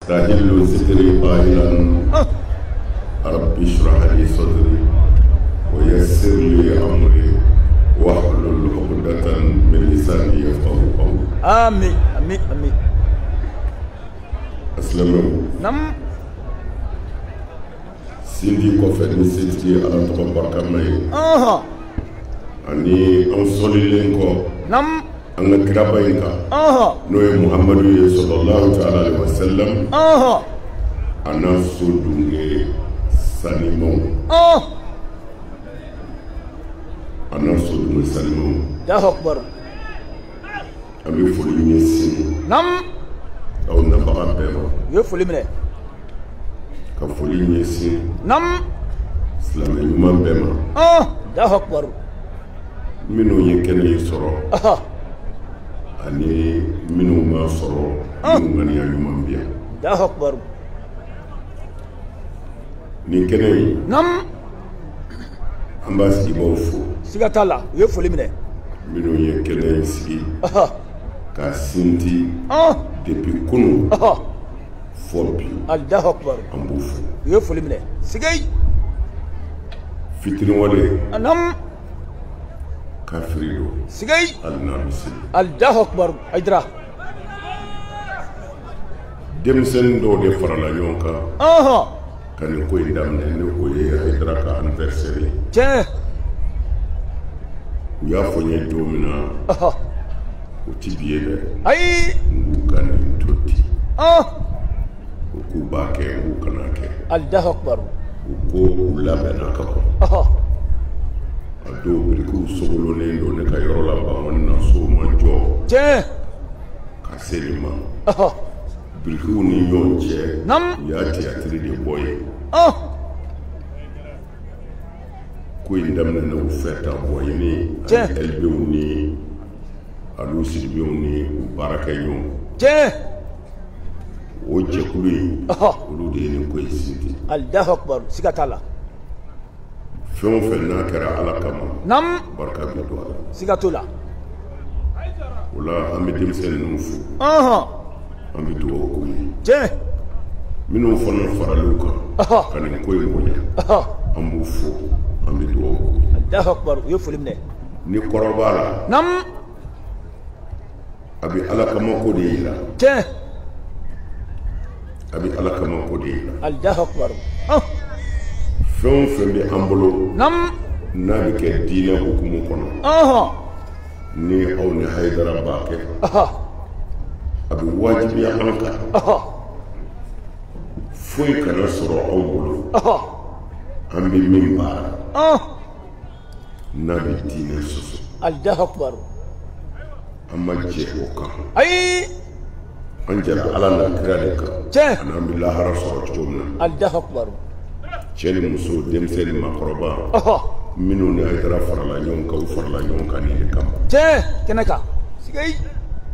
تهل ستري قائلا رب اشرح لي صدري ويسر لي امري واحلل عقدة من لساني يفقهوا قولي. امين امين امين. اسلموا. نعم. سيدي كوفي نسيتي على تبارك الله. اني انصلي لينكو. نعم. أنا كرابينكا نوي محمد صلى الله عليه وسلم أنا سودوني سالمون أنا سودوني سالمون ده أكبر أمي فلومي سين نعم أو نبغى بيرو يفلي منه كفلومي سين نعم سلام يوم بيما ده أكبر منو يمكن يسرو ani minnu ma sɔrɔ minnu ŋaniya ɲuman bi yan. Allahu Akbar. nin kɛnɛ in. Naam. an b'a sigibaaw fo. siga t'a la u ye foli minɛ. minnu ye kɛnɛ in sigi. k'a sinti. depuis kunun. fɔ bi. Allahu Akbar. an b'u fo. u ye foli minɛ. sigei. fitiriwale. Naam. kafirido sigay alnabisi Allahu Akbar aydra demsen do de farala ɲɔgɔn kan ka nin ko in daminɛ ne o ye Haidara ka anniversaire tiɲɛ u y'a fɔ n ye don min na o ti bi ye dɛ ayi n k'u ka nin to ten u k'u b'a kɛ n k'u kana kɛ Allahu Akbar u ko u labɛnna ka ban a dɔw birikiw sogololen don ne ka yɔrɔ la ban na so ma jɔ tiɲɛ ka se nin ma birikiw ni ɲɔgɔn cɛ u y'a théâtre de bɔ ye ko in daminɛna u fɛ ta bɔ ye ni ɛlbew ni alu siribew ni u baarakɛɲɔgɔn tiɲɛ o jɛkulu in olu de ye nin ko in sinti Allahu Akbar siga t'a la fɛn o fɛn n'a kɛra ala kama naam barika bɛ don a la siga t'o la o la an bɛ denmisɛn ninnu fo an bɛ dugawu k'u ye tiɲɛ minnu fana faral'u kan ka nin ko in bonya an b'u fo an bɛ dugawu k'u ye Allahu Akbar u ye foli minɛ ni kɔrɔ b'a la naam a bɛ ala kama ko de yira tiɲɛ a bɛ ala kama ko de yira Allahu Akbar fɛn o fɛn bɛ an bolo naam n'a bɛ kɛ diinɛ hukumu kɔnɔ ni aw ni Haidara b'a kɛ a bɛ wajibiya an kan foyi kana sɔrɔ aw bolo an bɛ min baara n'a bɛ diinɛ sɔsɔ Allahu Akbar an ma jɛ o kan ayi an jɛra ala n'a kira de kan tiɲɛ ani an bɛ lahara sɔrɔ cogo min na Allahu Akbar cɛ ni muso denmisɛn ni maakɔrɔba minnu ni Haidara farala ɲɔgɔn kan u farala ɲɔgɔn kan nin de kama tiɲɛ kɛnɛ kan sigei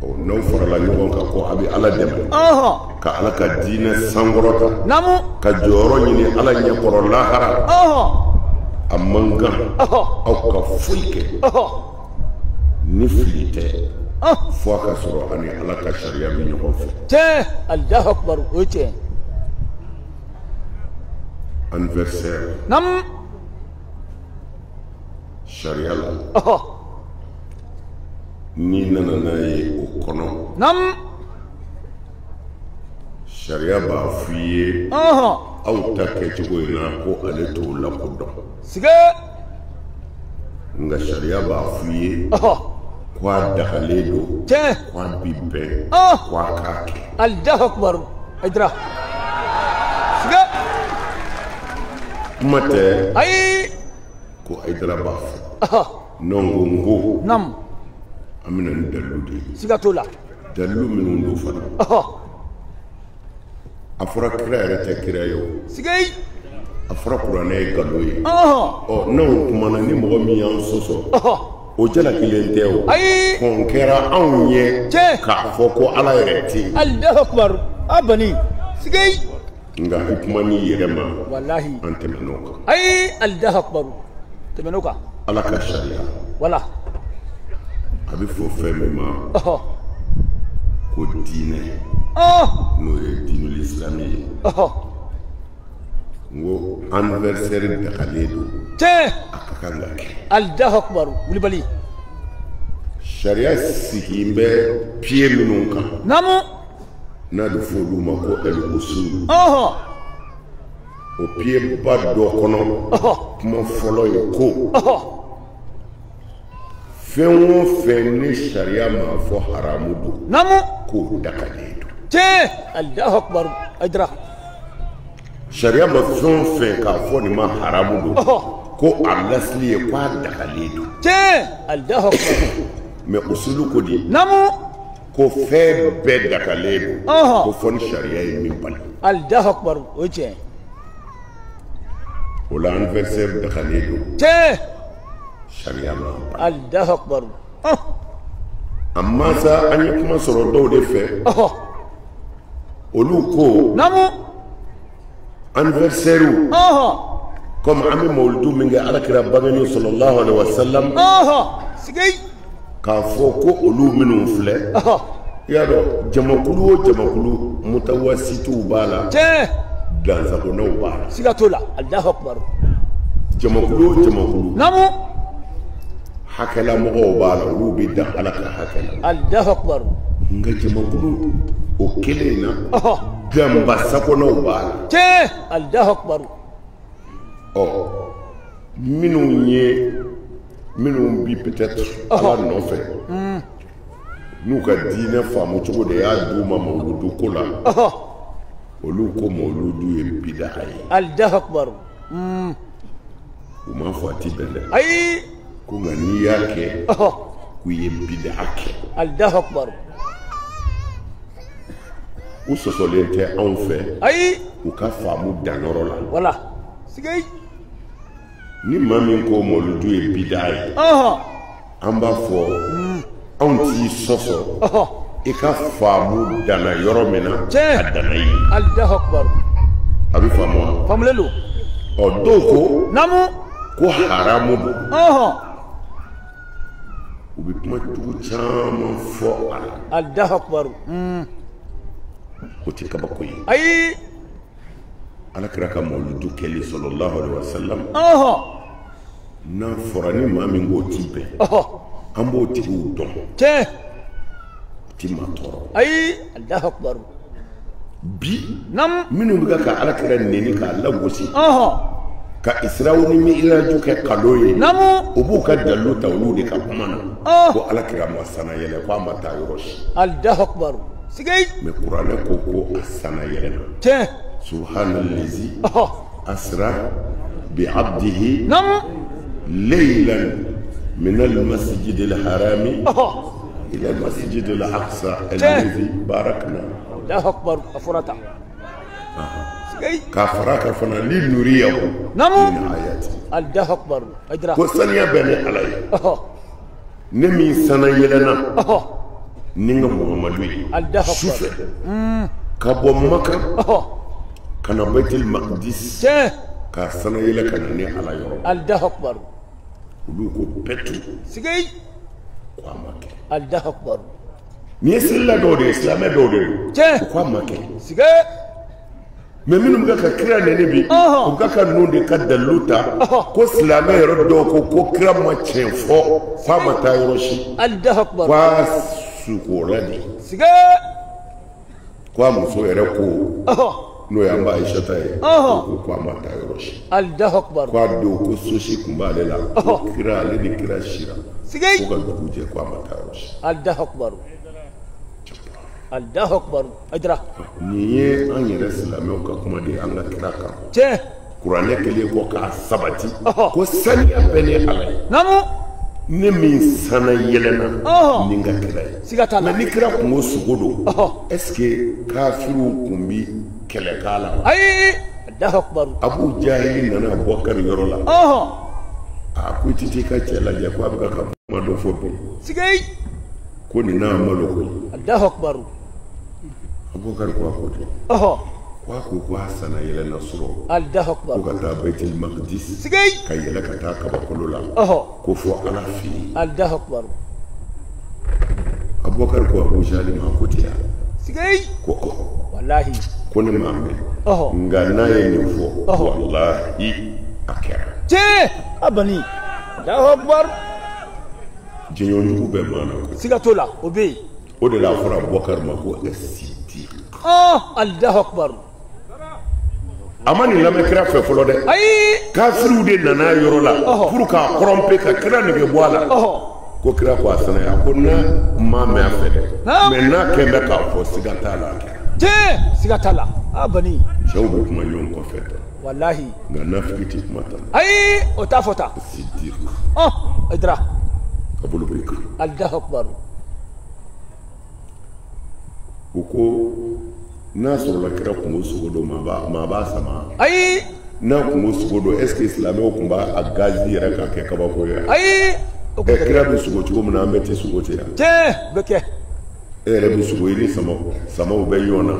n'aw farala ɲɔgɔn kan ko a bɛ ala dɛmɛ ka ala ka diinɛ sankɔrɔta naamu ka jɔyɔrɔ ɲini ala ɲɛkɔrɔ lahara a man kan aw ka foyi kɛ ni fili tɛ fo a ka sɔrɔ ani ala ka sariya bɛ ɲɔgɔn fɛ tiɲɛ Allahu Akbar o ye tiɲɛ anniversaire naam sariya la n'i nana n'a ye o kɔnɔ naam sariya b'a f'i ye aw ta kɛcogo in na ko ale t'o lakodɔn sige nka sariya b'a f'i ye ko a dagalen don tiɲɛ ko a bi bɛn ko a k'a kɛ Allahu Akbar Haidara sige kuma tɛ ayi ko Haidara b'a fɔ nɔngo naam an bɛna ni dalilu de ye siga t'o la dalilu minnu don fana a fɔra kira yɛrɛ tɛ kira ye o sigei a fɔra kuranɛ ye nkalon ye n'anw kumana ni mɔgɔ min y'an sɔsɔ o jala kelen tɛ o ayi kɔn kɛra anw ye k'a fɔ ko ala yɛrɛ tɛ yen Allahu Akbar a bani sigei nka i kuma n'i yɛrɛ ma wallahi an tɛmɛn'o kan ayi Allahu Akbar tɛmɛn'o kan ala ka sariya wala a bɛ fɔ fɛn min ma ko diinɛ n'o ye diinul islam ngo anniversaire dakale do te akakanga ke Allahu akbar wuli bali sharia sigimbe pied minnu kan namu n'a bɛ fɔ olu ma ko el usul o pied ba dɔ kɔnɔ kuma fɔlɔ ye ko fɛn o fɛn ni sharia ma fɔ haramu don namu k'o dakalen don te Allahu akbar adra sharia ma fɛn o fɛn k'a fɔ nin ma haramu don ko a lasili ye k'a dakalen don te Allahu akbar mais usulu ko di namu ko fɛn bɛɛ dakalen don ko fɔ ni sharia ye min bali Allahu akbar o cɛ o la anniversaire dakalen don te sharia ma bali Allahu akbar amma sa an ye kuma sɔrɔ dɔw de fɛ olu ko namu anniversaire comme an bɛ mawuludu min kɛ alakira bangenin sallallahu alaihi wa sallam sigei k'a fɔ ko olu minnu filɛ i y'a dɔn jamakulu o jamakulu mutawasitiw b'a la dansagonaw b'a la siga t'o la Allahu akbar jamakulu o jamakulu namu hakɛlamɔgɔw b'a la olu bɛ dan ala ka hakɛ la Allahu akbar nka jamakulu o kelen na ganba sagonaw b'a la Allahu akbar minnu bi peut-être ala nɔfɛ n'u ka diinɛ faamu cogo de y'a d'u ma mawuludu ko la olu ko mawuludu ye bidaha ye Allahu akbar u m'a fɔ a ti bɛn dɛ ayi ko nka n'i y'a kɛ k'u ye bidaha kɛ Allahu akbar u sɔsɔlen tɛ anw fɛ ayi u ka faamu danyɔrɔ la wala sigei ni maa min ko mawuludu ye bidaha ye an b'a fɔ anw t'i sɔsɔ i ka faamu danna yɔrɔ min na a danna ye Allahu akbar a bɛ faamu wa faamulen don dɔw ko namu ko haramu don u bɛ kuma jugu caman fɔ a la Allahu akbar o tɛ kabako ye ayi alakira ka mawuludu kɛli sallallahu alaihi wa sallam n'a fɔra ni maa min k'o t'i bɛn an b'o tigiw dɔn o ti maa tɔɔrɔ ayi Allahu akbar bi nam minnu bɛ ka alakira neni k'a lagosi ka Israel ni Mi'raju kɛ kado ye namu o b'u ka dalilu ta olu de ka kuma na ko alakira ma sana yɛlɛ ko a ma taa yɔrɔ si Allahu akbar sigei mais kuranɛ ko a sana yɛlɛna subhanallazi asra bi abdihi leylan min almasjid alharami ila almasjid alaqsa alladhi barakna Allahu akbar afurata ka fara ka fana li nuriyahu min ayati Allahu akbar ajra ko saniya bɛ ni ala ye ne min sana yɛlɛna ni n ka muhamadu ye sufɛ ka bɔ maka ka na baitul maqdis ka sana yɛlɛ ka na ni ala yɔrɔ Allahu akbar olu ko pɛtu sigei ko a ma kɛ Allahu akbar ni ye sirila dɔw de ye silamɛ dɔw de don ko a ma kɛ sigei mais minnu bɛ ka kira nɛni bi u bɛ ka ninnu de ka dalilu ta ko silamɛ yɛrɛ dɔw ko kira ma tiɲɛ fɔ f'a ma taa yɔrɔ si Allahu akbar k'a sukola de sigei ko a muso yɛrɛ ko n'o y'an ba Ayisata ye ko a ma taa yɔrɔ si Allahu akbar ko a don ko sosi tun b'ale la ko kira ale ni kira sira sigei ko ka dugu jɛ ko a ma taa yɔrɔ si Allahu akbar Allahu akbar ajra nin ye an yɛrɛ silamɛw ka kuma de an ka kira kan kuranɛ kelen ko k'a sabati ko saniya bɛɛ ni ala ye namu ne min sana yɛlɛna ni n ka kira ye siga t'a la mais ni kira kun ko sogo don est ce que kafiriw kun bi kɛlɛ k'a la ayi Allahu akbar Abu Jahili nana Abubakari yɔrɔ la a ko i tɛ t'i ka cɛ lajɛ ko a bɛ ka kuma dɔ fɔ bi sigei ko nin n'a malo koyi Allahu akbar Abubakari ko a ko ten ko a ko a sana yɛlɛna sɔrɔ Allahu akbar ko ka taa Baitul Maqdis sigei ka yɛlɛ ka taa kabakolo la ko fɔ ala fɛ yen Allahu akbar Abubakari ko Abu Jahili ma ko ten ya sigei ko wallahi ko ne maa mɛn ɔhɔ nka n'a ye nin fɔ walahi a kɛra tiɲɛ a bani Allahu Akbar jɛɲɔjugu bɛ maa na siga t'o la o bɛ yen o de la a fɔra Bubakari ma ko Sidiki Allahu Akbar a ma nin lamɛn kira fɛ fɔlɔ dɛ ayi kafiriw de nana yɔrɔ la pour k'a kɔrɔmpe ka kira nege bɔ a la ko kira ko a sanaya ko n'a ma mɛn a fɛ dɛ mais n'a kɛn bɛ k'a fɔ siga t'a la a kɛra tiɲɛ siga t'a la a bani cɛw bɛ kuma ɲɔgɔn kɔfɛ walahi nka nafiki tɛ kuma tan ayi o t'a fɔ ta Sidiki Aïdara a bolo bɛ kan Allahu Akbar u ko n'a sɔrɔla kira kungo sogo dɔ maa b'a sama ayi n'a kungo sogo dɔ est ce que silamɛw tun b'a a gazi yɛrɛ k'a kɛ kabako ye ayi kira bɛ sogo cogo min na an bɛ tɛ sogo ten yan tiɲɛ bɛ kɛ e yɛrɛ bɛ sogo i ni samaw bɛ ɲɔgɔn na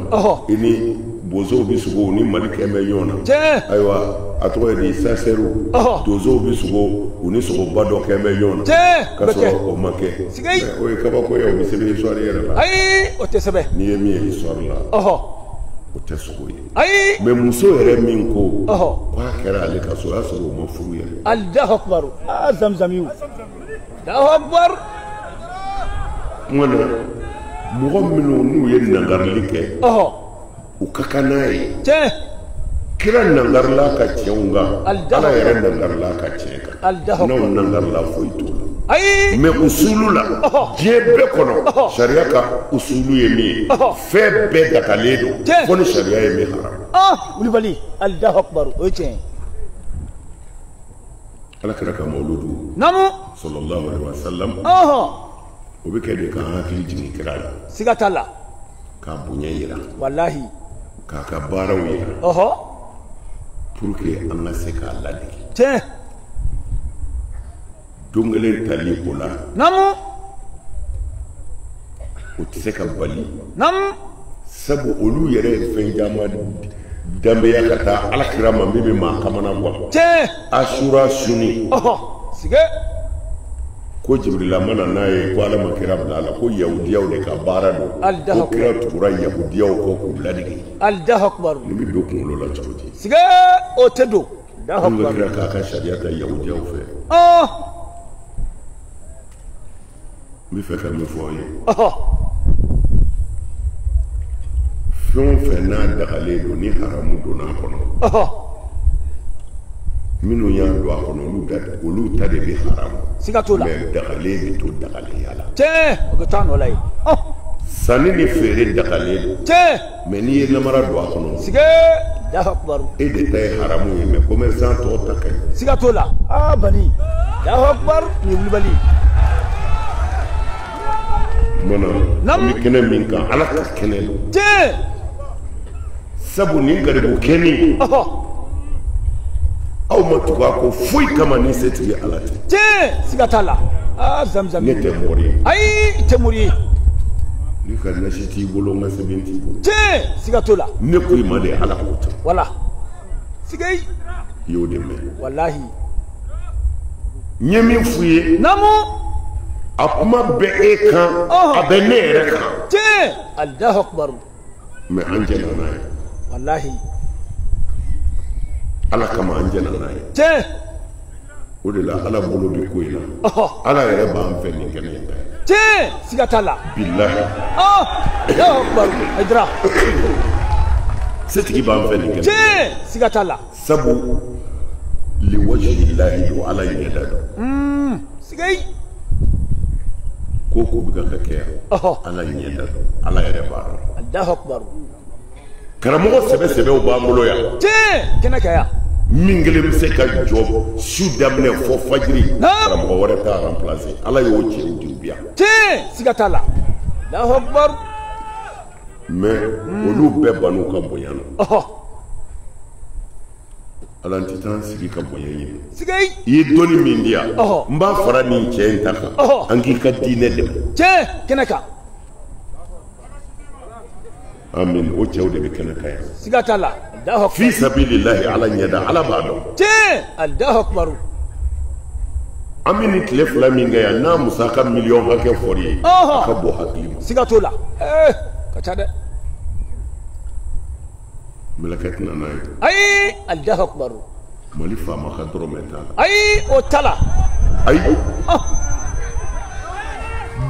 i ni bozow bɛ sogo u ni malikɛ bɛ ɲɔgɔn na tiɲɛ ayiwa a tɔgɔ ye di sasɛriw donzow bɛ sogo u ni sogoba dɔ kɛ bɛ ɲɔgɔn na tiɲɛ k'a sɔrɔ o ma kɛ o ye kabako ye o bɛ sɛbɛn histoire yɛrɛ la ayi o tɛ sɛbɛn n'i ye min ye histoire la o tɛ sogo ye ayi mais muso yɛrɛ min ko k'a kɛra ale ka so o y'a sɔrɔ o ma furu yɛrɛ Allahu Akbar zamzamiw Allahu Akbar ŋana mɔgɔ minnu n'u ye nangarili kɛ u ka kan n'a ye tiɲɛ kira nangarila ka cɛnw kan ala yɛrɛ nangarila ka cɛn kan n'aw nangarila foyi t'o la ayi mais usulu la diɲɛ bɛɛ kɔnɔ sariya ka usulu ye min ye fɛn bɛɛ dagalen don fo ni sariya ye min haram wulibali Allahu Akbar o ye tiɲɛ ala kɛra ka mawludu namu sallallahu alaihi wa sallam o bɛ kɛ de k'an hakili jigin kira la siga t'a la k'a bonya yira walahi k'a ka baaraw yira pour que an ka se k'a ladege tiɲɛ don kelen tali o la namu o tɛ se ka bali namu sabu olu yɛrɛ ye fɛn caman danbeya ka taa alakira ma min bɛ maa kamana gan tiɲɛ asura suni sige ko Jibrila mana n'a ye ko ala ma kira bila a la ko yahudiyaw de ka baara don ko kira tugura yahudiyaw kɔ k'u ladege Allahu Akbar nin bɛ don kunkolo la cogo di sige o tɛ don an ka kira k'a ka sariya ta yahudiyaw fɛ n bɛ fɛ ka min fɔ aw ye fɛn o fɛn n'a dagalen don ni haramu donna a kɔnɔ minnu y'a don a kɔnɔ olu ta de bɛ haramu siga t'o la mais dagalen bɛ to dagalenya la tiɲɛ o bɛ taa nɔ la yen sanni ni feere dagalen don tiɲɛ mais n'i ye namara don a kɔnɔ sige Allahu Akbar e de ta ye haramu ye mais commerçant tɔw ta ka ɲi siga t'o la bani Allahu Akbar ni wulibali mana an bɛ kɛnɛ min kan ala ka kɛnɛ don tiɲɛ sabu nin garibu kɛni aw ma tugu a ko foyi kama ni setigi ala tɛ tiɲɛ siga t'a la zamzam ne tɛ mɔri ye ayi i tɛ mori ye ni ka nasi t'i bolo n ka sɛbɛn t'i bolo tiɲɛ siga t'o la ne ko i ma de ala ko tɛ wala siga i y'o de mɛn walahi n ye min f'u ye namu a kuma bɛ e kan a bɛ ne yɛrɛ kan tiɲɛ Allahu Akbar mais an jɛna n'a ye walahi ala kama an jɛna n'a ye tiɲɛ o de la ala bolo bɛ ko in na ala yɛrɛ b'an fɛ nin kɛnɛ in kan tiɲɛ siga t'a la bilahi Allahu Akbar Aïdara setigi b'an fɛ nin kɛnɛ tiɲɛ siga t'a la sabu liwajihilahi don ala ɲɛda dɔn siga ko ko bɛ ka kɛ ala ɲɛda dɔn ala yɛrɛ b'a dɔn Allahu Akbar karamɔgɔ sɛbɛsɛbɛw b'an bolo yan tiɲɛ kɛnɛ kɛ yan min kelen bɛ se ka jɔ su daminɛ fɔ fajiri karamɔgɔ wɛrɛ t'a remplacer ala y'o cɛw di u bi yan tiɲɛ siga t'a la Allahu Akbar mais olu bɛɛ ban'u ka bonya na ala n tɛ taa n sigi ka bonya ɲini siga i ye dɔnni min di yan n b'a fara nin cɛ in ta kan an k'i ka diinɛ dɛmɛ tiɲɛ kɛnɛ kan amin o cɛw de bɛ kɛnɛ kan yan siga t'a la Allahu Akbar fi sabilillahi ala ɲɛda ala b'a dɔn tiɲɛ Allahu Akbar an bɛ nin tile fila min kɛ yan n'a musaka miliyɔn hakɛ fɔri ye a ka bɔ hakili ma siga t'o la ka ca dɛ ملكت ناي أي الله أكبر مالي فما خدرو متالا أي أوتلا أي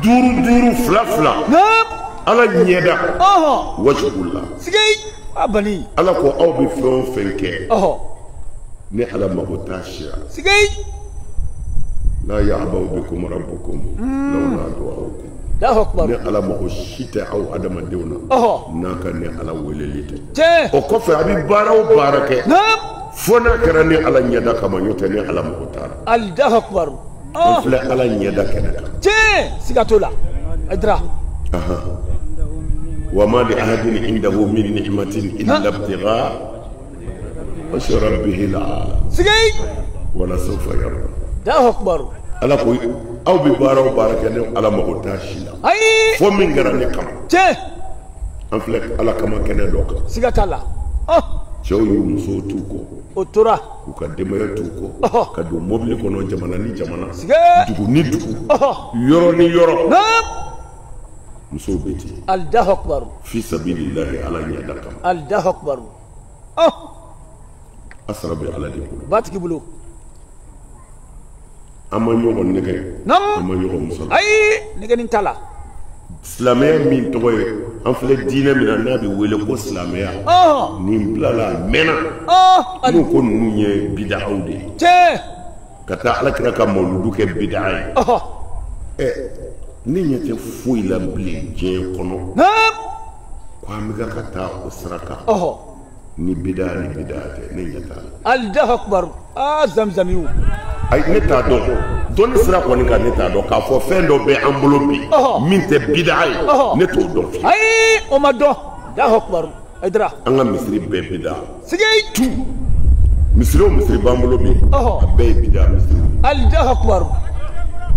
دورو فلا فلا نعم على نيدا وجه الله سجي أبني على كو أو بفلون فنكي ني على ما بتاشيا سجي لا يعبأ بكم ربكم لولا دعاؤكم الله أكبر ني على ما شيتا أو أدم ديونا ناكا ني على وليليت او كوفي أبي بارو باركة نعم فنا كرني على نيدا كما يوتني على مختار الله أكبر فلا على نيدا كنك سيغاتولا ادرا وما لأحد عنده من نعمة إلا ابتغاء وجه ربه الأعلى سيغي ولا سوف يرضى الله أكبر على كوي أو ببارو باركة على مختاشيلا أي فمن غراني كما أنفلك على كما كنا دوكا سيغاتالا شو يومسو توكو otora ukademaya tuko kadu mobile kono jamana ni jamana dugu ni dugu yoro ni yoro musobeti allahu akbar fi sabilillahi ala yadaka allahu akbar asrabi ala dikulu batiki bulu amanyo on nege nam amanyo on musal ay nege nin tala islamaya min togoye an filɛ diinɛ min na n'a bɛ wele ko silamɛya nin bilala a mɛnna n'u ko ninnu ye bidaaw de ye ka taa alakira ka mawludu kɛ bidaa ye ne ɲɛ tɛ foyi la bilen diɲɛ kɔnɔ ko an bɛ ka taa o sira kan ni bidaa ni bidaa tɛ ne ɲɛ t'a la. Allahu akbar zamzamiw ayi ne t'a dɔn dɔnni sira kɔni kan ne t'a dɔn k'a fɔ fɛn dɔ bɛ an bolo bi min tɛ bidaa ye ne t'o dɔn fiyewu. ayi o ma dɔn Allahu akbar ayidara. an ka misiri bɛɛ bidaa. sigi tu misiri o misiri b'an bolo bi a bɛɛ ye bidaa misiri. Allahu akbar.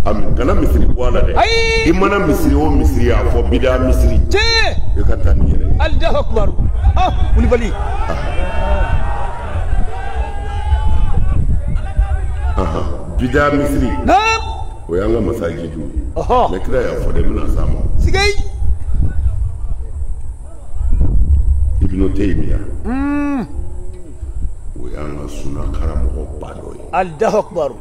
ami kana misiri bɔ a la dɛ. ayi i mana misiri o misiri y'a fɔ bidaa misiri. i ka taa ni yɛrɛ ye. Allahu akbar Kulibali. bidaa misiri. naam. o y'an ka masajidu ye. ne kira y'a fɔ dɛ n bɛna s'a ma. sigi. Ibnu Taymiya. o y'an ka sunna karamɔgɔba dɔ ye. Allahu akbar.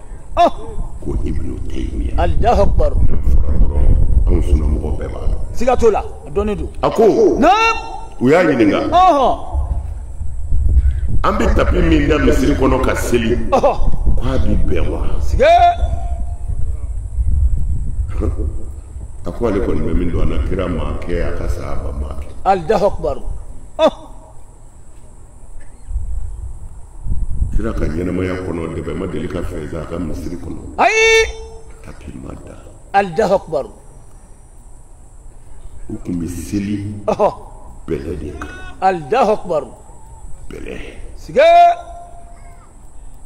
ko Ibnu Taymiya. Allahu akbar. n'an fɔra dɔrɔn anw sunna mɔgɔ bɛɛ b'a dɔn. siga t'o la a dɔnnen don. a ko. naam. u y'a ɲininka. an bɛ tapi min da misiri kɔnɔ ka seli. k'a bi bɛn wa. sigi. a ko ale kɔni bɛ min dɔn a na kira maa kɛ a ka sahaba maa kɛ. Allahu akbar. kira ka ɲɛnamaya kɔnɔ dɛbɛ ma deli ka fɛn a ka misiri kɔnɔ. ayi. tapi ma da. Allahu akbar. u tun bɛ seli. bɛlɛ de kan. Allahu akbar. bɛlɛ. sigi.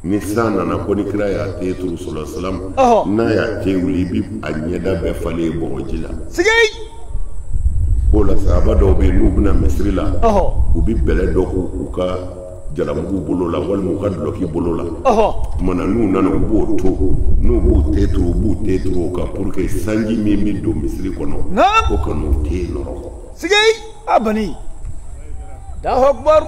ni san nana ko ni kira y'a te turu sɔlɔ salam. n'a y'a te wuli i bi a ɲɛda bɛɛ falen bɔgɔji la. sigi. o la sahaba dɔw bɛ yen n'u bɛna misiri la. u bi bɛlɛ dɔ k'u ka jalamugu bolo la walima u ka dulɔki bolo la. tuma na n'u nana u b'o to n'u b'u te turu u b'u te turu o kan pour que sanji min bɛ don misiri kɔnɔ. o kan'o te nɔrɔ. sigi a bani. Allahu akbar.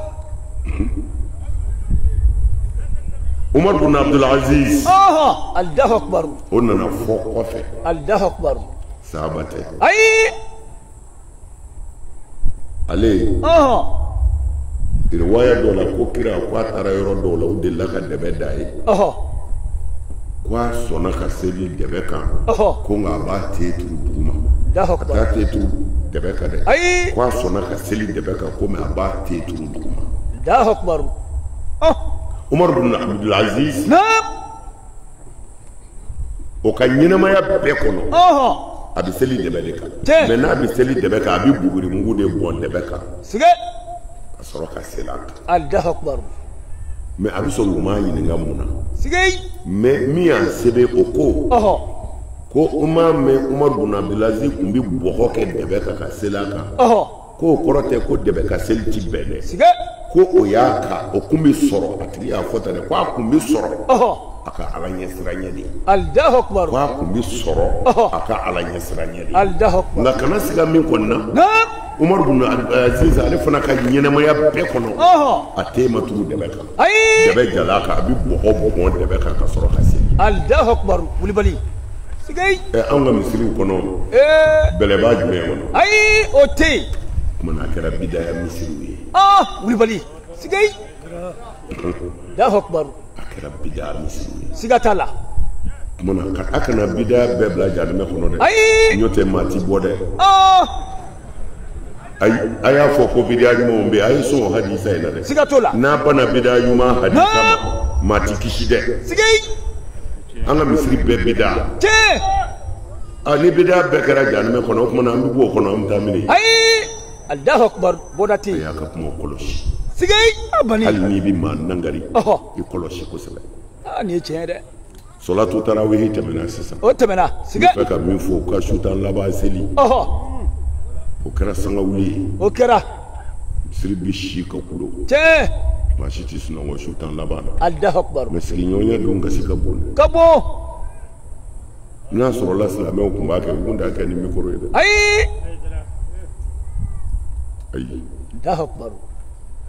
Umar bin Abdul Aziz. Allahu akbar. o nana fɔ kɔfɛ. Allahu akbar. sahaba tɛ. ayi. ale. riwaya dɔ la ko kira ko a taara yɔrɔ dɔw la u delila ka dɛbɛ da ye. ko a sɔnna ka seli dɛbɛ kan. ko nka a b'a te turu duguma. a t'a te turu dɛbɛ kan dɛ. ayi. ko a sɔnna ka seli dɛbɛ kan ko mɛ a b'a te turu duguma. Allahu akbar. Umar bin Abdul Aziz. naam. o ka ɲɛnamaya bɛɛ kɔnɔ. a bɛ seli dɛbɛ de kan. mɛ n'a bɛ seli dɛbɛ kan a bɛ bugurimugu de bɔn dɛbɛ kan. sigi. ka sɔrɔ ka seli a kan. Allahu akbar. mɛ a bɛ sɔn u m'a ɲininka mun na. sigi. mɛ min y'a sɛbɛn o ko u m'a mɛn Umar bin Abdul Aziz tun bɛ bɔgɔ kɛ dɛbɛ kan ka seli a kan. k'o kɔrɔ tɛ ko dɛbɛ ka seli ti bɛn dɛ. sigi. ko o y'a kan o kun bɛ sɔrɔ a tigi y'a fɔ tan dɛ ko a kun bɛ sɔrɔ a ka ala ɲɛsiranya de. Allahu akbar. ko a kun bɛ sɔrɔ a ka ala ɲɛsiranya de. Allahu akbar. nka kana siga min kɔni na. Umar bin Aziz ale fana ka ɲɛnamaya bɛɛ kɔnɔ a tema turu dɛbɛ kan dɛbɛ jala kan a bɛ bɔgɔ bɔn dɛbɛ kan ka sɔrɔ ka seli Allahu akbar Wulibali sigay an ka misiriw kɔnɔ bɛlɛbaa jumɛn kɔnɔ ayi o tɛ yen kumana a kɛra bidaya misiriw ye Wulibali sigay Allahu akbar a kɛra bidaya misiriw ye siga t'a la kumana a kana bidaya bɛɛ bila jahanama kɔnɔ dɛ n'o tɛ maa ti bɔ dɛ a y'a fɔ ko bidaya ɲumanw bɛ yen a ye sɔn hadisa in na dɛ siga t'o la n'a banna bidaya ɲuman hadisa ma maa ti kisi dɛ sigay an ka misiri bɛɛ bidaya ni bidaya bɛɛ kɛra jahanama kɔnɔ o kumana an bɛ bɔ o kɔnɔ an bɛ taa mini Allahu akbar bodati a y'a ka kuma kɔlɔsi sigay abani hali n'i bɛ maa nangari i kɔlɔsi kosɛbɛ nin ye tiɲɛ dɛ Salatu tarawih tɛmɛna sisan o tɛmɛna sigay n bɛ fɛ ka min fɔ u ka su tan laban seli o kɛra sangawuli ye o kɛra misiri bi si ka kulo maa si tɛ sunɔgɔ su tan laban na Allahu akbar mɛ sigiɲɔgɔnya don kasi ka bon ka bon n'a sɔrɔla silamɛw tun b'a kɛ u tun t'a kɛ ni mikoro ye dɛ ayi Allahu akbar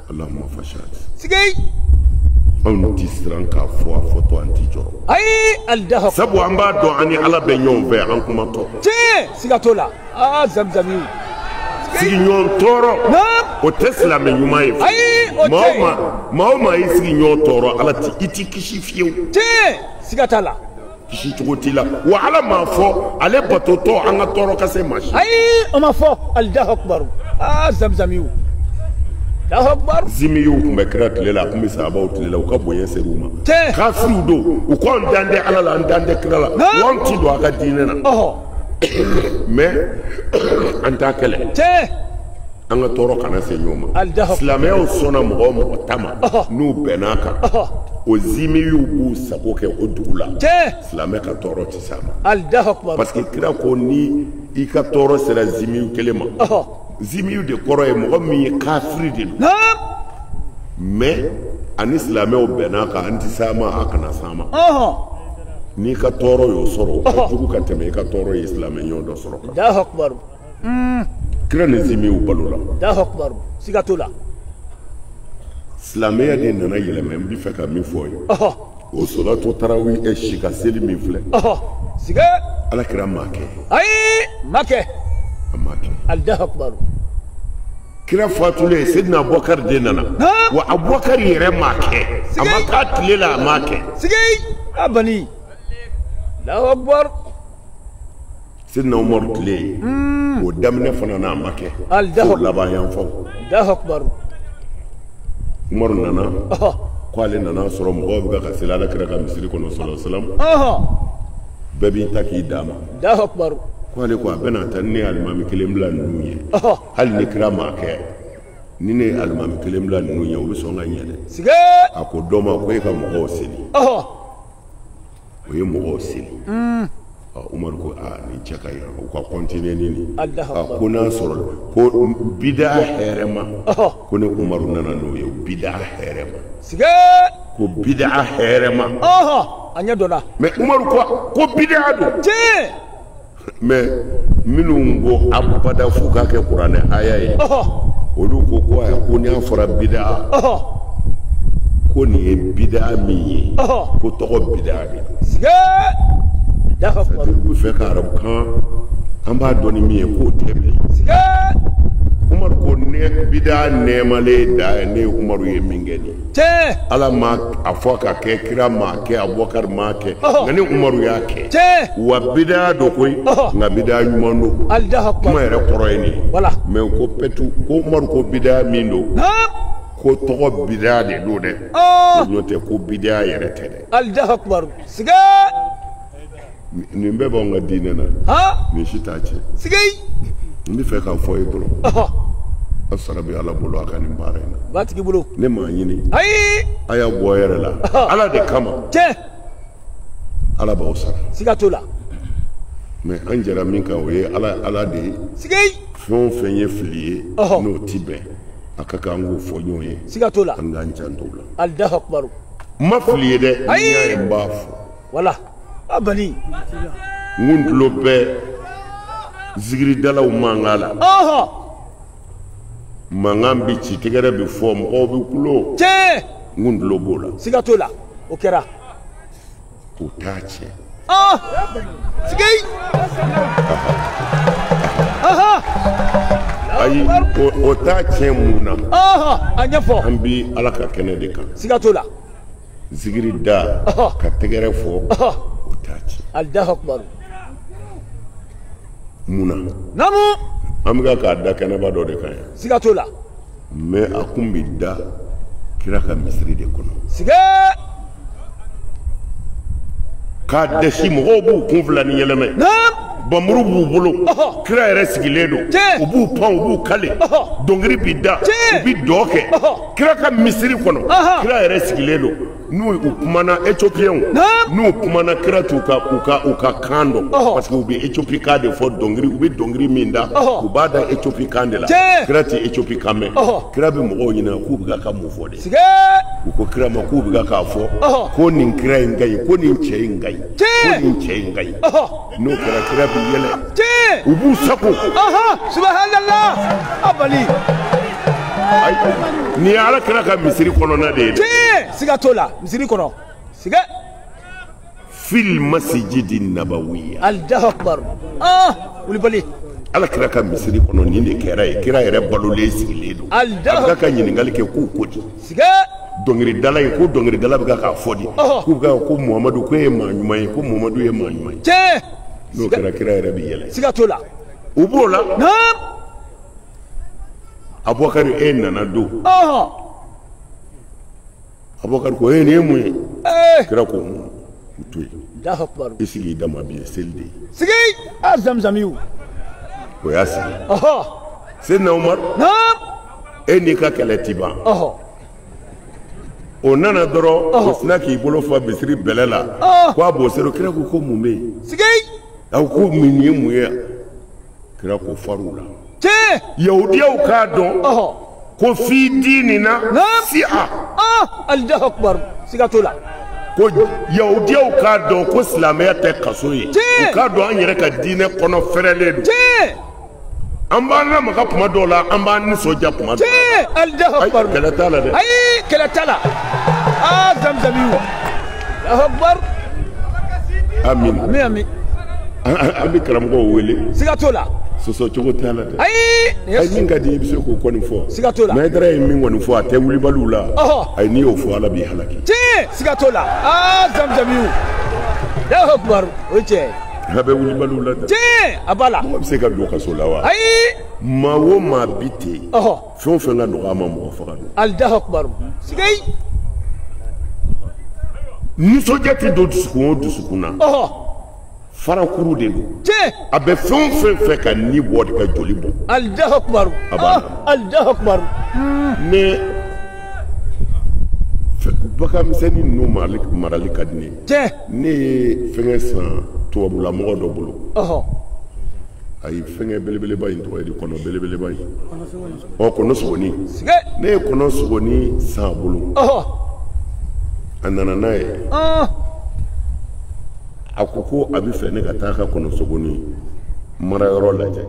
Allahumma fashad sigay anw ti siran k'a fɔ a fɔtɔ an ti jɔrɔ Allahu akbar sabu an b'a dɔn an ni Ala bɛ ɲɔgɔn fɛ an kuma tɔ siga t'o la zamzamiw sigiɲɔgɔn tɔɔrɔ o tɛ silamɛ ɲuman ye maa o maa y'i sigiɲɔgɔn tɔɔrɔ Ala i ti kisi fiyewu siga t'a la kisi cogo t'i la wa Ala m'a fɔ ale batotɔ an ka tɔɔrɔ ka se maa si o ma fɔ Allahu akbar zamzamiw Allahu akbar zimiw tun bɛ kira tile la a tun bɛ sahabaw tile la u ka bonya ser'u ma kafiriw don u ko an dan tɛ Ala la an dan tɛ kira la wa an ti don a ka diinɛ na mais an t'a kɛlɛ an ka tɔɔrɔ kana se ɲɔgɔn ma silamɛyaw sɔnna mɔgɔ o mɔgɔ ta ma n'u bɛnn'a kan o zimiw b'u sago kɛ o dugu la silamɛ ka tɔɔrɔ tɛ s'a ma parce que kira ko ni i ka tɔɔrɔ sera zimiw kelen ma zimiw de kɔrɔ ye mɔgɔ min ye kafiri de don mais ani silamɛw bɛnn'a kan an tɛ s'a ma a kana s'a ma n'i ka tɔɔrɔ y'o sɔrɔ o ka jugu ka tɛmɛ i ka tɔɔrɔ ye silamɛ ɲɔgɔn dɔ sɔrɔ kan Allahu akbar kira ni zimiw balola Allahu akbar siga t'o la silamɛya de nana yɛlɛma n bɛ fɛ ka min fɔ ye o salatu tarawih si ka seli min filɛ siga Ala kira m'a kɛ ma kɛ a m'a kɛ Allahu akbar kira fatulen Seydina Abubakar de nana wa Abubakar yɛrɛ m'a kɛ a ma k'a tile la a m'a kɛ sigay abani Allahu akbar Seydina Umaru tile o daminɛ fana n'a ma kɛ fo laban yan fɔ Allahu akbar Umaru nana ko ale nana sɔrɔ mɔgɔw bɛ ka seli Ala kira ka misiri kɔnɔ sallallahu alaihi wasallam bɛɛ b'i ta k'i d'a ma Allahu akbar ko ale ko a bɛna taa ni ne ye alimami kelen bila ninnu ye hali ni kira m'a kɛ ni ne ye alimami kelen bila ninnu ye o bɛ sɔn ka ɲɛ dɛ a ko dɔ ma ko e ka mɔgɔw seli o ye mɔgɔw seli Umaru ko nin cɛ ka ɲi u ka continuer ni nin ko n'a sɔrɔ ko bid'a hɛrɛma ko ni Umaru nana n'o ye bid'a hɛrɛma ko bid'a hɛrɛma a ɲɛ dɔnna mais Umaru ko bid'a don mais minnu ko abada fo k'a kɛ kuranɛ aya ye olu ko ayi ko n'a fɔra bid'a ko nin ye bid'a min ye ko tɔgɔ bid'a de u bɛ fɛ ka arabukan an b'a dɔn ni min ye k'o tɛ bilen Umaru ko bid'a nɛɛmalen da ye ne ye Umaru ye min kɛ nin Ala ma a fɔ ka kɛ kira m'a kɛ Abubakar m'a kɛ nka ni Umaru y'a kɛ wa bid'a don koyi nka bid'a ɲuman don kuma yɛrɛ kɔrɔ ye nin ye mais ko pɛtu ko Umaru ko bid'a min don ko tɔgɔ bid'a de don dɛ n'o tɛ ko bid'a yɛrɛ tɛ dɛ Allahu akbar siga nin bɛɛ b'anw ka diinɛ na nin si t'a tiɲɛ sigay n bɛ fɛ k'a fɔ ye dɔrɔn a sara bɛ Ala bolo a ka nin baara in na batigi bolo ne m'a ɲini a y'a bɔ yɛrɛ la Ala de kama Ala b'aw sara siga t'o la mais an jɛra min kan o ye Ala de ye sigay fɛn o fɛn ye fili ye n'o ti bɛn a ka kan an k'o fɔ ɲɔgɔn ye siga t'o la an k'an janto o la Allahu akbar n ma fili ye dɛ n'i y'a ye n b'a fɔ wala abani n kun tulo bɛ zikiridalaw mankan la mangan bi ci tigɛrɛ bi fɔ mɔgɔw bi kulo tiɲɛ n dulo b'o la siga t'o la o kɛra o t'a tiɲɛ sigi ayi o t'a tiɲɛ mun na a ɲɛfɔ an bi ala ka kɛnɛ de kan siga t'o la zikiri da ka tɛgɛrɛ fɔ o t'a tiɲɛ Allahu akbar mun na namu an bɛ k'a da kɛnɛba dɔ de kan yan siga t'o la mais a kun bi da kira ka misiri de kɔnɔ siga k'a dɛsi mɔgɔw b'u kun fila ni yɛlɛmɛ ye bamuru b'u bolo kira yɛrɛ sigilen don u b'u pan u b'u kale dɔnkili bi da u bi dɔ kɛ kira ka misiri kɔnɔ kira yɛrɛ sigilen don n'u kumana éthiopiens n'u kumana kira t'u ka kan dɔn parce que u bɛ éthiopie kan de fɔ dɔnkili u bɛ dɔnkili min da u b'a da éthiopie kan de la kira tɛ éthiopie kan mɛn kira bɛ mɔgɔw ɲininka k'u bɛ ka mun fɔ de u ko kira ma k'u bɛ k'a fɔ ko nin kira in ka ɲi ko nin cɛ in ka ɲi ko nin cɛ in ka ɲi n'o kɛra kira bɛ yɛlɛ u b'u sago subhanallah abali ni ala kira ka misiri kɔnɔna de ye siga t'o la misiri kɔnɔ siga fil masjidi nabawiya Allahu akbar wulibali ala kira ka misiri kɔnɔ nin de kɛra ye kira yɛrɛ balolen sigilen don a bɛ ka ɲininkali kɛ k'u ko di siga dɔnkilidala ye ko dɔnkilidala bɛ k'a fɔ di k'u bɛ ko muhamadu ko ye maa ɲuman ye ko muhamadu ye maa ɲuman ye n'o kɛra kira yɛrɛ bɛ yɛlɛ siga t'o la u b'o la Abubakari e nana don Abubakari ko nin ye mun ye kira ko u to yen i sigi i dama bi ye seli de ye sigi Zamzamiw o y'a sigi Seydina Umaru e n'i ka kɛlɛ ti ban o nana dɔrɔn o sina k'i bolo fa bisiri bɛlɛ la ko a b'o seri kira ko mun bɛ yen a ko nin ye mun ye kira ko far'u la yahudiyaw k'a dɔn ko fi diinina si'a Allahu akbar siga t'o la ko yahudiyaw k'a dɔn ko silamɛya tɛ kaso ye u k'a dɔn an yɛrɛ ka diinɛ kɔnɔ fɛrɛlen don an b'an lamaga kuma dɔw la an b'an nisɔndiya kuma dɔw la Allahu akbar kɛlɛ t'a la dɛ ayi kɛlɛ t'a la Zamzamiw Allahu akbar amin amin an bɛ karamɔgɔw wele siga t'o la sɔsɔ cogo t'a la dɛ ayi min ka di i bɛ se k'o kɔni fɔ siga t'o la mais dara ye min kɔni fɔ a tɛ wulibaliw la ayi n'i y'o fɔ ala b'i halaki siga t'o la Zamzamiw Allahu akbar o ye tiɲɛ a bɛ wulibaliw la dɛ a b'a la mɔgɔ bɛ se ka don kaso la wa ayi maa o maa bi ten fɛn o fɛn ka nɔgɔ a ma mɔgɔ faga don Allahu akbar siga nisɔndiya tɛ don dusukun o dusukun na farakuru de don a bɛ fɛn o fɛn fɛ ka ni bɔ de ka joli bɔ Allahu akbar Allahu akbar ne baganmisɛnnin ninnu marali ka di ne ye ne ye fɛngɛ san tubabula mɔgɔ dɔ bolo ayi fɛngɛ belebeleba in tɔgɔ ye di kɔnɔ belebeleba in kɔnɔ sogoni ne ye kɔnɔ sogoni san a bolo a nana n'a ye a ko a bɛ fɛ ne ka taa ka kɔnɔ sogoni mara yɔrɔ lajɛ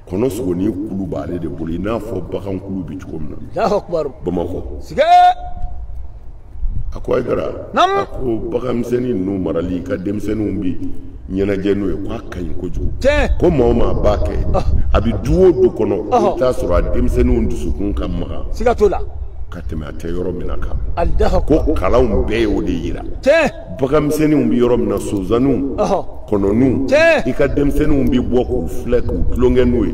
kɔnɔ sogoni kulu b'ale de bolo i n'a fɔ bagan kulu bɛ cogo min na Bamakɔ a ko Ayidara a ko baganmisɛnnin ninnu marali ka denmisɛnninw bi ɲɛnajɛ n'o ye k'a ka ɲi kojugu ko maa o maa b'a kɛ a bɛ du o du kɔnɔ i bɛ taa sɔrɔ a denmisɛnninw dusukun ka maga ka tɛmɛ a tɛ yɔrɔ min na kan ko kalanw bɛɛ y'o de yira baganmisɛnninw bɛ yɔrɔ min na sonsanninw kɔnɔninw i ka denmisɛnninw bɛ bɔ k'u filɛ k'u tulonkɛ n'o ye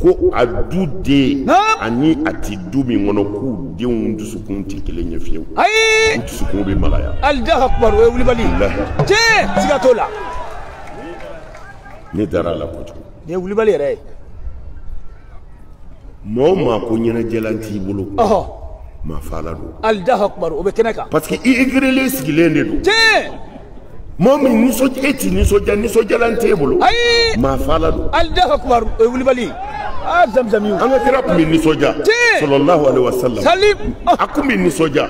ko a du den ani a ti du min kɔnɔ k'u denw dusukun tɛ kelen ye fiyewu u dusukun bɛ magaya Allahu akbar o ye wulibali siga t'o la ne dara a la kojugu nin ye wulibali yɛrɛ ye maa o maa ko ɲɛnajɛlan t'i bolo maa faala don Allahu akbar o bɛ kɛnɛ kan parce que i gérelen sigilen de don maa min e ti nisɔndiyalan t'e bolo maa faala don Allahu akbar o ye wulibali Zamzamiw an ka kira tun bɛ nisɔndiya sallallahu alaihi wasallam a tun bɛ nisɔndiya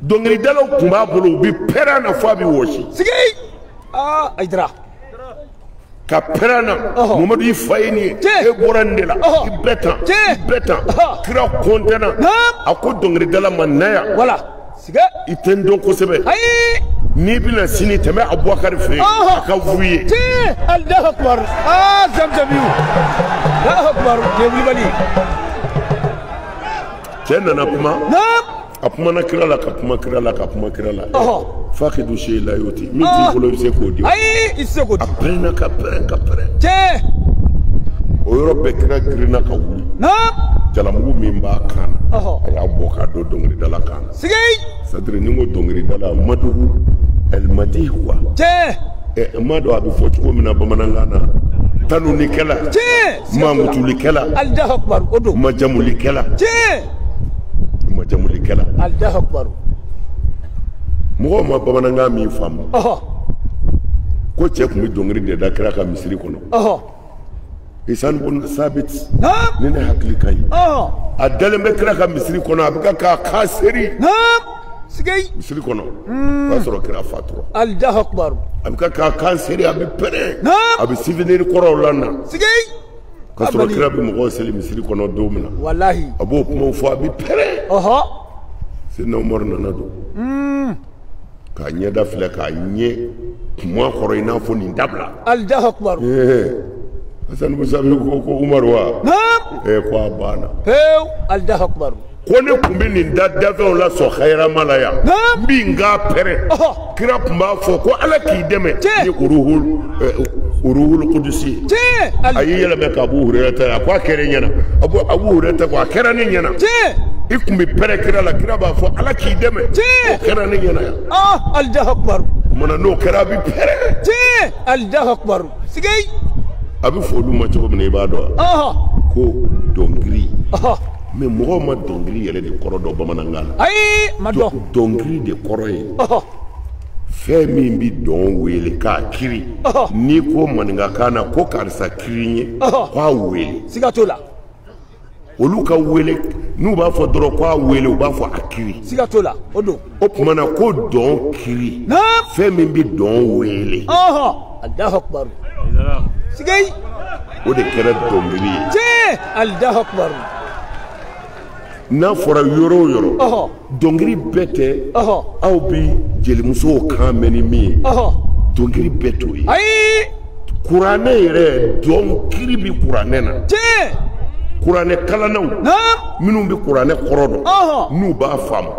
dɔnkilidalaw tun b'a bolo u bɛ pɛrɛn na fɔ a bɛ wɔsi Ayidara ka perana Muhammadu i fa ye nin ye e bɔra nin de la i bɛɛ tan kira kɔntɛna a ko dɔnkilidala ma na yan i tɛ n dɔn kosɛbɛ n'i bɛna sini tɛmɛ Abubakari fɛ yen a ka f'u ye Allahu Akbar Zamzamiyu Allahu Akbar Wulibali cɛ nana kuma a kumana kira la ka kuma kira la ka kuma kira la fakidu sey la yoti min t'i bolo i se k'o di i se k'o di a pɛrɛnna ka pɛrɛn o yɔrɔ bɛɛ kira girinna ka wuli jalamugu min b'a kan na a y'a bɔ k'a don dɔnkilidala kan na c'est-à-dire ni n ko dɔnkilidala madugu ɛlimadi quoi n m'a dɔn a bɛ fɔ cogo min na bamanankan na tanunikɛla mankutulikɛla majamulikɛla Allahu Akbar mɔgɔw ma bamanankan min faamu ko cɛ tun bɛ dɔnkili de da kira ka misiri kɔnɔ Isan bun Sabit ni ne hakili ka ɲi a dalen bɛ kira ka misiri kɔnɔ a bɛ k'a seri misiri kɔnɔ o y'a sɔrɔ kira fatura Allahu Akbar a bɛ k'a seri a bɛ pɛrɛn a bɛ souvenir kɔrɔw la na ka sɔrɔ kira bɛ mɔgɔw seli misiri kɔnɔ don min na a b'o kumaw fɔ a bɛ pɛrɛn Seydina Umaru nana don k'a ɲɛda filɛ k'a ɲɛ kuma kɔrɔ i n'a fɔ nin dabila Allahu Akbar Hasan Musabi ko Umaru wa ko a banna Allahu Akbar ko ne tun bɛ nin da dafɛnw la sɔn hayirama la yan min k'a pɛrɛn kira tun b'a fɔ ko Ala k'i dɛmɛ ni uruhul kudusi a y'i yɛlɛmɛ ka Abu Hurayra a ko a kɛra ɲɛna Abu Hurayra ko a kɛra ne ɲɛna i tun bɛ pɛrɛn kira la kira b'a fɔ Ala k'i dɛmɛ o kɛra ne ɲɛna yan Allahu Akbar mana n'o kɛra a bɛ pɛrɛn Allahu Akbar a bɛ fɔ olu ma cogo min na i b'a dɔn ko dɔnkili mais mɔgɔw ma dɔnkili yɛrɛ de kɔrɔ dɔn bamanankan na dɔnkili de kɔrɔ ye fɛn min bɛ dɔn wele k'a kiri n'i ko maninkakan na ko karisa kiri ye k'a wele siga t'o la olu ka wele n'u b'a fɔ dɔrɔn k'a wele u b'a fɔ a kiri siga t'o la o don o tuma na ko dɔn kiri fɛn min bɛ dɔn wele Allahu Akbar sigay o de kɛra dɔnkili ye Allahu Akbar n'a fɔra yɔrɔ o yɔrɔ dɔnkili bɛɛ tɛ aw bɛ jelimusow kan mɛn ni min ye dɔnkili bɛɛ t'o ye kuranɛ yɛrɛ dɔnkili bɛ kuranɛ na kuranɛ kalannaw minnu bɛ kuranɛ kɔrɔ dɔn n'u b'a faamu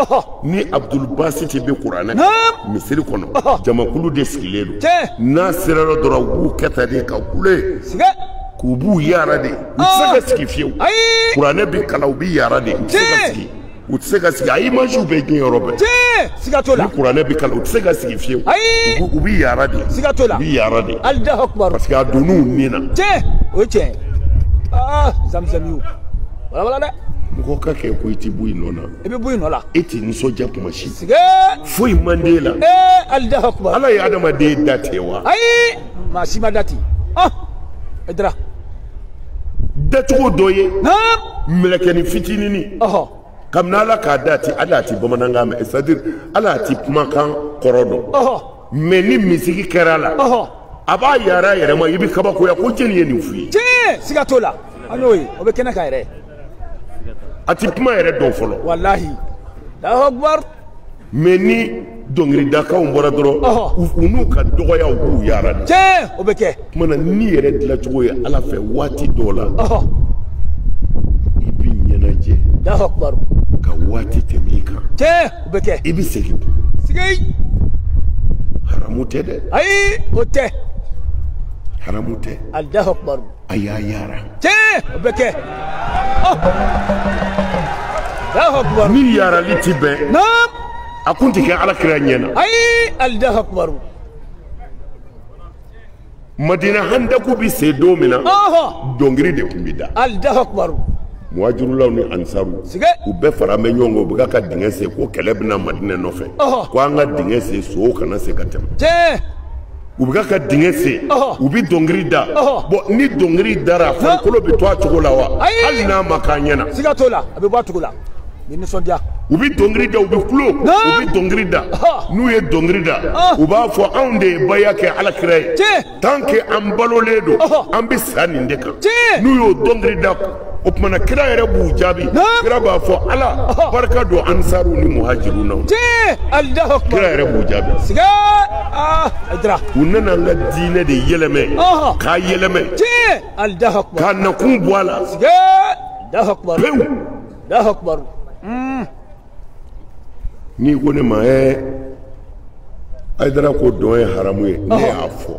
ni Abdul Basiti bɛ kuranɛ misiri kɔnɔ jamakulu de sigilen don n'a sera yɔrɔ dɔrɔn u b'u kɛ tan de ka kule k'u b'u yaara de u tɛ se ka sigi fiyewu kuranɛ bɛ kalan u bɛ yaara de u tɛ se ka sigi a images bɛ diɲɛ yɔrɔ bɛɛ ni kuranɛ bɛ kalan u tɛ se ka sigi fiyewu u bɛ yaara de u bɛ yaara de parce que a donn'u nin na o ye tiɲɛ Zamzamiyu wala dɛ mɔgɔ ka kɛ ko i tɛ bɔ i nɔ na i bɛ bɔ i nɔ la e tɛ nisɔndiya kuma si foyi man d'e la Allahu Akbar Ala ye adamaden da ten wa ayi maa si ma da ten e dara dacogo dɔ ye mɛlɛkɛnin fitininin kabini Ala k'a da ten Ala tɛ bamanankan mɛn c'est-à-dire Ala tɛ kumakan kɔrɔ dɔn mais ni misigi kɛra la a b'a yaara a yɛrɛ ma i bɛ kabakoya ko jɛni ye nin f'u ye siga t'o la an y'o ye o bɛ kɛnɛ kan yɛrɛ a tɛ kuma yɛrɛ dɔn fɔlɔ walahi Allahu Akbar mais ni dɔnkilidakaw bɔra dɔrɔn u n'u ka dɔgɔya u b'u yaara de o bɛ kɛ kuma na ni yɛrɛ dilancogo ye Ala fɛ waati dɔw la i bɛ ɲɛnajɛ Allahu Akbar ka waati tɛmɛ i kan o bɛ kɛ i bɛ segin haramu tɛ dɛ ayi o tɛ haramu tɛ Allahu Akbar a y'a yaara o bɛ kɛ Allahu Akbar ni yaarali ti bɛn a kun tɛ kɛ Alakira ɲɛ na ayi Allahu Akbar Madina handaku bɛ se don min na dɔnkili de tun bɛ da Allahu Akbar muhajirulaw ni ansaru u bɛɛ fara bɛ ɲɔgɔn kan u bɛ ka dingɛ sen ko kɛlɛ bɛna Madinɛ nɔfɛ ko an ka dingɛ sen sow kana se ka tɛmɛ u bɛ ka dingɛ sen u bɛ dɔnkili da bon ni dɔnkili dara farikolo bɛ to a cogo la wa hali n'a ma k'a ɲɛna siga t'o la a bɛ bɔ a cogo la ni nisɔndiya u bɛ dɔnkili da u bɛ kulo u bɛ dɔnkili da n'u ye dɔnkili da u b'a fɔ anw de ye baya kɛ alakira ye tant que an balolen don an bɛ sa nin de kan n'u y'o dɔnkili da o tumana kira yɛrɛ b'u jaabi kira b'a fɔ ala barika don ansaru ni muhajiru na kira yɛrɛ b'u jaabi u nana an ka diinɛ de yɛlɛmɛ k'a yɛlɛmɛ k'a nakun bɔ a la pewu n'i ko ne ma Aidara ko dɔn ye haramu ye ne y'a fɔ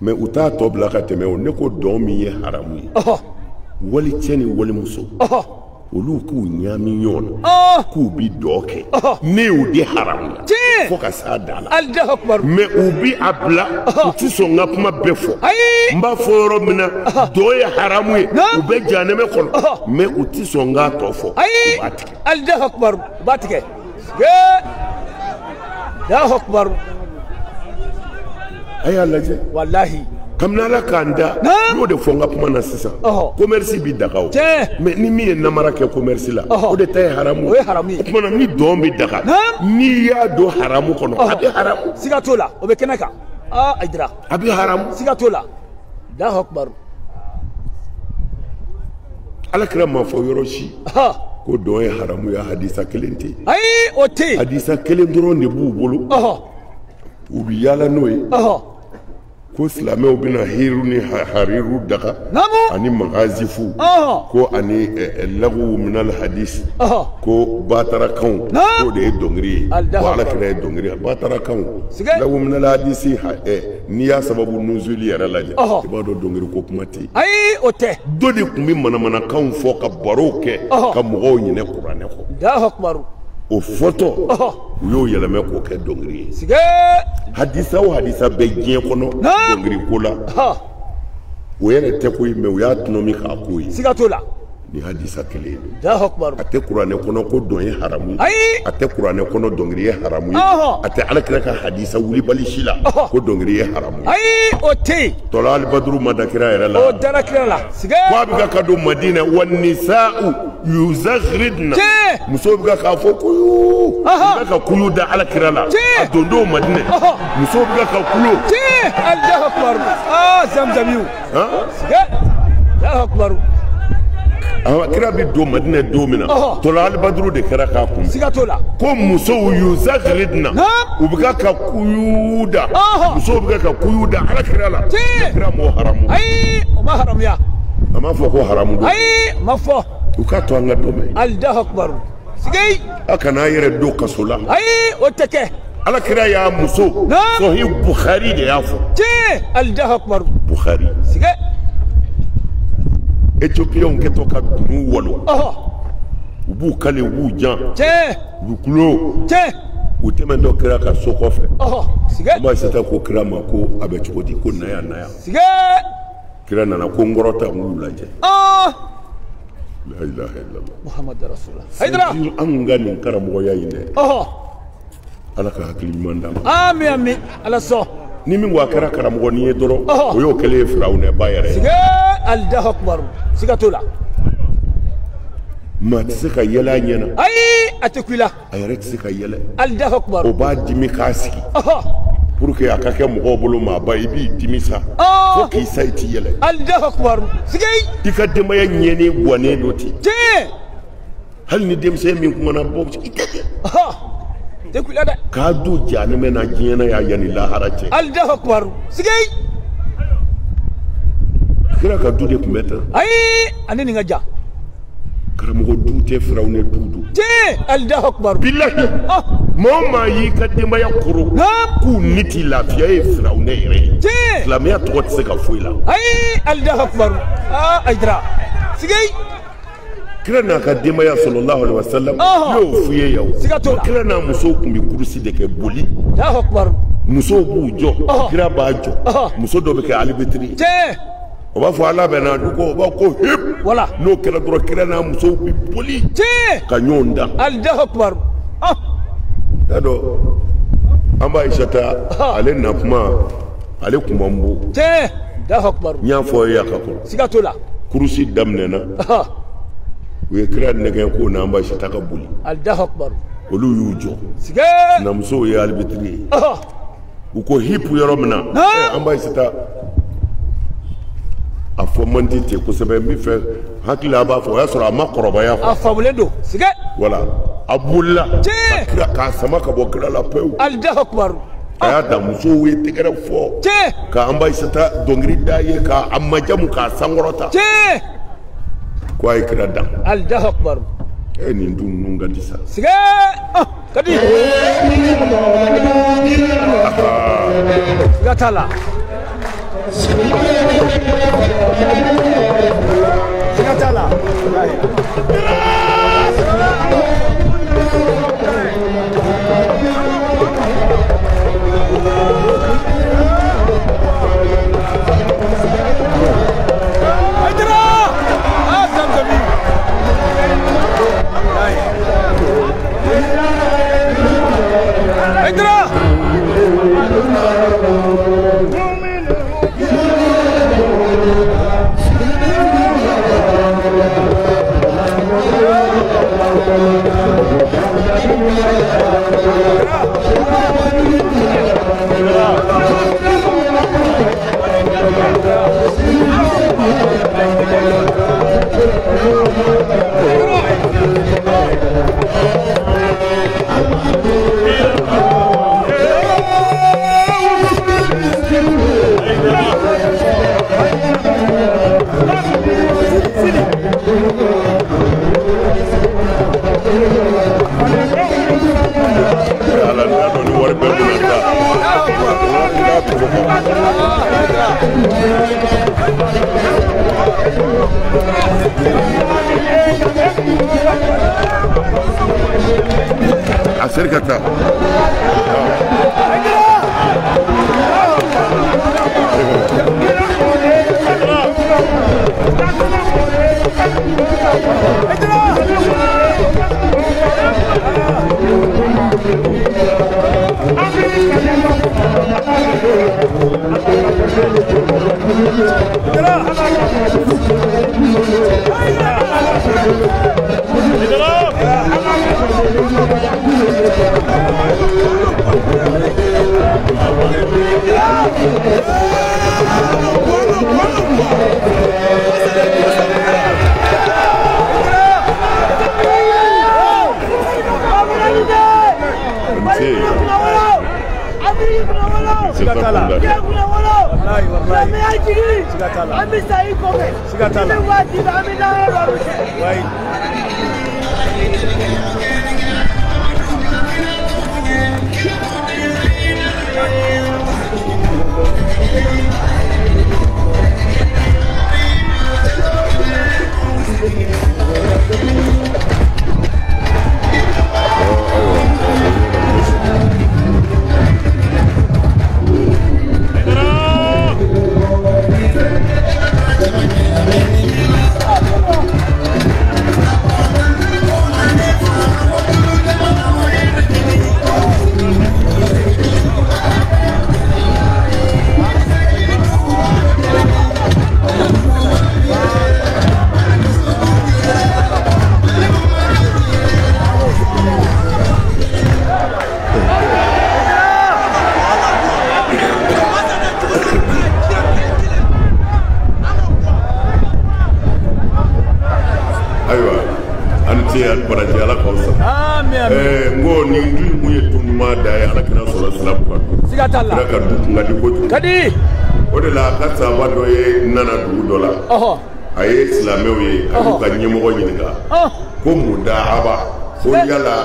mais u t'a tɔ bila ka tɛmɛ o ne ko dɔn min ye haramu ye wali cɛ ni walimuso olu k'u ɲami ɲɔgɔn na k'u bi dɔ kɛ ne y'u di haramu la fo ka s'a da la mais u bi a bila u ti sɔn n ka kuma bɛɛ fɔ n b'a fɔ yɔrɔ min na dɔ ye haramu ye u bɛ janɛmɛ kɔnɔ mais u ti sɔn n k'a tɔ fɔ u b'a tigɛ Allahu Akbar u b'a tigɛ Allahu Akbar a y'a lajɛ wallahi kabini ala k'an da n'o de fɔ n ka kuma na sisan commerce bi daga o mais ni min ye namara kɛ commerce la o de ta ye haramu o ye haramu ye o tuma na ni dɔn bɛ daga n'i y'a don haramu kɔnɔ a bɛ haramu siga t'o la o bɛ kɛnɛ kan Aidara a bɛ haramu siga t'o la Allahu Akbar alakira ma fɔ yɔrɔ si ko dɔn ye haramu ye hadisa kelen tɛ ayi o tɛ yen hadisa kelen dɔrɔn de b'u bolo u bi yaala n'o ye ko silamɛw bɛna hiriw ni hariru daga ani magazifu ko ani lagu minal hadis ko batarakanw k'o de ye dɔnkili ye ko alakira ye dɔnkili ye batarakanw lagu minal hadisi n'i y'a sababu nuzuli yɛrɛ lajɛ i b'a dɔn dɔnkili ko kuma tɛ yen ayi o tɛ dɔ de tun bɛ manamanakanw fɔ ka barow kɛ ka mɔgɔw ɲinɛ kuranɛ kɔ o fɔtɔ u y'o yɛlɛmɛ k'o kɛ dɔnkili ye hadisa o hadisa bɛ diɲɛ kɔnɔ dɔnkili ko la o yɛrɛ tɛ ko ye mais u y'a tɔnɔmi k'a ko ye siga t'o la ni hadisa kelen ye a tɛ kuranɛ kɔnɔ ko dɔn ye haramu ye a tɛ kuranɛ kɔnɔ dɔnkili ye haramu ye a tɛ alakira ka hadisa wulibali si la ko dɔnkili ye haramu ye ayi o tɛ yen tɔla alibaduru ma da kira yɛrɛ la o dara kira la siga ko a bɛ ka don madina wa nisa'u yuzaghridna muso bɛ ka fɔ kuyu u bɛ ka kuyu da alakira la a don don madina muso bɛ ka kulo Allahu Akbar zamzamiw siga Allahu Akbar kira bi don madina don min na tɔla alibaduru de kɛra k'a kun siga t'o la ko musow yuzaghridna u bɛ ka kuyu da musow bɛ ka kuyu da alakira la kira m'o haramu ayi o ma haramuya a m'a fɔ ko haramu don ayi ma fɔ u k'a to an ka dɔn mɛn Allahu Akbar sigei a kana yɛrɛ don kaso la ayi o tɛ kɛ alakira y'a muso Sahih Bukhari de y'a fɔ Allahu Akbar Bukhari sige Éthiopiens kɛtɔ ka dunu walo u b'u kale u b'u jan u b'u kulo u tɛmɛtɔ kira ka so kɔfɛ an b'a seta ko kira ma ko a bɛ cogo di ko naya naya kira nana ko n kɔrɔta n k'u lajɛ la ilaha illallah Muhammad Rasulullah Aidara an ka nin karamɔgɔya in dɛ ala ka hakili ɲuman d'an ma amin amin ala sɔn ni min ko a kɛra karamɔgɔnin ye dɔrɔn o y'o kɛlen ye firawuna ba yɛrɛ ye Allahu Akbar siga t'o la maa tɛ se ka yɛlɛ a ɲɛna ayi a tɛ ku i la a yɛrɛ tɛ se ka yɛlɛ Allahu Akbar o b'a dimi k'a sigi pour que a ka kɛ mɔgɔw bolo maa ba i b'i dimi sa fo k'i sa i t'i yɛlɛ Allahu Akbar sigei i ka denbaya ɲɛnen guwanen do ten hali ni denmisɛn min kumana bɔ i tɛ kɛ tɛ ku i la dɛ k'a don janɛmɛ na diɲɛ na y'a yanni lahara cɛ Allahu Akbar sigei kira ka du de tun bɛ tan ayi ani nin ka jan karamɔgɔ du tɛ firawuna du don Allahu Akbar bilahi maa o maa y'i ka denbaya koro k'u ni t'i lafiya ye firawuna yɛrɛ ye silamɛya tɔgɔ tɛ se ka foyi la ayi Allahu Akbar Aidara sigei kira n'a ka denbaya sallallahu alaihi wasallam y'o f'u ye yan kira n'a musow tun bɛ kurusi de kɛ boli Allahu Akbar musow b'u jɔ kira b'a jɔ muso dɔ bɛ kɛ alibitiri o b'a fɔ ala bɛ n'a du ko o b'a ko hip n'o kɛra dɔrɔn kira n'a musow bɛ boli ka ɲɔgɔn da Allahu Akbar y'a dɔn an b'a Aisata ale na kuma ale kun b'an bo Allahu Akbar n y'a fɔ ye a ka kɔrɔ siga t'o la kurusi daminɛna u ye kira nɛgɛ ko n'an ba sita ka boli Allahu akbar olu y'u jɔ sige na musow ye albitri ye u ko hip yɔrɔ min na an ba sita a fɔ man di ten kosɛbɛ n bɛ fɛ hakili a b'a fɔ o y'a sɔrɔ a ma kɔrɔbaya a faamulen don sige voilà a bolila k'a sama ka bɔ kira la pewu Allahu akbar a y'a da musow ye tɛgɛrɛ fɔ k'an ba sita dɔnkili da ye k'a majamu k'a sankɔrɔta ko a ye kira dan Allahu akbar nin dun ninnu ka di sa sige ka di siga t'a la siga t'a la acerca-te. Kadi o de la ka sahaba dɔ ye nana dugu dɔ la a ye silamɛw ye a y'u ka ɲɛmɔgɔ ɲininka ko mudaaba ko yala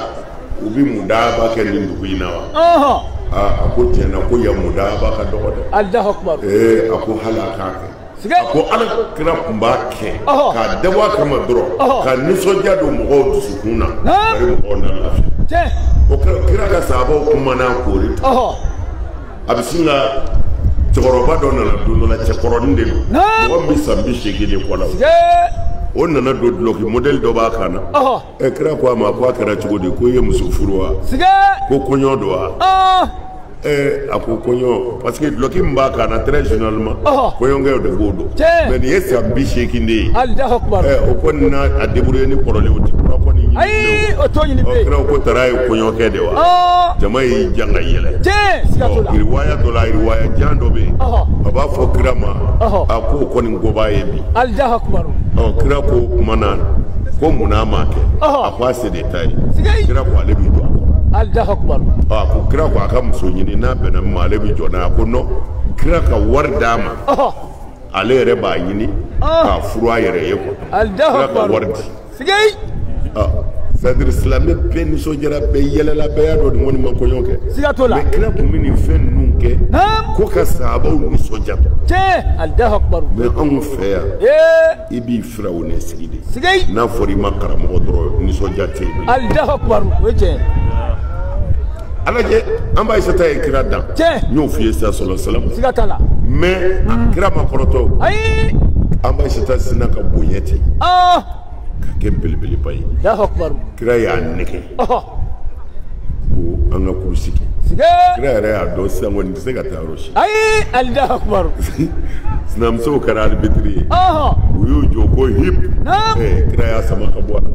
u bɛ mudaaba kɛ nin dugu in na wa a ko tiɲɛna ko yan mudaaba ka dɔgɔ dɛ Allahu akbar a ko hali a k'a kɛ a ko ala kira tun b'a kɛ k'a dabɔ a kama dɔrɔn ka nisɔndiya don mɔgɔw dusukun na bari mɔgɔw na lafiya o kira ka sahabaw kumana koori a bɛ sin ka cɛkɔrɔba dɔ nana don dɔ la cɛkɔrɔnin de don mɔgɔ min san 80 de kɔ la o nana don duloki modèle dɔ b'a kan na kira ko a ma ko a kɛra cogo di ko i ye muso furu wa ko kɔɲɔ don wa a ko koɲɔ parce que loki min b'a kan na très généralement koɲɔkɛ de b'o dɔn mais nin ye san 80 de ye o kɔni na a débrouillé ni kɔrɔlenw ti kura kɔni ayi o to ɲini pe kira ko tara ye koɲɔkɛ de wa jama y'i jan ka yɛlɛ riwaya dɔ la riwaya jan dɔ bɛ yen a b'a fɔ kira ma a ko kɔni ko b'a ye bi kira ko mana ko munna m'a kɛ a ko a se de ta ye kira ko ale b'i jɔ a kɔ Allahu Akbar. Ko kira ko a ka muso ɲini n'a bɛnna min ma ale bɛ jɔ n'a ye ko non kira ka wari d'a ma ale yɛrɛ b'a ɲini k'a furu a yɛrɛ ye quoi kira ka wari di c'est-à-dire silamɛ bɛɛ nisɔndiyara bɛɛ yɛlɛla bɛɛ y'a dɔn nin kɔni ma kɔɲɔ kɛ siga t'o la mais kira tun bɛ nin fɛn ninnu kɛ ko ka sahabaw nisɔndiya Allahu Akbar mais anw fɛ yan i b'i Firawuna sigi de n'a fɔra i ma karamɔgɔ dɔrɔn nisɔndiya tɛ yen Allahu Akbar o ye tiɲɛ ala lajɛ an b'a Ayisata ye kira dan n y'o f'i ye sisan sallallahu alaihi wasallam siga t'a la mais kira ma kɔrɔtɔ ayi an b'a Ayisata sina ka bonya ten ka kɛ belebeleba ye Allahu Akbar kira y'a nɛgɛ ko an ka kurusi kɛ kira yɛrɛ y'a dɔn sisan kɔni tɛ se ka taa yɔrɔ si ayi Allahu Akbar sinamusow kɛra alibitiri ye u y'u jɔ ko hip kira y'a sama ka bɔ a la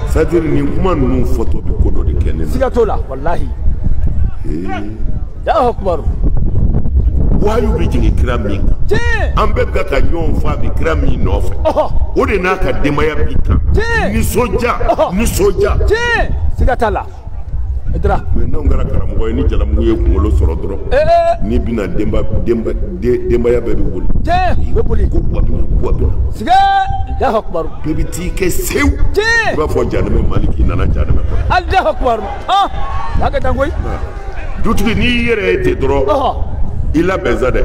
c'est-à-dire nin kuma ninnu fɔtɔ bɛ ko dɔ de kɛ ne na siga t'o la walahi Allahu Akbar wayu bɛ jigin kira min kan an bɛɛ bɛ ka ɲɔgɔn fɔ a bɛ kira min nɔfɛ o de n'a ka denbaya b'i kan nisɔndiya siga t'a la mais n'anw kɛra karamɔgɔ ye ni jalamugu ye kunkolo sɔrɔ dɔrɔn n'i bɛna denbaya bɛɛ bɛ boli bɛ boli ko buwa bɛna siga Allahu Akbar bɛɛ bɛ t'i kɛ sewu i b'a fɔ janɛmɛ Maliki nana janɛmɛ kɔnɔ Allahu Akbar b'a kɛ tan koyi dutigi n'i yɛrɛ ye ten dɔrɔn i labɛn sa dɛ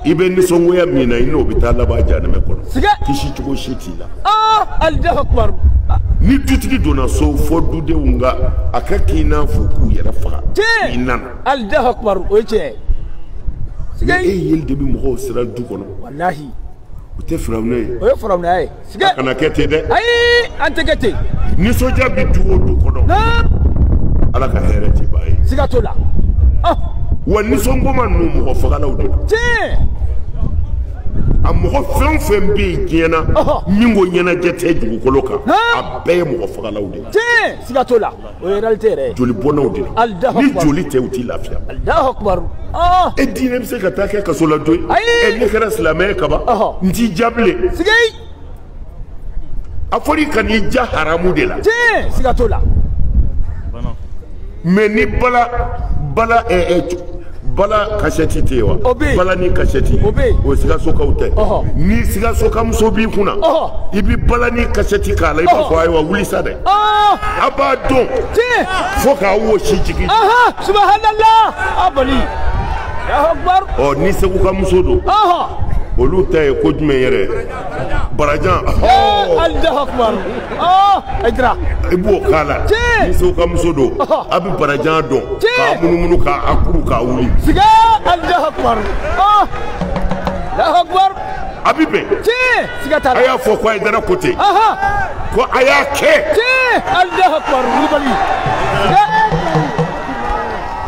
i bɛ nisɔngoya min na i n'o bɛ taa laban janɛmɛ kɔnɔ kisi cogo si t'i la Allahu Akbar ni dutigi donna so fɔ dudenw ka a ka k'i n'a fɔ k'u yɛrɛ faga i nana Allahu Akbar o ye tiɲɛ siga e yeli de bɛ mɔgɔw siran du kɔnɔ walahi o tɛ Firawuna ye o ye Firawuna ye siga a kana kɛ ten dɛ ayi an tɛ kɛ ten nisɔndiya bɛ du o du kɔnɔ ala ka hɛrɛ t'i ba ye siga t'o la wa nisɔngoma ninnu mɔgɔ fagalaw de don a mɔgɔ fɛn o fɛn bɛ yen diɲɛ na min ko ɲɛnajɛ tɛ dugukolo kan a bɛɛ ye mɔgɔ fagalaw de ye siga t'o la o ye réalité yɛrɛ ye joli bɔnnaw de don ni joli tɛ u t'i lafiya Allahu Akbar e diinɛ bɛ se ka taa kɛ kaso la don ye ne kɛra silamɛ ye kaban n t'i ja bilen a fɔra i ka n'i ja haramu de la siga t'o la mais ni bala kasɛti tɛ yen wa bala ni kasɛti o Sikasokaw tɛ ni Sikasokamuso b'i kunna i bɛ bala ni kasɛti k'a la i b'a fɔ ayiwa wuli sa dɛ a b'a dɔn fo k'a wɔsi jigin subhanallah abali ni Segukamuso don olu ta ye ko jumɛn yɛrɛ barajan Allahu Akbar i b'o k'a la ni Segukamuso don a bɛ barajan dɔn k'a munumunu k'a kuru k'a wuli siga Allahu Akbar Allahu Akbar a bɛ bɛn siga t'a la a y'a fɔ ko Hayidara ko ten ko a y'a kɛ Allahu Akbar wulibali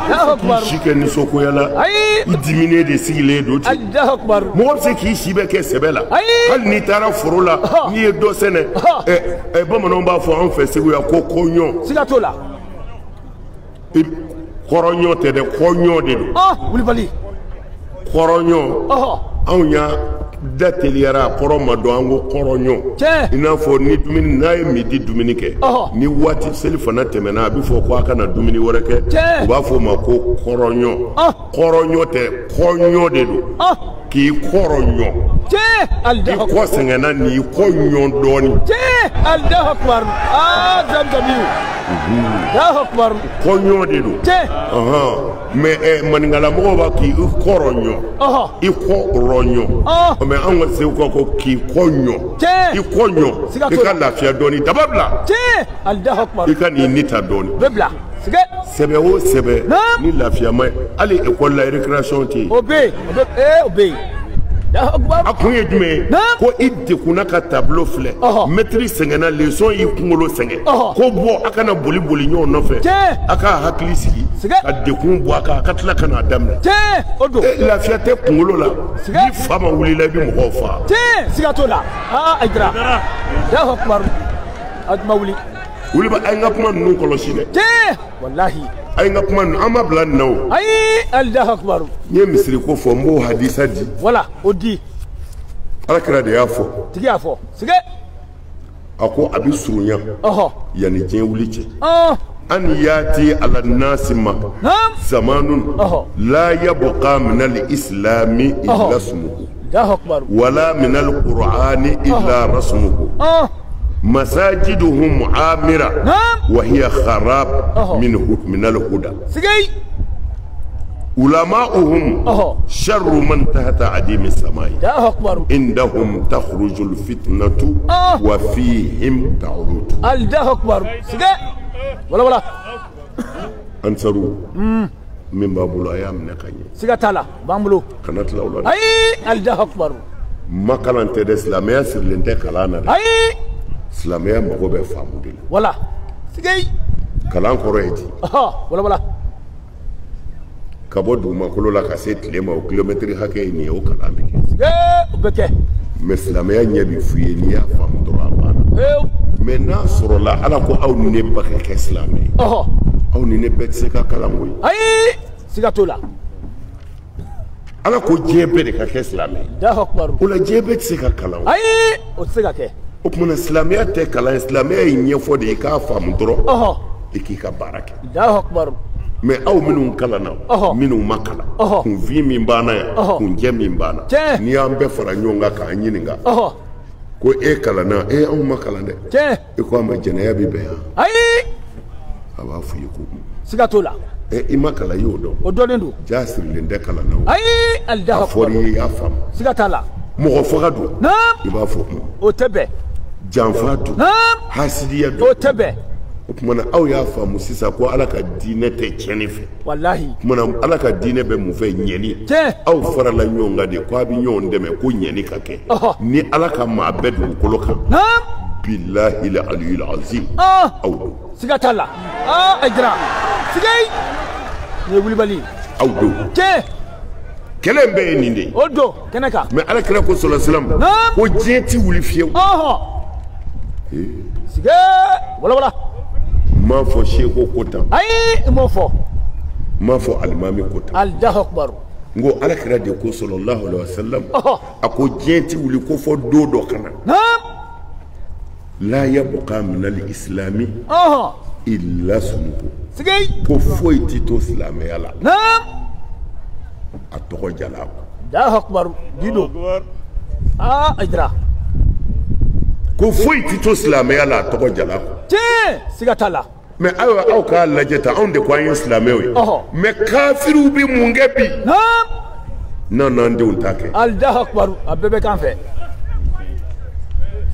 k'i si kɛ nisɔngoya la i diminen de sigilen don ten mɔgɔ bɛ se k'i si bɛ kɛ sɛbɛ la hali n'i taara foro la n'i ye dɔ sɛnɛ bamananw b'a fɔ anw fɛ Segu yan ko kɔɲɔ siga t'o la kɔrɔɲɔ tɛ dɛ kɔɲɔ de don wulibali kɔrɔɲɔ anw y'a da teliyara a kɔrɔ ma dɔn an ko kɔrɔɲɔ i n'a fɔ ni dumuni n'a ye midi dumuni kɛ ni waati seli fana tɛmɛna a bɛ fɔ ko a kana dumuni wɛrɛ kɛ u b'a fɔ o ma ko kɔrɔɲɔ kɔrɔɲɔ tɛ kɔɲɔ de don k'i kɔrɔɲɔ i kɔ sɛgɛnna n'i kɔɲɔ dɔɔnin Allahu Akbar zamzamiw Allahu Akbar kɔɲɔ de don mais maninkala mɔgɔw b'a k'i kɔrɔɲɔ i kɔrɔɲɔ mais anw ka Segukaw ko k'i kɔɲɔ i kɔɲɔ i ka lafiya dɔɔnin daba bila i ka n'i ni ta dɔɔnin sɛbɛ o sɛbɛ ni lafiya ma ye hali école la récréation tɛ yen o bɛ yen a kun ye jumɛn ko i dekuna ka tableau filɛ maître sɛgɛnna leçon y'i kunkolo sɛgɛn ko bɔ a kana boli boli ɲɔgɔn nɔfɛ a k'a hakili sigi ka dekun bɔ a kan a ka tila ka n'a daminɛ lafiya tɛ kunkolo la ni fa ma wulila i bɛ mɔgɔw faga siga t'o la Aïdara Allahu akbar a tun ma wuli wuli ba a ye n ka kuma ninnu kɔlɔsi dɛ wallahi a ye n ka kuma ninnu an ma bila nin na o ayi Allahu akbar n ye misiri ko fɔ n b'o hadisa di voilà o di Alakira de y'a fɔ tigi y'a fɔ sige a ko a bɛ surunya yanni diɲɛ wuli cɛ an yaati ala nasi ma zamanun la yabqa min al-islami illa ismuhu wala min al-qur'ani illa rasmuhu masajiduhum amira wa hiya kharab min al-huda ulama'uhum sharru man tahta adim as-samai indahum takhruju al-fitnatu wa fihim ta'ud Allahu akbar sige wala ansaru min babulu ayam ne kanye siga tala bambulo kanat lawla ay Allahu akbar makalante de islamiyya sirlente kalana ay islamiyya mago be famu de wala sigay kalan koroyeti wala kabo duma kolo la ka se tilema o kilometri hake ni o kalan be beke mais islamiyya nyabi fuye ni ya famu dro abana mais n'a sɔrɔ la ala ko aw ni ne ba ka kɛ silamɛ ye aw ni ne bɛɛ tɛ se ka kalan koyi ayi siga t'o la ala ko diɲɛ bɛɛ de ka kɛ silamɛ ye o la diɲɛ bɛɛ tɛ se ka kalan ayi o tɛ se ka kɛ o tumana silamɛya tɛ kalan ye silamɛya ye ɲɛfɔ de i k'a faamu dɔrɔn i k'i ka baara kɛ mais aw minnu kalanna minnu ma kalan kunfin min banna yan kunjɛ min banna n'i y'an bɛɛ fara ɲɔgɔn kan k'an ɲininka ko e kalanna anw ma kalan dɛ e ko a ma jɛnɛya bɛ bɛn yan ayi a b'a fɔ i ye ko siga t'o la i ma kalan i y'o dɔn o dɔnnen don jaa sirilen tɛ kalan na o ayi Allahu a fɔra i ye i y'a faamu siga t'a la mɔgɔ faga don i b'a fɔ o tɛ bɛn janfa don hasidiya don o tɛ bɛn o tumana aw y'a faamu sisan ko ala ka diinɛ tɛ tiɲɛni fɛ walahi tumana ala ka diinɛ bɛ mun fɛ ɲɛni aw farala ɲɔgɔn kan de ko a bɛ ɲɔgɔn dɛmɛ ko ɲɛni ka kɛ ni ala ka maa bɛɛ dugukolo kan billahi la aliyul azim aw don siga t'a la Aïdara sigay ne wulibali aw don kɛlɛ bɛɛ ye nin de ye o don kɛnɛ kan mais ala kira ko sɔlasilamu ko diɲɛ ti wuli fiyewu sige wala m'a fɔ seko ko tan ayi i m'o fɔ m'a fɔ alimami ko tan Allahu akbar n ko ala kira de ko sallallahu alaihi wasallam a ko diɲɛ ti wuli ko fɔ don dɔ kana la yabqa min al-islami illa ismuhu ko foyi ti to silamɛya la a tɔgɔ jala ko Allahu akbar dido Aïdara ko foyi ti to silamɛya la a tɔgɔ jala ko siga t'a la mais ayiwa aw k'a lajɛ tan anw de ko an ye silamɛw ye mais kafiriw bɛ mun kɛ bi n'an denw t'a kɛ Allahu akbar a bɛɛ bɛ kan fɛ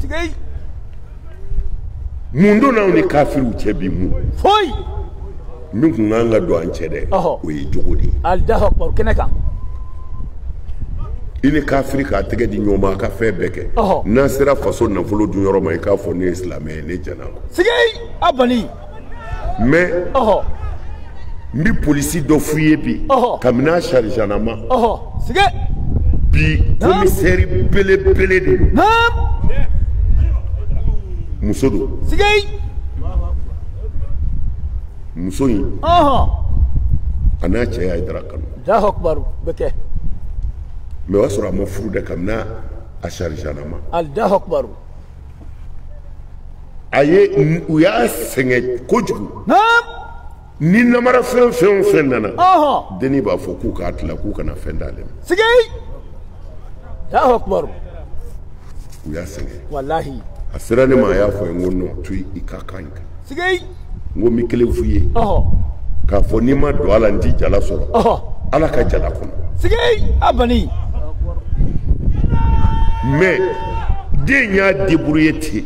sigay mun don n'anw ni kafiriw cɛ bi mun foyi min kun kan ka don an cɛ dɛ o ye jogo de ye Allahu akbar kɛnɛ kan i ni kafiri k'a tɛgɛ di ɲɔgɔn ma a ka fɛn bɛɛ kɛ n'an sera faso nafolo dun yɔrɔ ma i k'a fɔ ne ye silamɛ ye ne jɛna sigay a bani mais n bɛ polisi dɔ f'i ye bi kabini a sarizanama sigay bi komisɛri belebele de don muso don sigay muso in a n'a cɛ y'a dara kanu Allahu akbar bɛ kɛ mais o y'a sɔrɔ a ma furu dɛ kabini a sarizanama Allahu akbar a ye u y'a sɛgɛn kojugu ni namara fɛn o fɛn nana denni b'a fɔ k'u k'a tila k'u kana fɛn d'ale ma sigay Allahu akbar u y'a sɛgɛn wallahi a sera ne ma a y'a fɔ n ko non to i ka kan kan sigay n ko n bɛ kelen f'u ye k'a fɔ n'i ma don a la n t'i jala sɔrɔ ala ka jala kɔnɔ sigay a bani mais den y'a débrouillé ten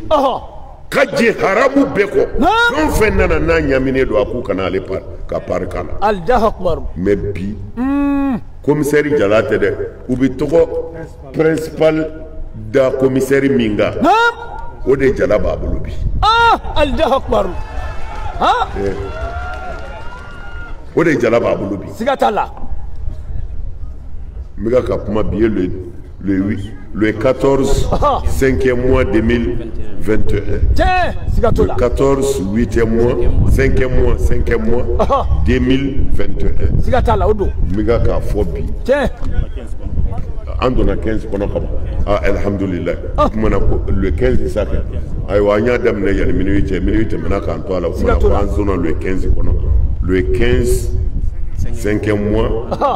ka jɛ haramu bɛɛ kɔ fɛn o fɛn nana n'a ɲaminen don a k'u kana ale ka pari k'a la Allahu akbar mais bi commissaire jalate de ubi togo principal da commissaire minga o de jala babulu bi Allahu akbar o de jala babulu bi sigatala miga ka kuma biye le 14 5e mois 2021 tiens sigatola 14 8e mois 5e mois 2021 sigatala odo miga ka fo bi tiens an donna 15 kono kaba alhamdulillah kumana ko le 15 sake ay wa nya dam ne yani minuit mena kan to ala ko an zona le 15 kono le 15 5e mois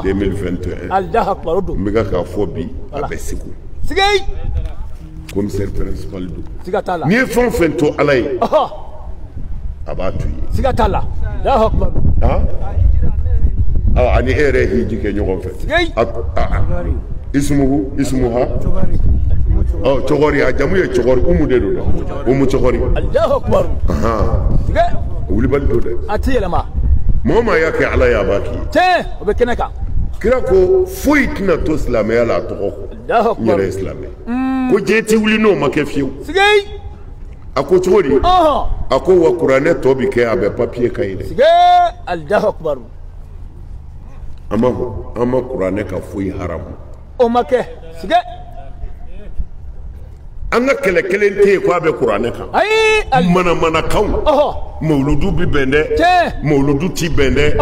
2021 Allahu akbar odo miga ka fo bi abesiku sigay commissaire principal do sigatala ni fon fento alay abatu sigatala Allahu akbar ani ere hiji ke nyogon fe sigay ismuha chogori ajamu ye chogori de do chogori Allahu akbar sigay wuli bal do de atiyelama mama yake ala ya baki te obekeneka kira ko foyi tina to islamé ala to Allahu akbar nyere islamé ko jeti wuli no make fiu sigay ako chogori ako wa qur'ane to bi ke abe papier kayile sigay Allahu akbar ama qur'ane ka foyi haram o make sigay an ka kelen te ko abe qur'ane kan ay mana kan mauludu bi bende mauludu ti bende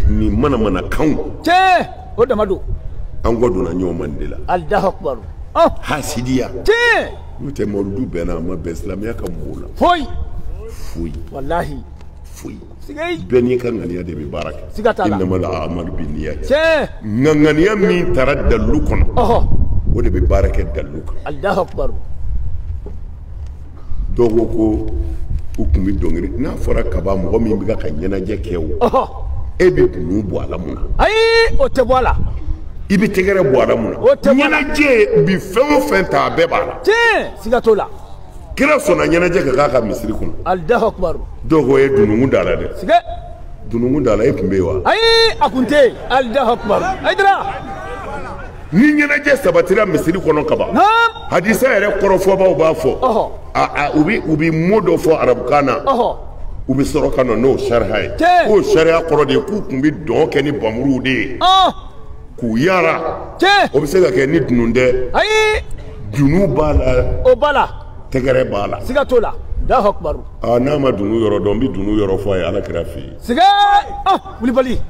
ni mana kan o damado an godo na nyoman dila Allahu akbar hasidiya mute mauludu bena ma be islamiya kan mola foy wallahi sigay beni kan ngani de bi baraka innamal a'malu binniyat ngani min taraddalu kon o de be baraka dalu kon Allahu akbar dogo ko ukumi dongiri na fora kaba mo mi biga ka nyenaje kewo e bi bunu bo ala muna ay o te bola ibi tegere bo ala muna nyenaje bi fen ta be bala sigatola kira sona nyenaje ka misiri kun Allahu akbar dogo e dunu dala de siga dunu dala e kumbewa ay akunte Allahu akbar aydra ni nyenaje sabatira misiri kono kaba hadisa yere korofo ba ba fo ubi modo fo arab kana ubi soro kana no sharhay o sharia koro de ku kumbi don ke ni bamuru de ku yara o bi se ka ke ni dununde ay dunu bala o bala tegere bala sigatola Allahu akbar na ma dunu yoro don bi dunu yoro fo ay ala krafi siga wuli bali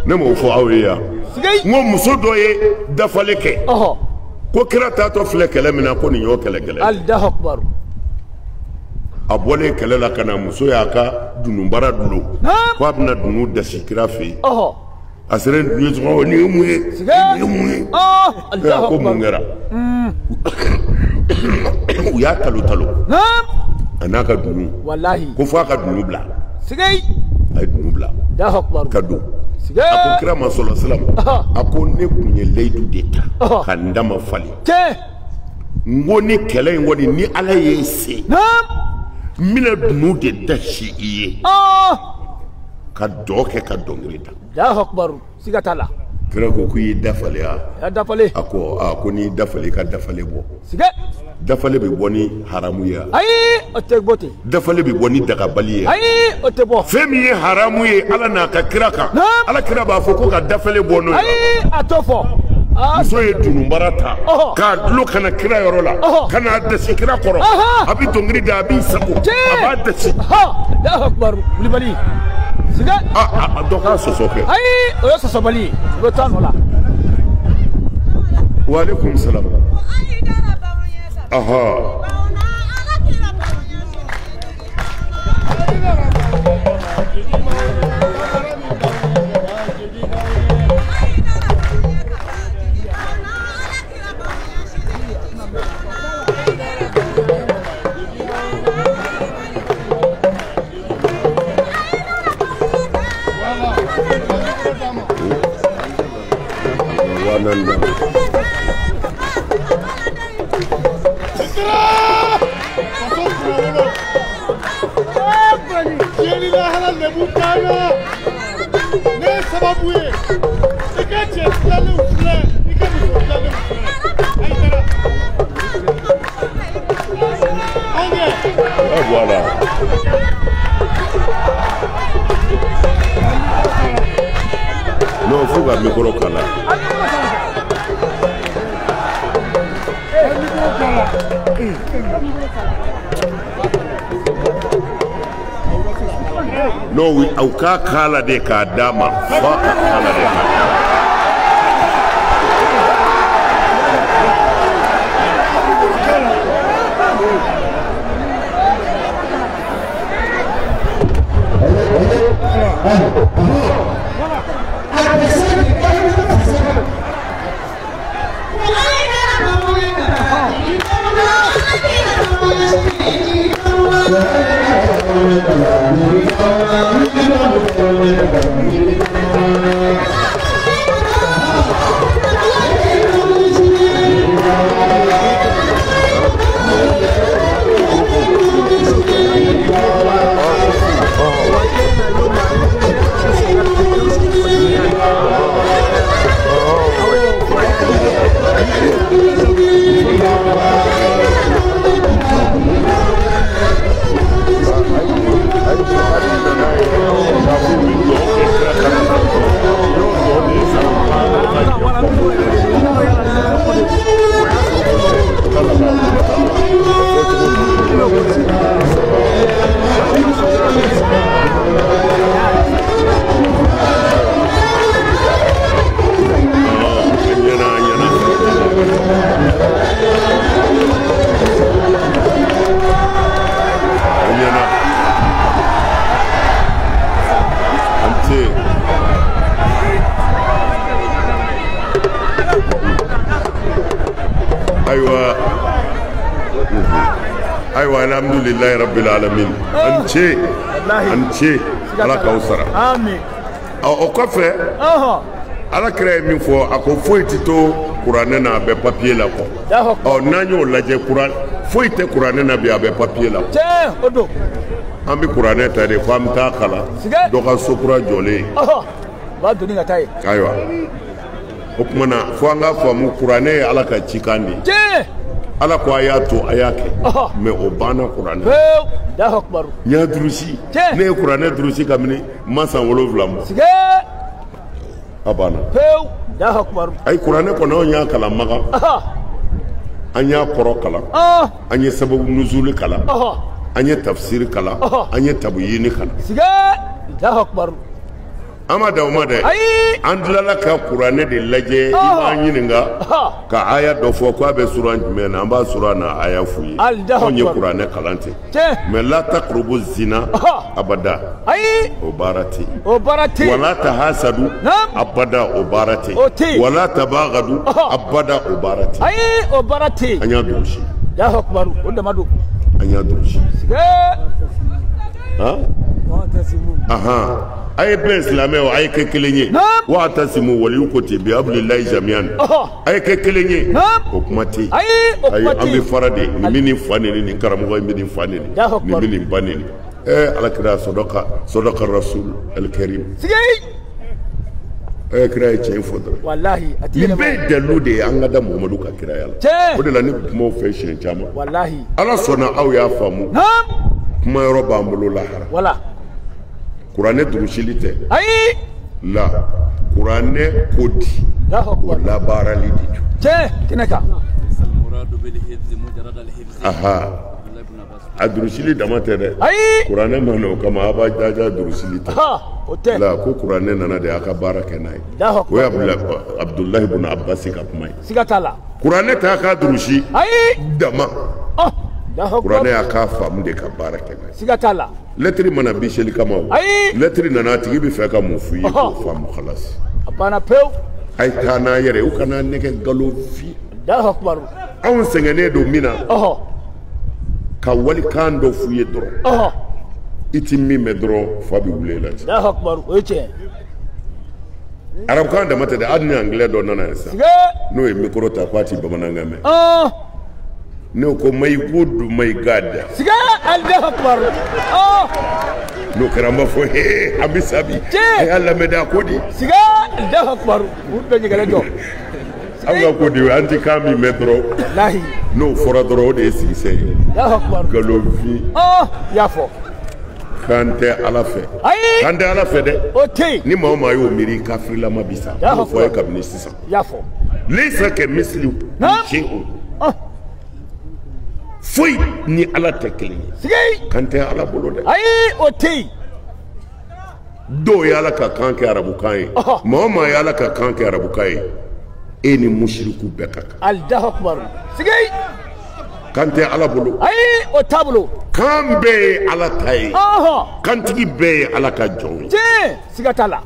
ne mo fo awiya sigay ngo muso do ye dafale ke ko kira ta to fle kele mina ko ni yo kele Allahu akbar abole kele la kana muso ya ka dunu bara dulo ko abna dunu da shikira fe asere dunu so ni muye Allahu akbar ngara ya talo anaka dunu wallahi ko fa ka dunu bla sigay ay dunu bla Allahu akbar kadu ako kira ma sallallahu alaihi wasallam ako ne kunye leidu deta kandama fali ngoni kele ngoni ni ala yese mina dunu de dashi iye ka doke ka dongrita Allahu akbar sigatala kira ko kuyi dafale ya dafale ako ni dafale ka dafale bo siga dafale be boni haramu ya ay otegbote dafale be boni daga bali ya ay otebo femi haramu ye ala na ka kira ka ala kira ba fo ko ka dafale bono ay atofo muso ye dunu barata ka dulo kana kira yoro la kana dasi kira koro abi dongri da abi sako aba dasi Allahu akbar wuli bali siga doka sosoke ay oyo sosobali go tan wala wa alaikum salam Sababu Et voilà. Non, il faut que le micro cala. Non, oui, au cas cala de kadama, fa cala de kadama. Aywa alhamdulillahi rabbil alamin anche ala kausara amin o kofre ala kire min fo ako foiti to qur'an na be papier la ko o nanyo laje qur'an foite qur'an na be papier la te odo ambi qur'an ta de fam ta kala do ka sokura jole ba doni ga tay aywa o kuma na fo anga fo mu qur'an ala ka chikandi ala ko ayato ayake mais o bana qur'an da akbar ya drusi ne qur'an drusi kamini masan wolofla mo sige abana da akbar ay qur'an ko no nya kala maga anya qoro kala anya sababu nuzul kala anya tafsir kala anya tabyin kala sige da akbar amada umade andlala ka qur'an de laje imanyininga ka aya do fo ko be suran men amba surana aya fuyi onye qur'an kalante mais la taqrubu zina abada obarati wala tahasadu abada obarati wala tabaghadu abada obarati anya dushi ya akbar onda madu anya dushi aha ay ben islamé o ay ke kelenye wa tasimu wali ko ti bi abdullahi jamian ay ke kelenye o kumati ay ambi farade ni mini fanini ni karamo ay mini fanini ni mini banini ala kira sadaqa rasul al karim kira ci fodra wallahi atiyana be dalude an ga da muhammadu ka kira yalla o de la ni mo fe shin chama wallahi ala sona aw ya famu kuma roba ambulo lahara wala Qur'an drusilite ayi la Qur'an kodi wala barali ditu kinaka muradu bil hifz mujarrad al hifz adrusili damatere Qur'an mano kama aba jaja drusilite la ko Qur'an nana de aka baraka nai ko Abdullah ibn Abbas ka kuma sigatala Qur'an ta ka drusi dama Qur'an ya ka fam de ka baraka nai sigatala lettre mana bisheli kama lettre nana tigi bi fe ka mu fu yi ko fam khalas abana pew ay kana yere u kana neke galo fi da akbar awon sengene do mina ka wali kan do fu yi dro iti mi me dro fa bi wulela da akbar oche arab kan da mata da adni anglais do nana sa no e micro ta kwati bamananga me ne ko may gudu may gadda siga allahu akbar n'o kɛra an b'a fɔ an bɛ sabi a y'a lamɛn a ko di siga Allahu akbar u bɛ ɲɛgɛnɛ jɔ an ka ko di an ti kan min mɛn dɔrɔn lahi n'o fɔra dɔrɔn o de ye sigisɛ ye Allahu akbar nkalonfin y'a fɔ kan tɛ ala fɛ ayi kan tɛ ala fɛ dɛ o tɛ yen ni maa o maa y'o miiri kafirilama bi sa n'o fɔ ye kabini sisan y'a fɔ leyisa kɛ misiri seun foyi ni ala tɛ kelen ye sigi kan tɛ ala bolo dɛ ayi o tɛ yen dɔw ye ala ka kan kɛ arabukan ye maa o maa ye ala ka kan kɛ arabukan ye e ni musiriku bɛɛ ka kan Allahu akbar sigi kan tɛ ala bolo ayi o t'a bolo kan bɛɛ ye ala ta ye kantigi bɛɛ ye ala ka jɔn ye tiɲɛ siga t'a la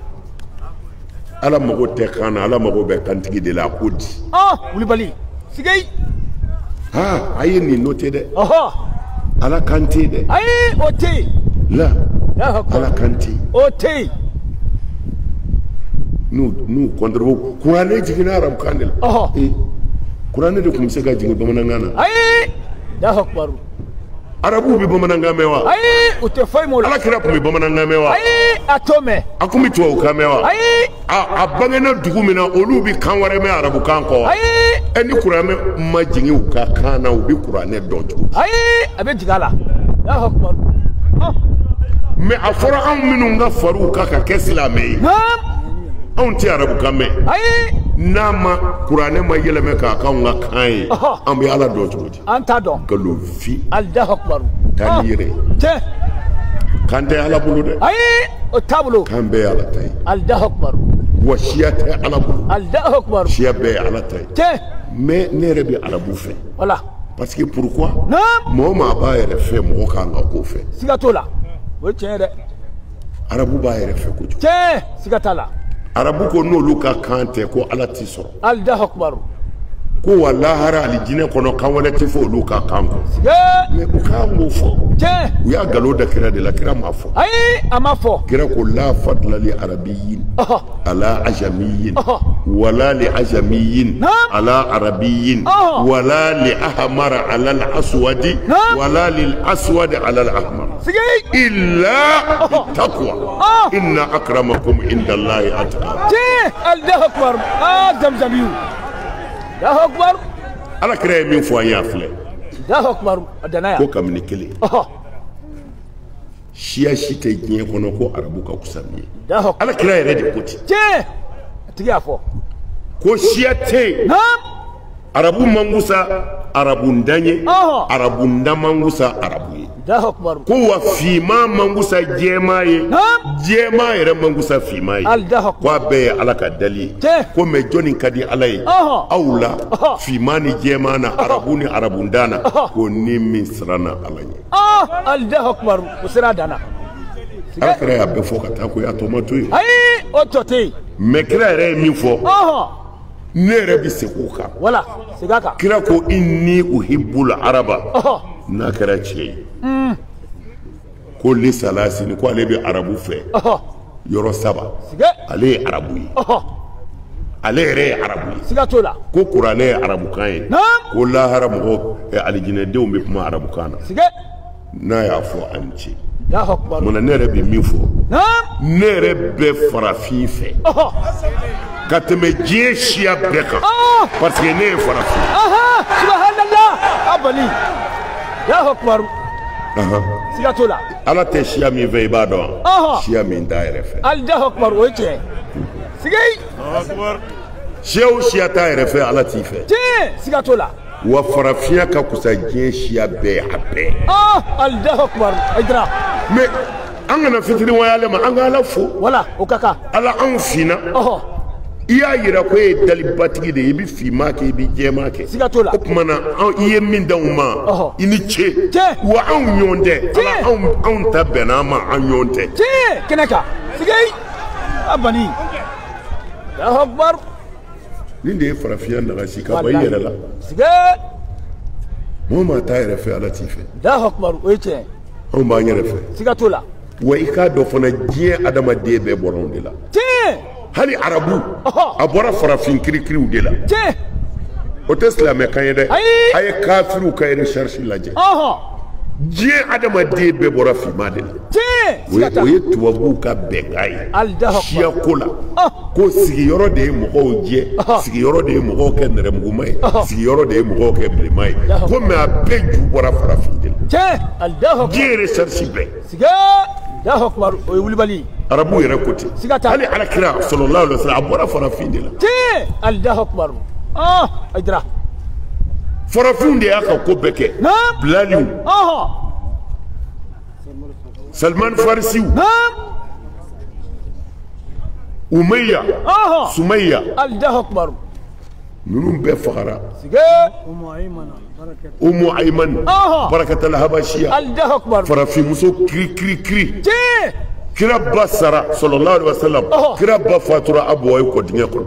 ala mago tɛ kan na ala mago bɛ kantigi de la a ko di wulibali sigi a ye nin noté dɛ ala kan tɛ dɛ ayi o tɛ yen la ala kan tɛ o tɛ yen n'u kɔntɔrɔ kuranɛ jiginna arabukan de la kuranɛ de tun bɛ se ka jigin bamanankan na ayi Allahu akbar arabuw bɛ bamanankan mɛn wa ayi u tɛ foyi m'o la ala kira tun bɛ bamanankan mɛn wa ayi a t'o mɛn a tun bɛ tubabukan mɛn wa ayi a bangena dugu min na olu bɛ kan wɛrɛ mɛn arabukan kɔ ayi ni kuranɛ ma jigin u ka kan na u bɛ kuranɛ dɔn cogo di ayi a bɛ jigin a la Allahu akbar mɛ a fɔra anw minnu ka fariw kan ka kɛ silamɛ ye anw tɛ arabukan mɛn ayi n'a ma kuranɛ ma yɛlɛmɛ k'a k'anw ka kan ye an bɛ ala dɔn cogo di an t'a dɔn nkalonfin Allahu akbar taa ni yɛrɛ ye tiɲɛ kan tɛ ala bolo dɛ ayi o t'a bolo kan bɛɛ ye ala ta ye Allahu akbar wa siya tɛ ala bolo Allahu akbar siya bɛɛ ye ala ta ye tiɲɛ mais ne yɛrɛ bɛ arabu fɛ voilà parce que pourquoi mɔgɔ o maa b'a yɛrɛ fɛ mɔgɔ kan ka k'o fɛ siga t'o la o ye tiɲɛ ye dɛ arabu b'a yɛrɛ fɛ kojugu tiɲɛ siga t'a la arabu ko n'olu ka kan tɛ ko ala t'i sɔrɔ Allahu akbar ko wa lahara alijinɛ kɔnɔ kan wɛrɛ tɛ fɔ olu ka kan kɔ siga mais u kan k'o fɔ tiɲɛ u y'a nkalon da kira de la kira m'a fɔ ayi a ma fɔ kira ko la fadla li arabiyin ala ajamiyin wala li ajamiyin ala arabiyin wala li ahmara ala al aswadi wala lil aswadi ala al ahmar illa taqwa inna akramakum inda allahi atqakum Allahu akbar zamzamiyu Allahu akbar ala kira ye min fɔ an y'a filɛ Allahu akbar danaya ko kabini kelen siya si tɛ diɲɛ kɔnɔ ko arabu ka kusa ni ye ala kira yɛrɛ de ko ten tiɲɛ a tigi y'a fɔ ko siya tɛ yen arabu man kusa arabu ndan ye arabu ndan man kusa arabu ye ko wa finman man kusa jɛman ye jɛman yɛrɛ man kusa finman ye ko a bɛɛ ye ala ka dali ye ko mɛ jɔnni ka di ala ye aw la finman ni jɛman na arabu ni arabu ndan na ko ni min siranna ala ɲɛ Allahu akbar o sera danna ala kira y'a bɛɛ fɔ ka taa ko y'a tɔ ma to yen ayi o tɔ tɛ yen mɛ kira yɛrɛ ye min fɔ ne yɛrɛ bɛ segin o kan wala segin a kan kira ko inni uhibbul araba n'a kɛra tiɲɛ ye ko le salasini ko ale bɛ arabu fɛ yɔrɔ saba ale ye arabu ye ale yɛrɛ ye arabu ye siga t'o la ko kuranɛ ye arabukan ye ko lahara mɔgɔ alijinɛdenw bɛ kuma arabukan na n'a y'a fɔ an ce munna ne yɛrɛ bɛ min fɔ ne yɛrɛ bɛ farafin fɛ ka tɛmɛ diɲɛ siya bɛɛ kan parce que ne ye farafin subhanallah abali Allahu akbar siga t'o la ala tɛ siya min fɛ i b'a dɔn siya min t'a yɛrɛ fɛ Allahu akbar o ye tiɲɛ sigi siya o siya t'a yɛrɛ fɛ ala t'i fɛ tiɲɛ siga t'o la wa farafinya ka kusa diɲɛ siya bɛɛ a bɛɛ Allahu akbar aydra mais an kana fitiri wayale ma an ka ala fo wala o ka kan ala anw finna i y'a yira ko e ye dalibatigi de ye i bɛ finman kɛ i bɛ jɛman kɛ siga t'o la o tuma na i ye min d'anw ma i ni ce wa anw ɲɔgɔn tɛ ala anw ta bɛnna an ma an ɲɔgɔn tɛ kɛnɛ kan sigi a bani Allahu akbar nin de ye farafinya nagasi ka bɔ i yɛrɛ la sigi mɔgɔ maa t'a yɛrɛ fɛ ala t'i fɛ Allahu akbar o ye tiɲɛ anw b'an yɛrɛ fɛ siga t'o la wa i k'a dɔn fana diɲɛ adamaden bɛɛ bɔra anw de la hali arabu a bɔra farafin kirikiriw de la o tɛ silamɛkan ye dɛ a ye kafiriw ka recherche lajɛ diɲɛ adamaden bɛɛ bɔra finman de la o ye tubabuw ka bɛnkan ye siya ko la ko sigiyɔrɔ de ye mɔgɔw jɛ sigiyɔrɔ de ye mɔgɔw kɛ nɛrɛmuguma ye sigiyɔrɔ de ye mɔgɔw kɛ bilenman ye ko mɛ a bɛɛ ju bɔra farafin de la diɲɛ recherche bɛɛ o ye wulibali arabu yɛrɛ ko ten hali alakira sallallahu alaihi wasallam a bɔra farafin de la Aïdra farafinw de y'a ka ko bɛɛ kɛ bilaliw Salman Farisiw Umayya Sumayya ninnu bɛɛ fagara Umu Ayman Barakatal Habashiya farafin muso kiri kira ba sara sallallahu alaihi wasallam kira ba fatura abuwai ko dingɛ kɔnɔ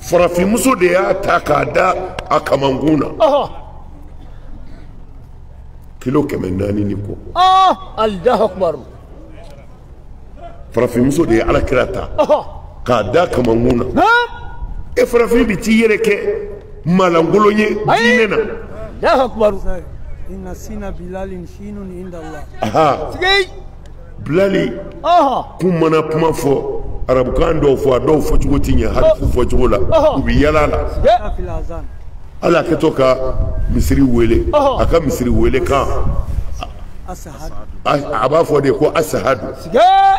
farafin muso de y'a ta k'a da a kamanguna kilo 400 ni ko farafin muso de ye alakira ta k'a da kamanguna farafin bi t'i yɛrɛ kɛ malangolo ye diinɛ na inna sina bilalin shinun inda Allah Bilali kun mana kuma fɔ arabukan dɔw fɔ a dɔw fɔcogo ti ɲɛ hali fu fɔcogo la u bi yala la ala kɛ to ka misiri wele a ka misiri wele kan a b'a fɔ de ko asahadu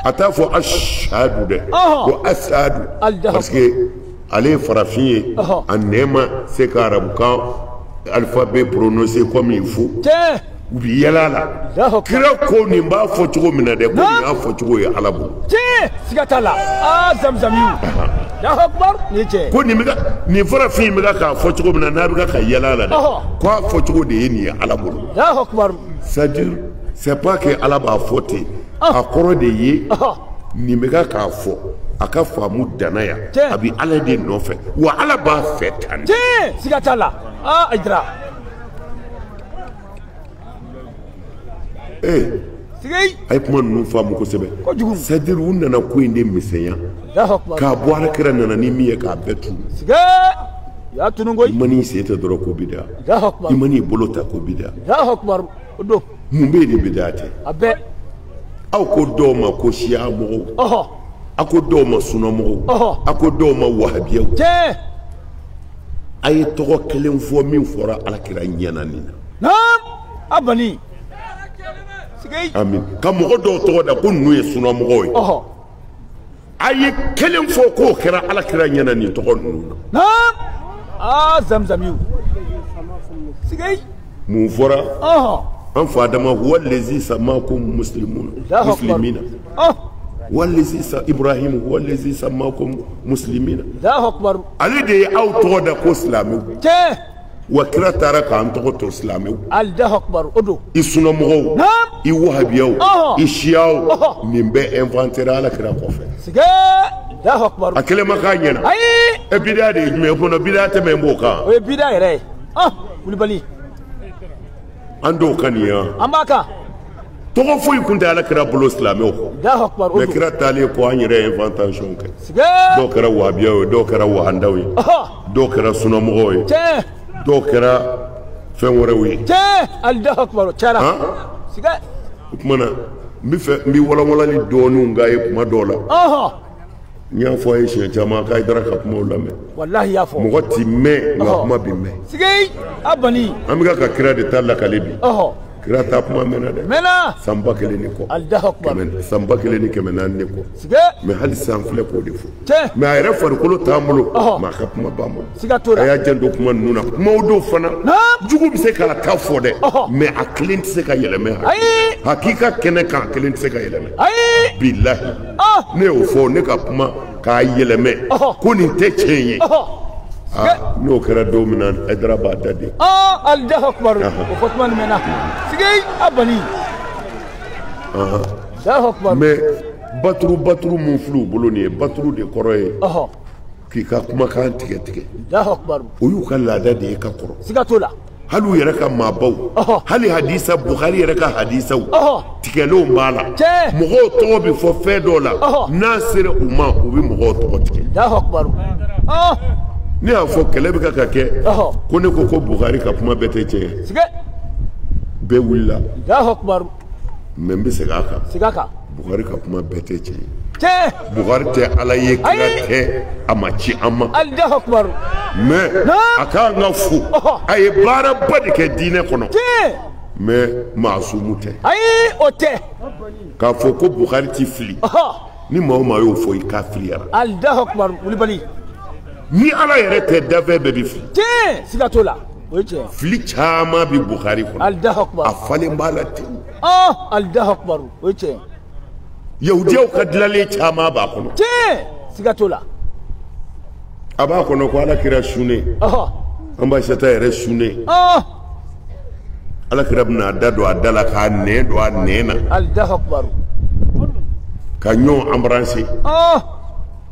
a t'a fɔ ashadu dɛ ko asahadu parce que ale ye farafin ye a nɛn ma se ka arabukan alphabet prononcer comme il faut u bi yala la kira ko nin b'a fɔ cogo min na dɛ ko nin y'a fɔ cogo ye ala bolo siga t'a la zamzamiw ko nin farafin bɛ k'a fɔ cogo min na n'a bɛ ka yala la dɛ ko a fɔ cogo de ye nin ye ala bolo c'est-à-dire c'est pas que ala b'a fɔ ten a kɔrɔ de ye nin bɛ k'a fɔ a ka faamu danna yan a bi ala de nɔfɛ wa ala b'a fɛ tan siga t'a la Aïdra a ye kuma ninnu faamu kosɛbɛ c'est-à-dire u nana ko in de misɛnya k'a bɔ alakira nana ni min ye k'a bɛɛ tunu i ma n'i sen tɛ dɔrɔn ko bida i ma n'i bolo ta ko bida mun bɛ yen ni bida tɛ aw ko dɔw ma ko siya mɔgɔw a ko dɔw ma sunna mɔgɔw a ko dɔw ma wahabiyaw a ye tɔgɔ kelen fɔ min fɔra alakira ɲɛna nin na abani amin ka mɔgɔ dɔw tɔgɔ da ko ninnu ye sunna mɔgɔw ye a ye kelen fɔ k'o kɛra alakira ɲɛna nin tɔgɔ ninnu na zamzamiw mun fɔra an fa Adama huwa allazi samakum muslimina wallazi sa Ibrahim huwa allazi samakum muslimina ale de ye aw tɔgɔ da ko silamɛw wa kira taara k'an tɔgɔ to silamɛw i sunnamɔgɔw i wahabiyaw i siyaw nin bɛɛ inventera alakira kɔfɛ a kelen ma k'a ɲɛna bida de ye jumɛn ye kɔnɔ bida tɛmɛ n b'o kan o ye bida yɛrɛ ye wulibali an dɔw ka nin yan an b'a kan tɔgɔ foyi kun tɛ alakira bolo silamɛw kɔ mɛ kira taalen kɔ an yɛrɛ inventation kɛ dɔw kɛra wahabiyaw ye dɔw kɛra wahandaw ye dɔw kɛra sunnamɔgɔw ye dɔw kɛra fɛn wɛrɛw ye o tuma na n bɛ walawalali dɔɔnin k'a ye kuma dɔw la n y'a fɔ a ye siɲɛ caman k'a dara ka kumaw lamɛn mɔgɔ ti mɛn nka kuma bi mɛn an bɛ ka kira de ta lakale bi kira ta kuma mɛnna dɛ san 1000 ni kɔ san 1400 ni kɔ mɛ hali san filɛ k'o de fɔ mɛ a yɛrɛ farikolo t'an bolo mɛ a ka kuma b'an bolo a y'a janto kuma ninnu na kumaw dɔw fana jugu bɛ se k'a ta fɔ dɛ mɛ a kelen tɛ se ka yɛlɛmɛ hakika kɛnɛ kan a kelen tɛ se ka yɛlɛmɛ bilahi ne y'o fɔ ne ka kuma k'a yɛlɛmɛ ko nin tɛ tiɲɛ ye n'o kɛra don min na Aïdara b'a da de Allahu akbar o fɔ tuma nin mɛnna sigi abani Allahu akbar mais baturu mun filɛ u bolo nin ye baturu de kɔrɔ ye k'i ka kumakan tigɛ tigɛ Allahu akbar o y'u ka laada de ye ka kɔrɔ siga t'o la hali u yɛrɛ ka maabaw hali hadisa Bukhari yɛrɛ ka hadisaw tigɛlenw b'a la mɔgɔw tɔgɔ bɛ fɔ fɛn dɔw la n'a sera u ma u bɛ mɔgɔw tɔgɔ tigɛ Allahu akbar ne y'a fɔ kɛlɛ bɛ ka kɛ ko ne ko Bukhari ka kuma bɛɛ tɛ tiɲɛ ye bɛɛ wulila Allahu akbar mɛ n bɛ segin a kan sigaka Buhari ka kuma bɛɛ tɛ tiɲɛ ye te Buhari tɛ Ala ye kira tɛ a ma ci an ma Allahu akbar mais a k'an ka fo a ye baaraba de kɛ diinɛ kɔnɔ te mais maasumu tɛ ayi o tɛ k'a fɔ ko Buhari ti fili ni maa o maa y'o fɔ i k'a filiyara Allahu akbar Wulibali ni Ala yɛrɛ tɛ dafɛn bɛɛ bi fili te siga t'o la o ye tiɲɛ fili caman bi Buhari kɔnɔ Allahu akbar a falen b'a la ten Allahu akbar o ye tiɲɛ yahudiyaw ka dilanlen caman b'a kɔnɔ te siga t'o la a b'a kɔnɔ ko Alakira sunnen an b'a sata yɛrɛ sunnen Alakira bɛna a da don a da la k'a nɛn don a nɛn na Allahu akbar ka ɲɔgɔn embrasser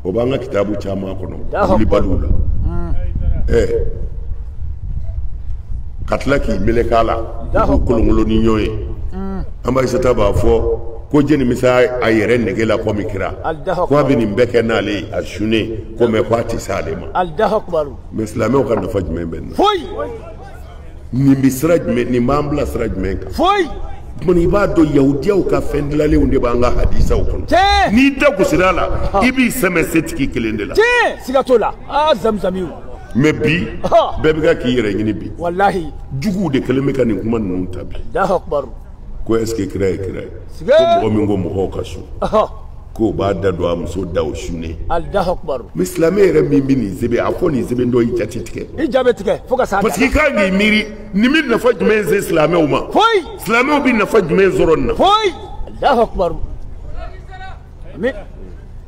o b'an ka kitabu caman kɔnɔ Wulibaliw la ka tila k'i meleka la k'u kolonkolon ni ɲɔgɔn ye an b'a sata b'a fɔ ko jeni misa a yɛrɛ nege la komi kira ko a bɛ nin bɛɛ kɛ n'ale ye a sunnen ko mɛ ko a tɛ se ale ma Allahu akbar mais silamɛw ka nafa jumɛn bɛ nin na foyi nin bɛ sira jumɛn nin b'an bila sira jumɛn kan foyi tuma i b'a dɔn yahudiyaw ka fɛn dilanlenw de b'an ka hadisaw kɔnɔ n'i da gosira la i b'i sɛmɛ setigi kelen de la siga t'o la zamzamiw mais bi bɛɛ bɛ ka k'i yɛrɛ ɲini bi wallahi juguw de kɛlen bɛ ka nin kuma ninnu ta bi Allahu akbar ko est ce que kira ye kira ye ko mɔgɔ min ko mɔgɔw ka sun k'o b'a da don a muso da o sunnen Allahu akbar mais silamɛ yɛrɛ min bɛ nin sɛbɛn a fɔ nin sɛbɛn dɔ i jate tigɛ i ja bɛ tigɛ fo ka s'a parce que i kan k'i miiri nin bɛ nafa jumɛn se silamɛw ma foyi silamɛw bɛ nafa jumɛn sɔrɔ nin na foyi Allahu akbar amin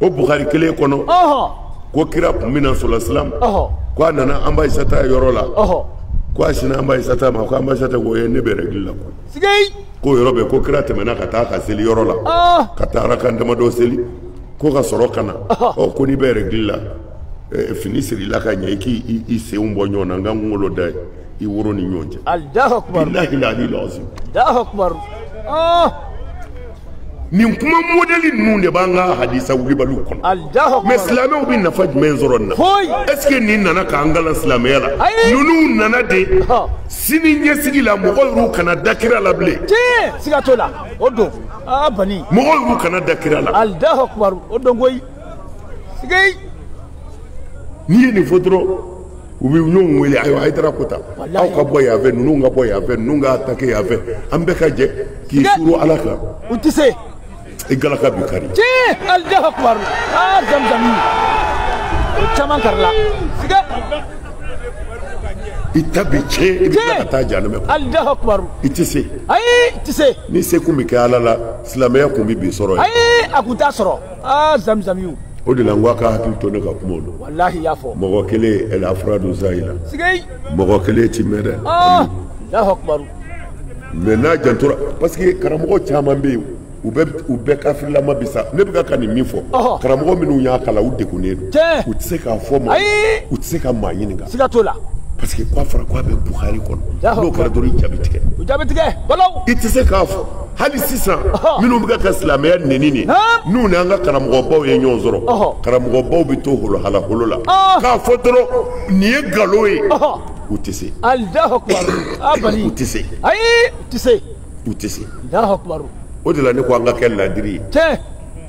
o Buhari kelen kɔnɔ ko kira tun bɛ na sɔlɔ silam ko a nana an b'a isata yɔrɔ la ko a sinna an b'a isata ma ko an b'a isata ko ye ne bɛ règle la ko yɔrɔ bɛ ko kira tɛmɛna ka taa ka seli yɔrɔ la ka taa arakan damadɔ seli ko ka sɔrɔ ka na ko n'i bɛ règle la fini sirila ka ɲɛ i k'i senw bɔ ɲɔgɔn na n ka kunkolo da i woro ni ɲɔgɔn cɛ Allahu akbar billahi l'ali l'azim Allahu akbar nin kuma modèle ninnu de b'an ka hadisa Wulibaliw kɔnɔ Allahu akbar mais silamɛw bɛ nafa jumɛn sɔrɔ nin na foyi est ce que nin nana k'an kalan silamɛya la ninnu nana de sini ɲɛsigi la mɔgɔw y'u kana da kira la bilen siga t'o la o don bani mɔgɔw y'u kana da kira la Allahu akbar o don koyi sigei n'i ye nin fɔ dɔrɔn u bɛ ɲɔgɔn wele ayiwa Hayidara ko tan aw ka bɔ yan fɛ ninnu ka bɔ yan fɛ ninnu ka attaquer yan fɛ an bɛɛ ka jɛ k'i suru Ala kan u tɛ se i galaka bi kari Allahu akbar zamzami o caman karila siga i ta bi tiɲɛ i bɛ tila ka taa jahanama kɔnɔ Allahu akbar i tɛ se ayi i tɛ se ni se kun bɛ kɛ Ala la silamɛya kun bɛ bi sɔrɔ yen ayi a kun t'a sɔrɔ zamzamiw o de la n ko a ka hakili to ne ka kumaw la wallahi y'a fɔ mɔgɔ kelen el afradu zahila sigei mɔgɔ kelen ti mɛn dɛ Allahu akbar mais n'a jantora parce que karamɔgɔ caman bɛ yen u bɛɛ kafirilama bi sa ne bɛ ka nin min fɔ karamɔgɔ minnu y'a kalan u degunnen don u tɛ se k'a fɔ ma u tɛ se ka maa ɲininka siga t'o la parce que k'a fɔra k'a bɛ Buhari kɔnɔ n'o kɛra dɔrɔn i jaabi tigɛ u jaabi tigɛ balawu i tɛ se k'a fɔ hali sisan minnu bɛ ka silamɛya nɛni nin n'u n'an ka karamɔgɔbaw ye ɲɔgɔn sɔrɔ karamɔgɔbaw bɛ to halaholo la k'a fɔ dɔrɔn nin ye nkalon ye u tɛ se Allahu akbar bani u tɛ se ayi u tɛ se u tɛ se Allahu akbar o de la ne ko an ka kɛ ladiri ye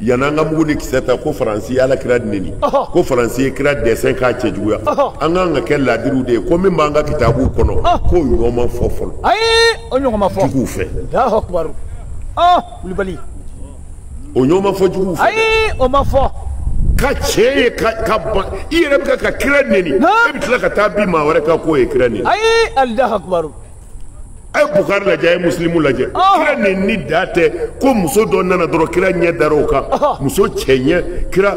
yan'an ka mugu ni kisɛ ta ko Faransi ye Alakira nɛni ko Faransi ye kira dessin k'a cɛjuguya an k'an ka kɛ ladiriw de ye ko min b'an ka kitabuw kɔnɔ k'o ɲɔgɔn ma fɔ fɔlɔ ayi o ɲɔgɔn ma fɔ juguw fɛ Allahu akbar Wulibali o ɲɔgɔn ma fɔ juguw fɛ ayi o ma fɔ ka tiɲɛ ye ka ban i yɛrɛ bɛ ka kira nɛni e bɛ tila ka taa bin maa wɛrɛ kan k'o ye kira nɛni ayi Allahu akbar a ye Bukari lajɛ a ye Musilimu lajɛ kira nɛni ni da tɛ ko muso dɔ nana dɔrɔn kira ɲɛ dara o kan muso cɛ ɲɛ kira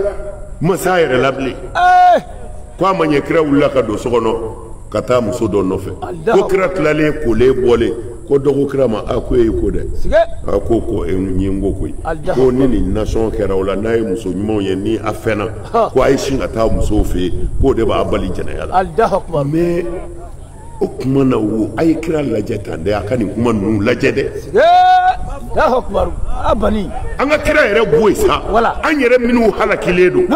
ma s'a yɛrɛ la bilen ko a ma ɲɛ kira wulila ka don so kɔnɔ ka taa muso dɔ nɔfɛ ko kira tilalen kolen bɔlen ko dɔ ko kira ma a ko e ye ko dɛ a ko ko e ye n ko koyi ko ni nin nasɔn kɛra o la n'a ye muso ɲumanw ye ni a fɛnna ko a ye sin ka taa musow fɛ yen k'o de b'a bali jɛnɛya la mais o kuma na wo a ye kira lajɛ tan dɛ a ka nin kuma ninnu lajɛ dɛ Allahu akbar bani an ka kira yɛrɛ bɔ yen sa an yɛrɛ minnu halakilen don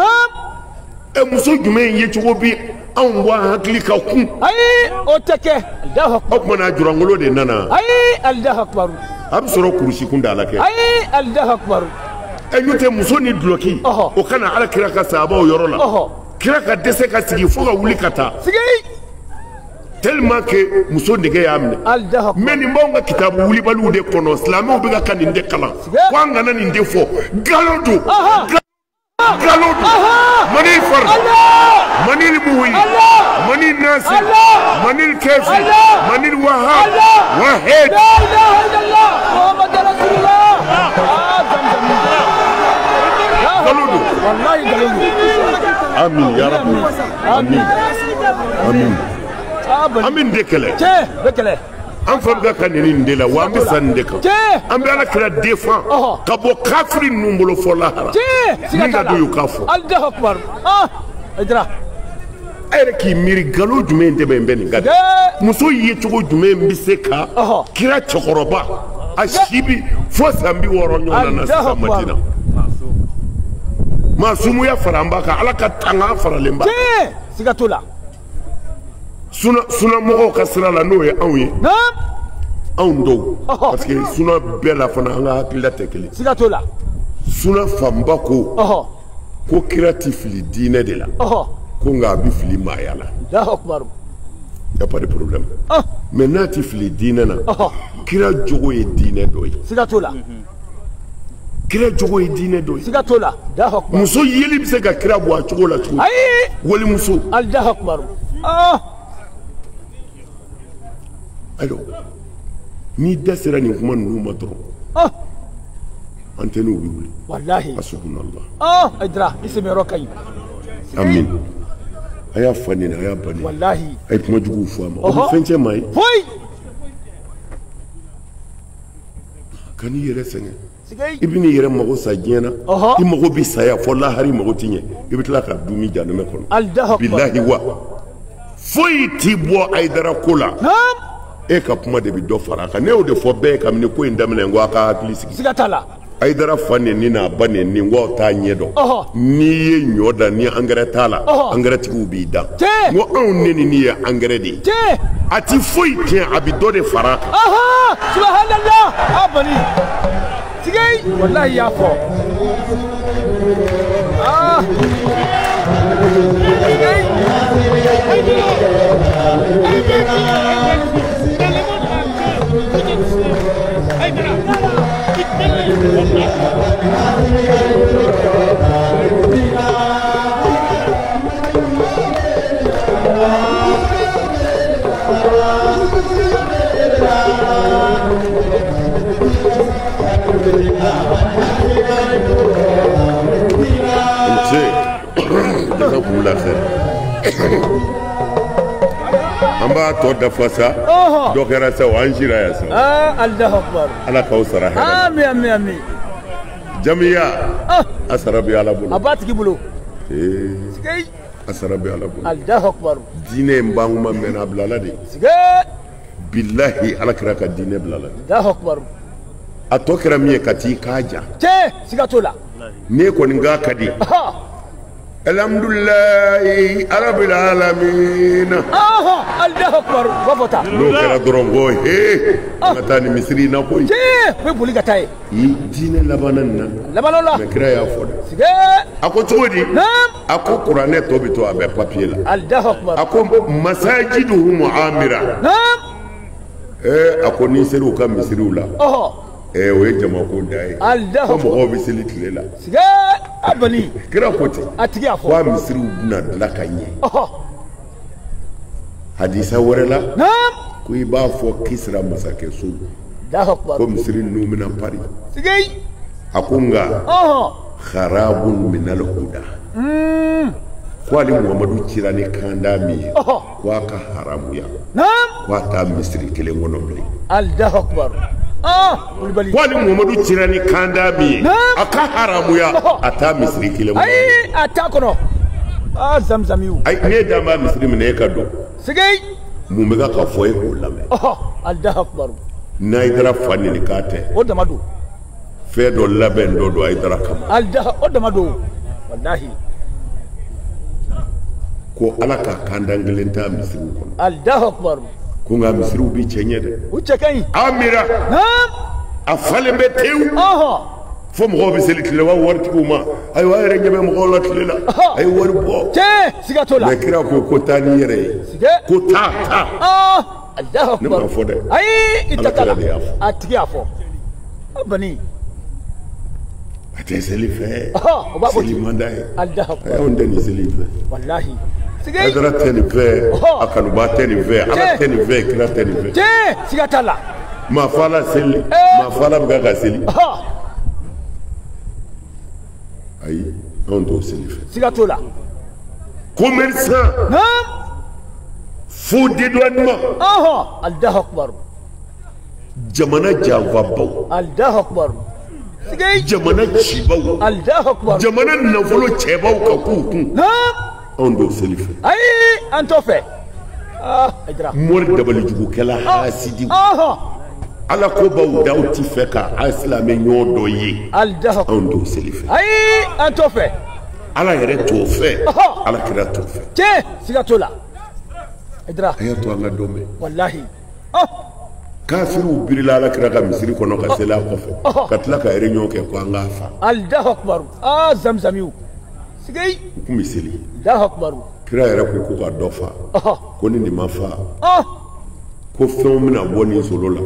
muso jumɛn ye cogo bi anw bɔ hakili ka kun ayi o tɛ kɛ Allahu akbar o kumana jurangolo de nana ayi Allahu akbar a bɛ sɔrɔ kurusi kun da ala kɛ ayi Allahu akbar n'o tɛ muso ni duloki o kana ala kira ka sahabaw yɔrɔ la kira ka dɛsɛ ka sigi fo ka wuli ka taa tellement que muso nege y'a minɛ mais nin b'anw ka kitabu wulibaliw de kɔnɔ silamɛw bɛ ka nin de kalan ko an kana nin de fɔ galon don galon don mani far mani muhi mani nasi mani kefi mani wahab wahid la ilaha illallah muhammad rasulullah galon don wallahi galon don amin ya rabbi amin amin amin de kɛlɛ bɛ kɛlɛ an fa bɛ ka nin de la wa an bɛ sa nin de kan an bɛ ala kira défend ka bɔ kafiri ninnu bolo fɔ lahara min ka don y'u k'a fɔ Allahu akbar Aïdara a yɛrɛ k'i miiri nkalon jumɛn tɛmɛ bɛ nin ka di muso ye cogo jumɛn bɛ se ka kira cɛkɔrɔba a si bi fo san 60 ɲɔgɔn na sisan Madina maasumuya fara an ba kan ala ka tanga faralen ba siga t'o la suna mɔgɔw ka sira la n'o ye anw ye anw dɔw parce que suna bɛɛ la fana an ka hakilila tɛ kelen siga t'o la suna fanba ko kira ti fili diinɛ de la ko nka a bɛ fili maaya la Allahu akbar y a pas de problème mais n'a ti fili diinɛ na kira jogo ye diinɛ dɔ ye siga t'o la kira jogo ye diinɛ dɔ ye siga t'o la Allahu akbar muso yeli bɛ se ka kira bɔ a cogo la cogo ayi walimuso Allahu akbar alors n'i da sera nin kuma ninnu ma dɔrɔn an tɛ n'u bɛ wuli wallahi asubhanallah Aïdara i sɛmɛyɔrɔ ka ɲi amin a y'a fa nin a y'a ba nin wallahi a ye kuma juguw fɔ a ma o bɛ fɛn cɛ maa ye foyi ka n'i yɛrɛ sɛgɛn i bɛ n'i yɛrɛ mago sa diɲɛ na i mago bɛ saya fɔ lahari mago ti ɲɛ i bɛ tila ka dumi janɛmɛ kɔnɔ bilahi wa foyi t'i bɔ Aïdara ko la e ka kuma de bɛ dɔ fara a kan ne y'o de fɔ bɛɛ ye kabini ko in daminɛ n ko a ka hakili sigi siga t'a la Aïdara fa nɛni n'a ba nɛni n ko aw t'a ɲɛ dɔn n'i ye ɲɔ dan ni angɛrɛ t'a la angɛrɛ tigiw b'i dan n ko anw nɛni ni ye angɛrɛ de ye a ti foyi tiɲɛ a bɛ dɔ de fara a kan subhanallah bani sigei wallahi y'a fɔ an b'a tɔ dafa sa dɔ kɛra sa wa an sira yan sa Allahu akbar ala k'aw sara hɛrɛ amin amin amin jamiya a sara bɛ ala bolo a b'a tigi bolo a sara bɛ ala bolo Allahu akbar diinɛ in ban kuma mɛnna a bilala de bilahi ala kɛra ka diinɛ bilala de Allahu akbar a tɔ kɛra min ye ka t'i k'a jan siga t'o la ne kɔni k'a ka di alhamdulilayi arabil alamin Allahu akbar b'a fɔ tan n'o kɛra dɔrɔn ko an ka taa ni misiri in na koyi n bɛ boli ka taa ye diinɛ labanna nin na labanna la mɛ kira y'a fɔ dɛ a ko cogo di a ko kuranɛ tɔ bɛ to a bɛ papiye la Allahu akbar a ko masajiduhu muamira a ko n'i ser'u ka misiriw la o ye jamako da ye ko mɔgɔw bɛ seli tile la abali kira ko ten a tigi y'a fɔ k'a misiriw bɛna dilan ka ɲɛ hadisa wɛrɛ la ko i b'a fɔ Kisra masakɛ so ko misiri ninnu bɛna pari a ko nka kharabun minal huda ko ale Muhamadu cira ni kanda min ye ko a ka haramuya ko a t'a misiri kelen kɔnɔ bilen Allahu akbar ko ale Muhamadu cira ni kanda min ye a ka haramuya a t'a misiri kelen kɔnɔ ayi a t'a kɔnɔ zamzamiw ayi ne dan b'a misiri minɛ e ka dɔn mun bɛ ka fɔ e k'o lamɛn Allahu akbar n'Aïdara fa nɛni k'a tɛ o dama don fɛn dɔ labɛn dɔ don Aïdara kama o dama don wallahi ko ala ka kandangelen ta misiriw kɔnɔ Allahu akbar ko nka misiriw bi cɛ ɲɛ dɛ u cɛ ka ɲi amira naam a falen bɛ tewu fo mɔgɔw bɛ seli tile wa waritigiw ma ayiwa a yɛrɛ ɲɛ bɛ mɔgɔw la tile la a ye wari bɔ cɛ siga t'o la mɛ kira ko taa ni yɛrɛ ye ko taa Allahu akbar ne m'a fɔ dɛ ayi i ta Ala kira de y'a fɔ a tigi y'a fɔ a bani a tɛ seli fɛ o b'a fɔ seli man d'a ye Allahu a akbar y'anw tɛ nin seli fɛ wallahi siga Haidara tɛ nin fɛ a kanuba tɛ nin fɛ ala tɛ nin fɛ kira tɛ nin fɛ cɛ siga t'a la maa fa la seli maa fa la bɛ ka seli ayi anw t'o seli fɛ siga t'o la commerçant naam faux dédouanement Allahu akbar jamana janfabaw Allahu akbar siga jamana cibaw Allahu akbar jamana nafolo cɛbaw ka k'u kun naam anw t'o seli fɛ ayi an t'o fɛ Haidara mori dabalijugukɛla hasidi ala ko baw daw ti fɛ ka an silamɛ ɲɔgɔn dɔ ye Allahu akbar anw t'o seli fɛ ayi an t'o fɛ ala yɛrɛ t'o fɛ ala kira t'o fɛ cɛ siga t'o la Haidara a y'a to an ka dɔn mɛn wallahi kafiriw birila ala kira ka misiri kɔnɔ ka seli a kɔfɛ ka tila ka réunion kɛ ko an k'a fa Allahu akbar zamzamiw siga u kun bɛ seli Allahu akbar kira yɛrɛ ko ka dɔ fa ko ni nin ma fa ko fɛnw bɛna bɔ nin solo la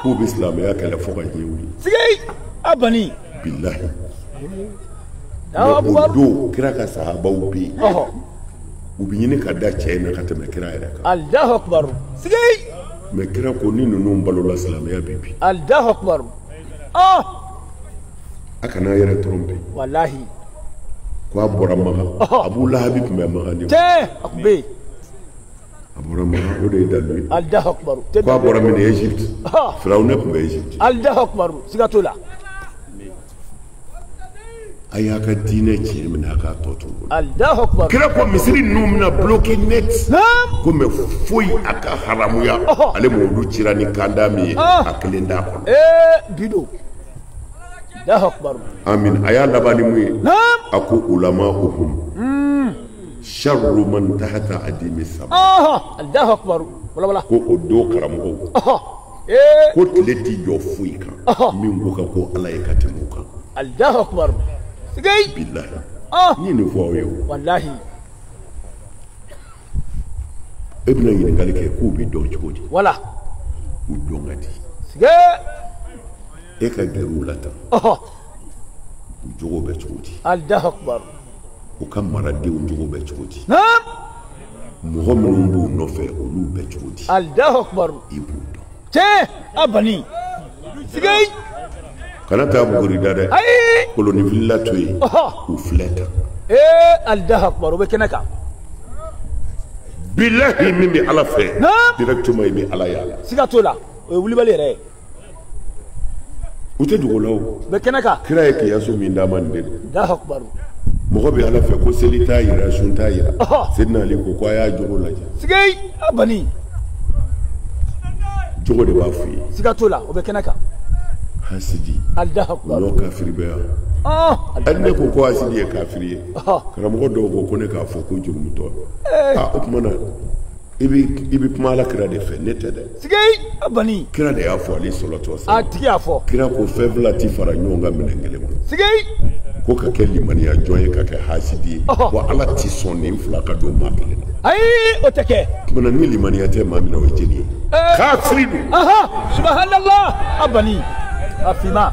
k'u bɛ silamɛya kɛlɛ fo ka diɲɛ wuli siga a bani bilahi o don kira ka sahabaw bɛ yen u bɛ ɲini ka da cɛ in na ka tɛmɛ kira yɛrɛ kan Allahu akbar siga mɛ kira ko ni ninnu balola silamɛya bɛ bi Allahu akbar a kana yɛrɛ tromper wallahi ko a bɔra Makan Abu Lahabi tun bɛ Makan de cɛ a kun bɛ yen a bɔra Makan o de ye dalu ye Allahu akbar ko a bɔra min Egypte Firawuna tun bɛ Egypte Allahu akbar siga t'o la a y'a ka diinɛ tiɲɛ minɛ a k'a tɔ to Allahu akbar kira ko misiri ninnu bɛna bloqué net ko mɛ foyi a ka haramuya ale m'olu cira ni kanda min ye a kelen t'a kɔnɔ bido Allahu akbar amin a y'a laban ni mun ye a ko ulama'uhum sharru man tahta adimi sama Allahu akbar wala ko o don karamɔgɔw ko tile t'i jɔ foyi kan min ko kan ko ala ye ka tɛmɛ o kan Allahu akbar sigay billahi ni nin fɔ aw ye o wallahi e bɛna ɲininkali kɛ k'u bɛ dɔn cogo di wala u dɔn ka di sigay e ka gɛrɛ u la tan u jogo bɛ cogo di Allahu akbar u ka maradenw jogo bɛ cogo di naam mɔgɔ minnu b'u nɔfɛ olu bɛ cogo di Allahu akbar i b'u dɔn cɛ abani sigay kana taa buguri da dɛ koloni filila to yen u filɛ tan Allahu akbar o bɛ kɛnɛ kan bilahi min bɛ ala fɛ directement i bɛ ala yala siga t'o la o ye wulibali yɛrɛ ye u tɛ dogo la o u bɛ kɛnɛ kan kira ye kiyaso min d'a ma nin de don Allahu akbar mɔgɔ bɛ ala fɛ ko seli t'a yira sun t'a yira Seydina Ali ko a y'a jogo lajɛ sigay abani jogo de b'a f'i ye siga t'o la o bɛ kɛnɛ kan hasidi Allahu akbar n'o kafiri bɛ yan hali ne ko hasidi ye kafiri ye karamɔgɔ dɔw ko ne k'a fɔ ko jurumutɔ o tuma na i bɛ kuma ala kira de fɛ ne tɛ dɛ sigay abani kira de y'a fɔ ale sɔlɔtɔ a tigi y'a fɔ kira ko fɛn fila ti fara ɲɔgɔn kan minɛn kelen kɔnɔ sigay ko ka kɛ limaniya jɔn ye ka kɛ hasidi ye wa ala ti sɔn nin fila ka don maa kelen na ayi o tɛ kɛ tuma ni limaniya tɛ maa min na o ye jeli ye kafiri don subhanallah abani afima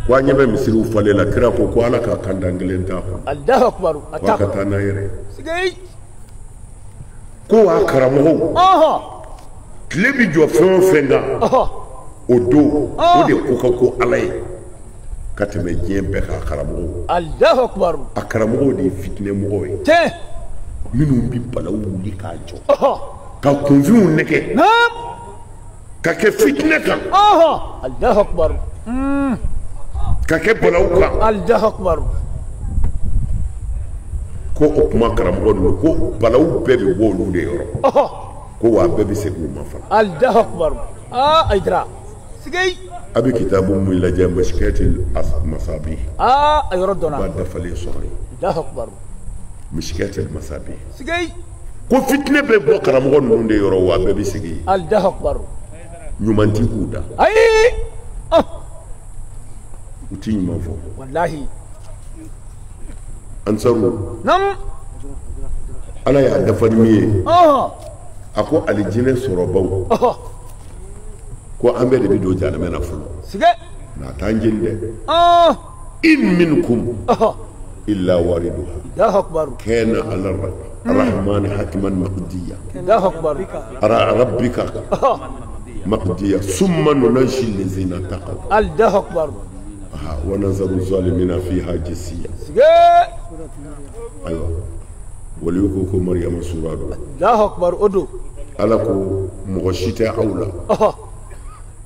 ko an ɲɛ bɛ misiriw falen la kira ko ala ka kandan kelen t'a kɔnɔ Allahu akbar wa ka taa n'a yɛrɛ sigay ko a karamɔgɔw tile bi jɔ fɛn o fɛn kan o don o de ko ka ko ala ye ka tɛmɛ diɲɛ bɛɛ kan karamɔgɔw Allahu akbar a karamɔgɔw de ye fitinɛmɔgɔw ye cɛ minnu bi balaw wuli k'a jɔ ka kunfinw nɛgɛ ka kɛ fitinɛ kan Allahu akbar ka kɛ balaw kan Allahu akbar ko o kuma karamɔgɔ ninnu ko balaw bɛɛ bɛ bɔ olu de yɔrɔ ko wa bɛɛ bɛ se k'u ma fana Allahu akbar Aïdara sigay أبي كتاب ملجأ مشكات المصابيح يردنا بعد فلي صغير الله أكبر مشكات المصابيح سجي ko fitne be bo karamogo nunde yoro wa be bisigi الله أكبر nyumanti kuda أي uti nyuma fo والله ansaru نعم ala ya dafa miye ako alijine soro baw ko ambe de bido jana mena fulo سجي na tanjinde in minkum illa wariduha الله أكبر kana ala الرحمن حكما مقديا الله أكبر ربك مقديا ثم ننجي الذين اتقوا الله أكبر ونذر الظالمين فيها جثيا سجي ايوه وليكوكو مريم سورة الله أكبر أدو alako mɔgɔ si tɛ aw la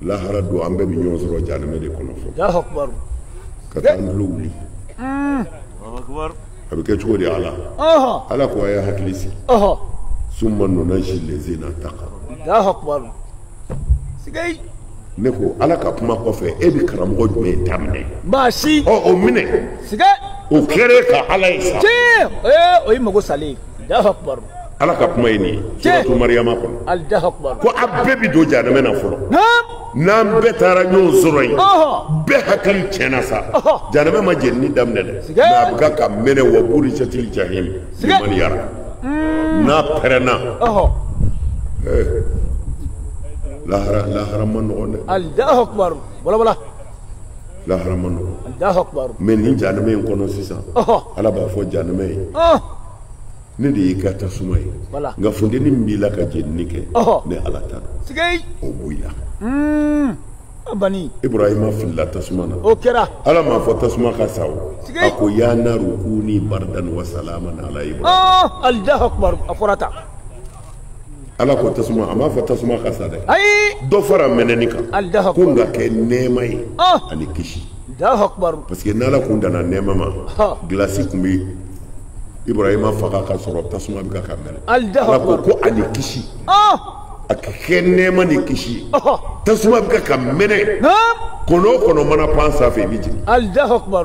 lahara don an bɛɛ bɛ ɲɔgɔn sɔrɔ janɛmɛ de kɔnɔ fɔ الله أكبر ka taa an tulo wuli a bɛ kɛ cogo di ala ala ko a ye hakili sigi summa nunajji lezina taqa الله أكبر سجي ne ko ala ka kuma kɔfɛ e bɛ karamɔgɔ jumɛn daminɛ ماشي o minɛ سجي o kɛra ka ala ye sa oyi mago sale الله أكبر ala ka kuma ye nin ye suratu mariyama kɔnɔ الله أكبر ko a bɛɛ bɛ don janɛmɛ na fɔlɔ n'an bɛɛ taara ɲɔgɔn sɔrɔ yen bɛɛ hakili tiɲɛna sa janɛmɛ ma jeni daminɛ dɛ mɛ a bɛ ka mɛnɛ wa burisatili jahim liman yara n'a pɛrɛnna lahara ma nɔgɔn dɛ الله أكبر ولا ولا lahara ma nɔgɔn الله أكبر mɛ nin janɛmɛ in kɔnɔ sisan ala b'a fɔ janɛmɛ ye ne de y'i ka tasuma ye Voilà. nka funteni min b'i la ka jenini kɛ ne ala ta dɔn سجي o b'i la بني ibrahima filila tasuma na أوكرا ala m'a fɔ tasuma ka sa o Sigi. a ko ya naru kuni bardan wa salaman ala ibrahim الله أكبر أفرطا ala ko tasuma a m'a fɔ tasuma ka sa dɛ أي dɔ fara mɛnɛni kan الله ko أكبر nka kɛ nɛɛma ye ani kisi الله أكبر parce que n'ala kun danna nɛɛma ma gilasi kun bɛ ibrahima faga ka sɔrɔ tasuma bɛ ka mɛnɛ الله ala ko أكبر ko ani kisi a ka kɛ nɛɛma ni kisi ye tasuma bɛ ka mɛnɛ نعم kɔnɔ o kɔnɔ mana pan sanfɛ i bɛ jigin الله أكبر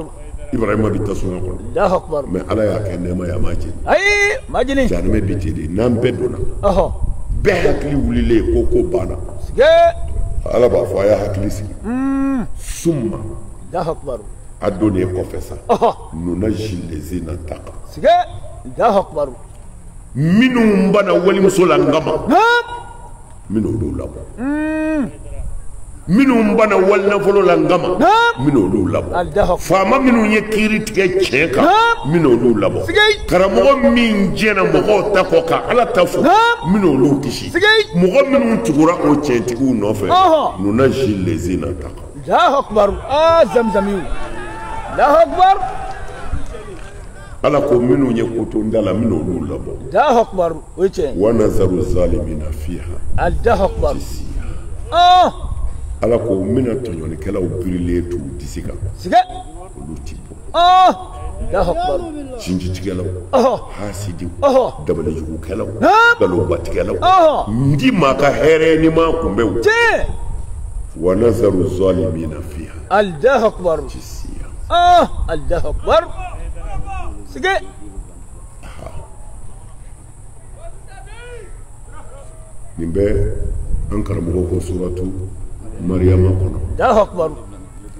ibrahima bɛ tasuma kɔnɔ الله أكبر mɛ ala y'a kɛ nɛɛma ye a ma jigin أي ما جني janɛmɛ bi ten de n'an bɛɛ donna أها bɛɛ hakili wulilen ko banna سجي ala b'a fɔ a y'a hakili sigi summa الله أكبر a donnen kɔfɛ sa أها nunajji lezina taqa سجي الله أكبر minnu banna walimuso la n kama نعم n bɛna olu labɔ minnu banna walinafolo la n kama n bɛna olu labɔ الله أكبر faama minnu ye kiiri tigɛ tiɲɛ kan n bɛna olu labɔ Sigi. karamɔgɔ min jɛna mɔgɔw ta kɔ ka ala ta fɔ n bɛna olu kisi Sigi. mɔgɔ minnu tugura o tiɲɛtigiw nɔfɛ Ɔhɔ. nunajji lezina taqa الله أكبر زمزميو الله أكبر ala ko minnu ye kotonda la n bɛna olu labɔ الله أكبر ويتشين wa nazaru zalimina fiha الله أكبر siya ala ko n bɛna tɔɲɔlikɛlaw birilen t'u disi kan سجي olu ti bɔ الله أكبر sinjitigɛlaw أها hasidiw أها dabalijugukɛlaw Naam. galobatigɛlaw أها n di maa ka hɛrɛ ni ma kunbɛw تي wa nazaru zalimina fiha الله أكبر siya الله أكبر سجي nin bɛ an karamɔgɔ ko suratu mariyama kɔnɔ الله أكبر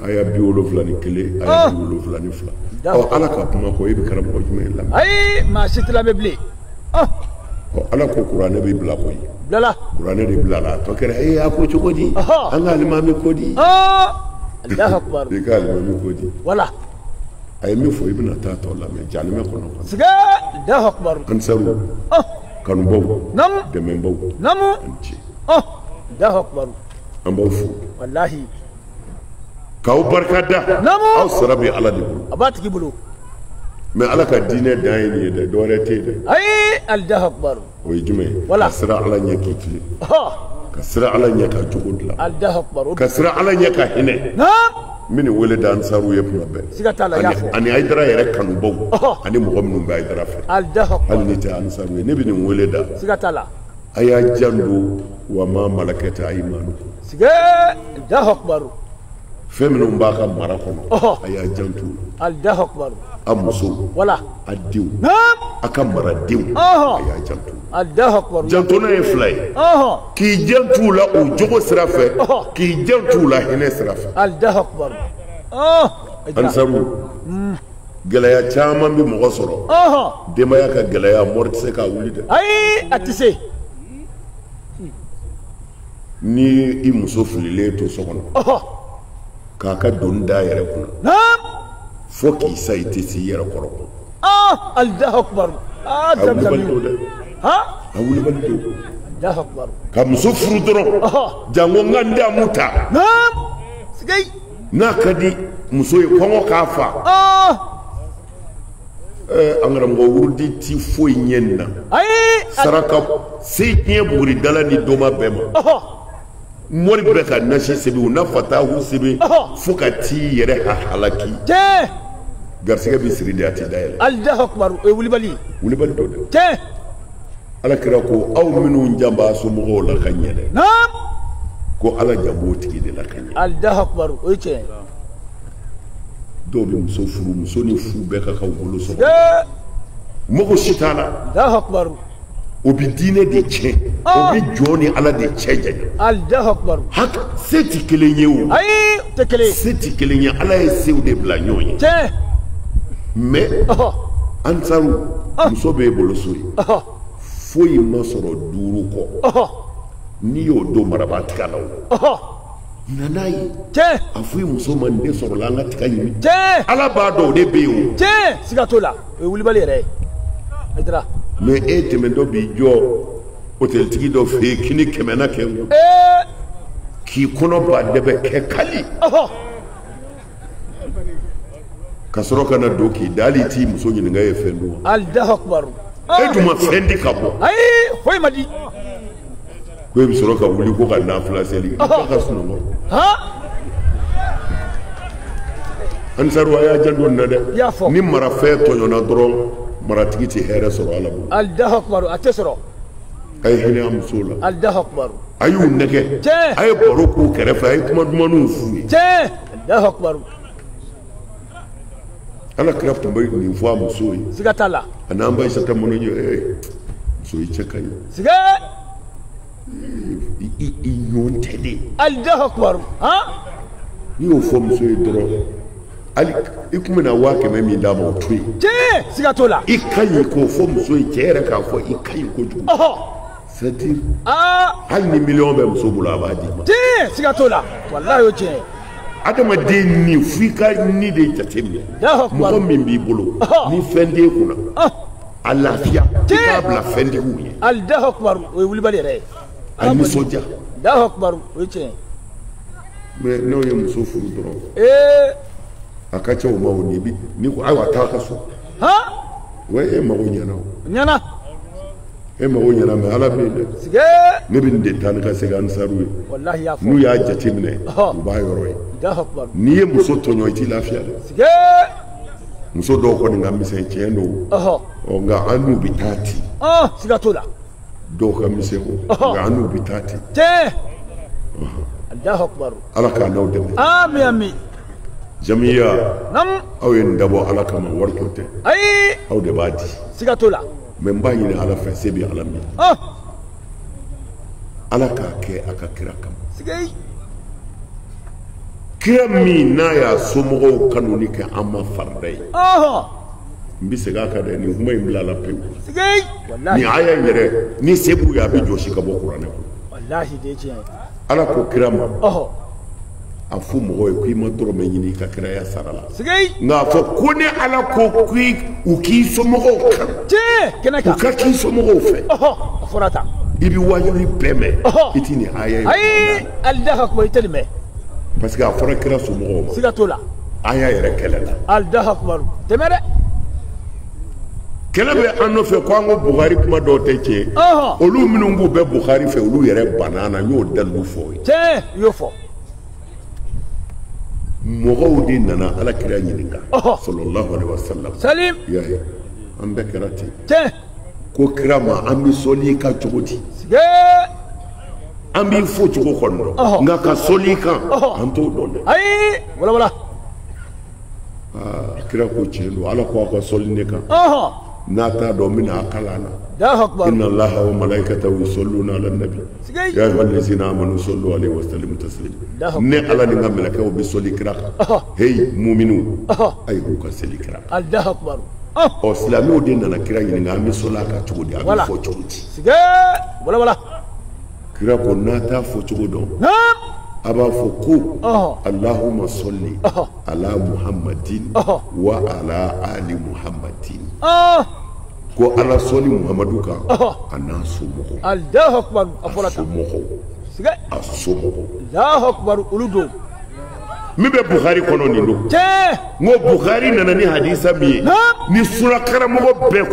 aya 71 aya 72 ala ka kuma ko e bɛ karamɔgɔ jumɛn lamɛn أي ما شئت لا ببلي ala ko kuranɛ bɛ bila koyi لا لا kuranɛ de bila la a tɔ kɛra a ko cogo di an ka alimami ko di الله أكبر i ka alimami ko di ولا a ye min fɔ i bɛna taa tɔ lamɛn janimɛ kɔnɔ سجي الله أكبر ansaru kanubaw نم dɛmɛbaw نم ani ce الله أكبر an b'aw fo والله k'aw barika da Namu. aw sara bɛ ala de bolo أبات جبلو mɛ ala ka diinɛ dan ye nin ye dɛ dɔwɛrɛ tɛ yen dɛ أي الله أكبر o ye jumɛn ye Wala. ka sira ala ɲɛ k'i tilen ka sira ala ɲɛ ka jogo dilan الله أكبر ka sira ala ɲɛ ka hinɛ نعم n bɛ nin wele da ansaru ye tuma bɛɛ siga t'a la, n y'a fɔ. ani ayidara yɛrɛ kanubaw Ɔhɔ. ani mɔgɔ minnu bɛ ayidara fɛ الله hali أكبر ni tɛ ansaru ye ne bɛ nin wele da siga t'a la a y'a janto wa ma malakɛta ayimanukum سجي الله أكبر فمن باكا مراكم أيا جنتو الله أكبر أمسو ولا الديو نعم أكمل الديو أيا جنتو الله أكبر جنتو نيفلاي كي جنتو لا وجو سرافة كي جنتو لا هنا سرافة الله أكبر أنسرو gɛlɛya caman bɛ mɔgɔ sɔrɔ denbaya ka gɛlɛya mɔri tɛ se k'a wuli dɛ ayi a tɛ se ni i muso fililen to so kɔnɔ k'a ka doni da yɛrɛ kunna fo k'i sa i tɛ s'i yɛrɛ kɔrɔ Allahu akbar a wulibali to dɛ a wulibali to Allahu akbar ka muso furu dɔrɔn jango n ka n damu ta n'a ka di muso ye kɔngɔ k'a fa an karamɔgɔ wurudi ti foyi ɲɛ nin na saraka se diɲɛ buguridala ni doma bɛɛ ma mori bɛ ka nasi sɛbɛn u n'a fatahu sɛbɛn fo ka t'i yɛrɛ halaki garisɛgɛ bɛ siri de a tɛ dayɛlɛ Allahu akbar o ye wulibali wulibali dɔ dɛ ala kira ko aw minnu jan b'a somɔgɔw la ka ɲɛ dɛ ko ala jan b'o tigi de la ka ɲɛ Allahu akbar o ye tiɲɛ dɔw bɛ muso furu muso ni fu bɛɛ ka k'aw bolo sɔrɔ mɔgɔ si t'a la Allahu akbar o bɛ diinɛ de tiɲɛ o bɛ jɔn ni ala de cɛ janya Allahu akbar se tɛ kelen ye o ayi tɛ kelen se tɛ kelen ye ala ye sew de bila ɲɔgɔn ye tiɲɛ mais ansaru muso b'e bolo so ye foyi ma sɔrɔ duuru kɔ n'i y'o don marabaa tigɛ la o nana ye a fɔ i muso ma ne sɔrɔ la an ka tiga ɲimi ala b'a dɔn o de bɛ yen o siga t'o la o ye wulibali yɛrɛ ye mais e tɛmɛtɔ b'i jɔ hôteltigi dɔ fɛ yen kini 100 na kɛ k'i kɔnɔ ba dɛbɛ kɛ kali ka sɔrɔ ka na don k'i da hali i t'i muso ɲininka ye fɛn dun wa Allahu akbar e dun ma fɛn di ka bɔ ayi foyi ma di ko e bɛ sɔrɔ ka wuli ko ka nafila seli kɛ k'a ka sunɔgɔ ansaru a y'a janto nin na dɛ ni marafɛn tɔɲɔna dɔrɔn maratigi tɛ hɛrɛ sɔrɔ ala bolo Allahu akbar a tɛ sɔrɔ a ye hinɛ a musow la Allahu akbar a y'u nɛgɛ a ye baro k'u kɛrɛfɛ a ye kuma dumanniw f'u ye Allahu akbar ala kira tun bɛ nin fɔ a musow ye siga t'a la a n'an ba isata mɔnɔ ye muso i cɛ ka ɲi siga i ɲɔgɔn tɛ de Allahu akbar n'i y'o fɔ muso ye dɔrɔn hali i tun bɛna 500 min d'a ma o to yen siga t'o la i ka ɲi k'o fɔ muso ye cɛ yɛrɛ k'a fɔ i ka ɲi kojugu c'est dire hali ni 1,000,000 bɛ muso bolo a b'a d'i ma siga t'o la walahi o tiɲɛ adamaden ni f'i ka ni de jateminɛ mɔgɔ min b'i bolo ni fɛn t'e kunna a lafiya i k'a bila fɛntigiw ye Allahu akbar o ye wulibali yɛrɛ ye a nisɔndiya Allahu akbar o ye tiɲɛ mais n'aw ye muso furu dɔrɔn a ka ca o ma o ni ko ayiwa taa ka so wa e mago ɲɛna o ɲɛna e mago ɲɛna mais ala bɛ yen dɛ ne bɛ nin de taa ni ka segin ansaru ye wallahi y'a fɔ n'u y'a jateminɛ u b'a yɔrɔ ye Allahu akbar n'i ye muso tɔɲɔ i t'i lafiya dɛ muso dɔw kɔni ka misɛn tiɲɛ don nka an n'u bɛ taa ten siga t'o la dɔw ka misɛn o nka an n'u bɛ taa ten Allahu akbar ala k'a n'aw dɛmɛ amin amin jamiya aw ye nin dabɔ ala kama wari ko tɛ ayi aw de b'a di siga t'o la mais n b'a ɲini ala fɛ se bɛ ala min ala k'a kɛ a ka kira kama kira min n'a y'a somɔgɔw kanuni kɛ an ma farida ye n bɛ segin a kan dɛ nin kuma in bila la pewu nin aya in yɛrɛ ni se b'u ye a bɛ jɔsi ka bɔ kuranɛ kɔnɔ ala ko kira ma a fɔ mɔgɔw ye k'i ma dɔrɔmɛ ɲini i ka kiraya sara la nka a fɔ ko ni ala ko u k'i somɔgɔw kan u ka k'i somɔgɔw fɛ i bɛ wajibi bɛɛ mɛn i tɛ nin aya in ayi Allahu akbar i tɛ nin mɛn parce que a fɔra kira somɔgɔw ma siga t'o la aya yɛrɛ kɛlɛ la Allahu akbar tɛmɛ dɛ kɛlɛ bɛ an nɔfɛ ko an ko Buhari kuma dɔw tɛ tiɲɛ olu minnu k'u bɛ Buhari fɛ olu yɛrɛ banna na n y'o dalilu fɔ o ye tiɲɛ i y'o fɔ mɔgɔw de nana ala kira ɲininka sallallahu alaihi wasallam salim y'a ye an bɛɛ kɛra ten tiɲɛ ko kira ma an bɛ sɔli ka cogo di an b'i fo cogo kɔnɔ nka ka sɔli kan an t'o dɔn dɛ ayi wala wala kira ko tiɲɛ don ala ko a ka sɔli ne kan n'a t'a dɔn n bɛna a kalan na Allahu akbar inna allaha wa malaikatahu yusalluna ala nabi ya ayyuhallazina amanu sallu alaihi wa sallimu taslima ne ala ni n ka mɛlɛkɛw bɛ sɔli kira kan hey mu'minu ayi k'u ka seli kira kan Allahu akbar silamɛw de nana kira ɲininka an bɛ sɔli a kan cogo di a bɛ fɔ cogo di wala wala kira ko n'a t'a fɔ cogo dɔn a b'a fɔ ko allahumma salli ala muhammadin wa ala ali muhammadin ko ala sɔli muhammadu kan a n'a somɔgɔw Allahu akbar a fɔra tan a somɔgɔw Allahu akbar olu don min bɛ Bukhari kɔnɔ nin don n ko Bukhari nana ni hadisa min ye ni sura karamɔgɔ bɛɛ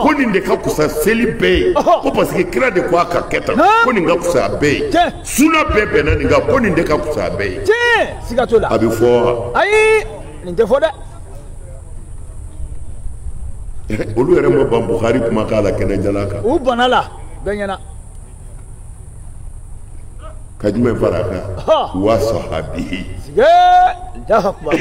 ko nin de ka kusa seli bɛɛ ye ko parce que kira de ko a ka kɛ tan ko nin ka kusa a bɛɛ ye suna bɛɛ bɛnna nin kan ko nin de ka kusa a bɛɛ ye siga t'o la a bɛ fɔ wa ayi nin tɛ fɔ dɛ olu yɛrɛ ma ban Bukhari kuma k'a la kɛnɛjala kan u bana la bɛɛ ɲɛna ka jumɛn fara a kan wa sahabihi Allahu akbar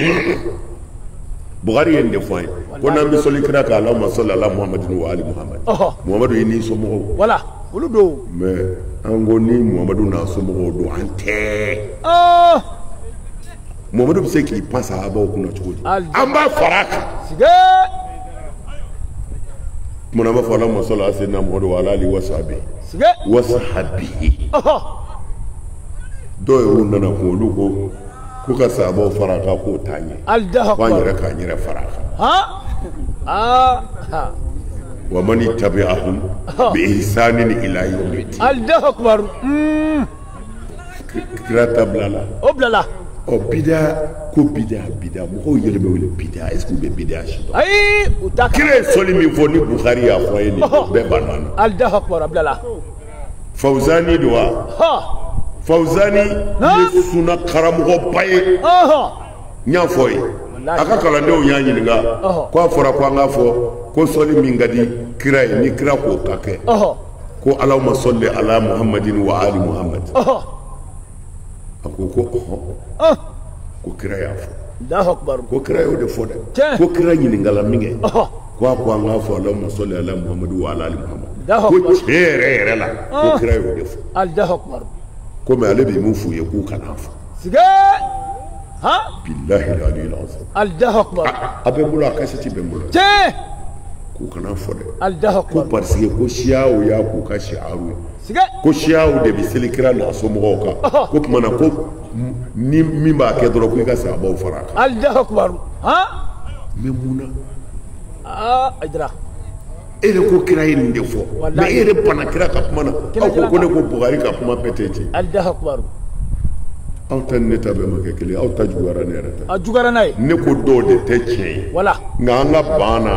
Bukhari ye nin de fɔ an ye ko n'an bɛ sɔli kira kan Allahumma salli ala Muhammadin wa ali Muhammad Muhammadu ye ni somɔgɔw wala olu don mais an ko ni Muhammadu n'a somɔgɔw don an tɛ Muhammadu bɛ se k'i pan sahabaw kunna cogo di an b'a fara a kan kumana b'a fɔ Allahumma salli ala sayyidina Muhammad wa ala alihi wa sahbihi wa sahabihi dɔw y'u nana kun olu ko ka sahabaw fara a kan k'o t'an ye ko an yɛrɛ k'an yɛrɛ fara a kan wa man tabi'ahum bi ihsanin ila yawmi din Allahu akbar kira ta bilala o bilala bida ko bida mɔgɔw yɛlɛmɛ wele bida est-ce que u bɛ bida si dɔn ayi u ta kira ye sɔli min fɔ ni Bukhari y'a fɔ a ye nin bɛɛ banna na Allahu akbar a bilala Fawzani don wa Fawzani ye suna karamɔgɔba ye n y'a fɔ ye a ka kalandenw y'a ɲininka ko a fɔra ko an k'a fɔ ko sɔli min ka di kira ye ni kira k'o ka kɛ ko Allahumma salli ala Muhammadin wa ali Muhammad a ko ko kira y'a fɔ Allahu akbar ko kira y'o de fɔ dɛ ko kira ɲininkala min kɛ ko a ko an k'a fɔ Allahumma salli ala Muhammadin wa ala ali Muhammad ko tiɲɛ yɛrɛ yɛrɛ la ko kira y'o de fɔ Allahu akbar komi ale bɛ mun f'u ye k'u kana fɔ billahi aliyil azim Allahu akbar a bɛ n bolo a kasɛti bɛ n bolo k'u kana fɔ dɛ Allahu ko akbar parce que ko siyaw y'a k'u ka siyaw ye ko siyaw de bɛ seli kira n'a somɔgɔw kan ko tuma na ko ni min b'a kɛ dɔrɔn ko i ka sahabaw fara a kan Allahu akbar mais mun na Aydara e yɛrɛ ko kira ye nin de fɔ mais e yɛrɛ banna kira ka kuma na aw ko ne ko Bukhari ka kuma bɛɛ tɛ tiɲɛ Allahu akbar aw ta ni ne ta bɛɛ ma kɛ kelen aw ta juguyara ne yɛrɛ ta a juguyara n'a ye ne ko dɔw de tɛ tiɲɛ ye wala nka an ka ban na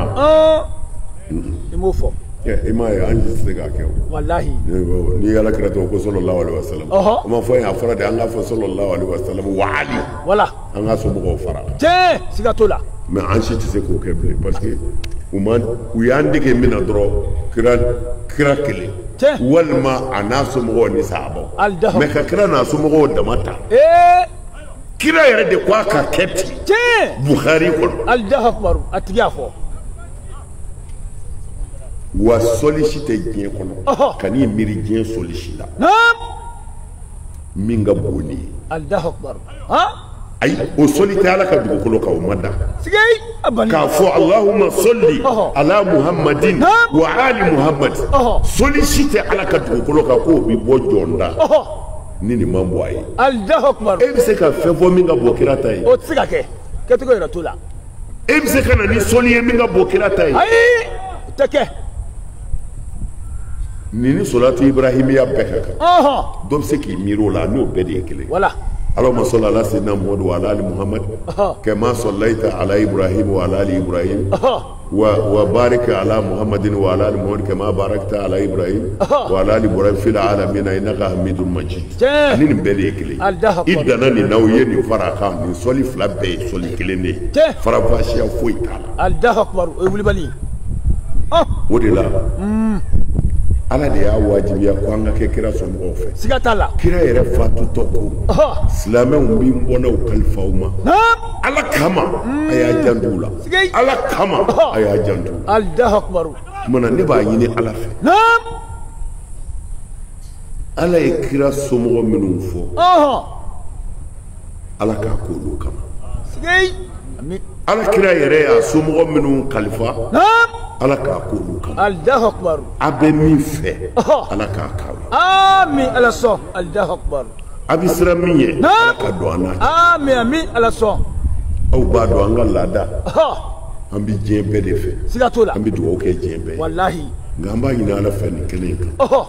i m'o fɔ i m'a ye an tɛ se k'a kɛ o wallahi ni ala kira tɔgɔ ko sallallahu alaihi wasallam o ma fɔ a fɔra de an k'a fɔ sallallahu alaihi wasallam wa ali wala an ka somɔgɔw fara tiɲɛ siga t'o la mais an si tɛ se k'o kɛ bilen parce que u y'an dege min na dɔrɔn kira kelen walima a n'a somɔgɔw ni sahabaw mais ka kira n'a somɔgɔw dama ta kira yɛrɛ de ko a ka kɛ ten Bukhari kɔnɔ Allahu akbar a tigi y'a fɔ wa sɔli si tɛ diɲɛ kɔnɔ ka n'i miiri diɲɛ sɔli si la min ka bon ni ye Allahu akbar ayi o sɔli tɛ ala ka dugukolo kan o ma da k'a fɔ Allahumma salli ala Muhammadin wa ali Muhammad sɔli si tɛ ala ka dugukolo kan k'o bi bɔ jɔn da ni nin ma bɔ a ye Allahu akbar e bɛ se ka fɛn fɔ min ka bɔ kira ta ye o tɛ se ka kɛ kɛcogo yɛrɛ t'o la e bɛ se ka na ni sɔli ye min ka bɔ kira ta ye ayi o tɛ kɛ nin ni salatu ibrahimiya bɛɛ ka kan dɔ bɛ se k'i miiri o la n'o bɛɛ de ye kelen wala Allahumma salli ala sayyidina Muhammad wa ala ali Muhammad kama sallaita ala Ibrahim wa ala ali Ibrahim wa barik ala Muhammadin wa ala ali Muhammad kama barakta ala Ibrahim wa ala ali Ibrahim fil alamin innaka Hamidum Majid ani nin bɛɛ de ye kelen i danna nin na o ye nin fara kan nin sɔli fila bɛɛ ye sɔli kelen de ye farafasiya foyi t'a la Allahu akbar o ye wulibali o de la ala de y'a wajibiya ko an ka kɛ kira somɔgɔw fɛ siga t'a la kira yɛrɛ fatutɔ ko silamɛw b'i bɔnnaw kalifaw ma ala kama a y'a jantu la ala kama a y'a jantu Allahu akbar mana ne b'a ɲini ala fɛ ala ye kira somɔgɔ minnu fɔ ala k'a k'olu kama ala kira yɛrɛ y'a somɔgɔ minnu kalifa ala k'a k'olu kama Allahu akbar a bɛ min fɛ ala k'a k'aw ye amin ala sɔn Allahu akbar a bɛ siran min ye ala ka don an na amin amin ala sɔn aw b'a dɔn an ka laada an bɛ diɲɛ bɛɛ de fɛ siga t'o la an bɛ dugawu kɛ diɲɛ bɛɛ ye wallahi nka an b'a ɲini ala fɛ nin kelen kan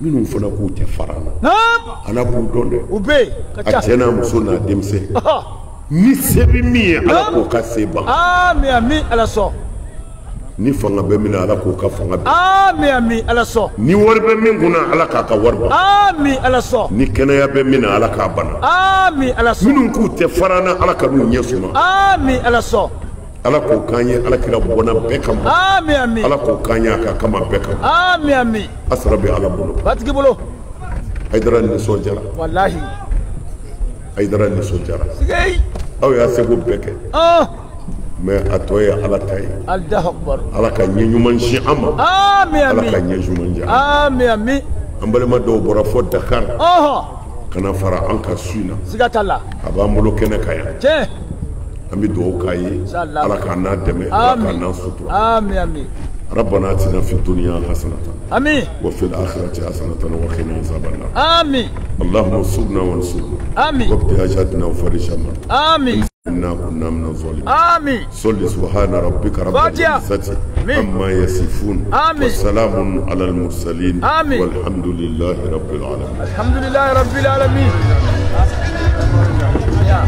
minnu fana k'u tɛ fara an na ala b'u dɔn dɛ u bɛ a cɛ n'a muso n'a denmisɛn ni se bɛ min ye ala k'o ka se ban amin amin ala sɔn ni fanga bɛ min na ala k'o ka fanga ban amin amin ala sɔn ni wari bɛ min kunna ala k'a ka wari ban amin ala sɔn ni kɛnɛya bɛ min na ala k'a bana amin ala sɔn minnu k'u tɛ fara an na ala ka n'u ɲɛ suma amin ala sɔn ala k'o k'an ye ala kira bɔnna bɛɛ kama amin amin ala k'o k'an ye a ka kama bɛɛ kama amin amin asara bɛ ala bolo batigi bolo hayidara nisɔndiyara wallahi hayidara nisɔndiyara sigei aw y'a seko bɛɛ kɛ mais a tɔ ye ala ta ye Allahu akbar ala ka ɲɛ ɲuman si an ma amin ala ka amin ɲɛ ɲuman di an amin amin an balima dɔw bɔra fɔ dakar ka na fara an ka su in na siga t'a la a b'an bolo kɛnɛ kan yan tiɲɛ an bɛ dugawu k'a ye Inshallah. ala k'a n'a dɛmɛ ala k'a n'a sutura amin amin ربنا اتنا في الدنيا حسنه amin وفي الاخره حسنه وقنا عذاب النار amin اللهم انصرنا وانصرنا amin واقض حاجاتنا وفرج همنا amin إنا كنا من الظالمين amin صل سبحان ربك رب فاتحة. العزة آمين. عما يصفون آمين. وسلام على المرسلين آمين. والحمد لله رب العالمين alhamdulillah rabbil alamin ya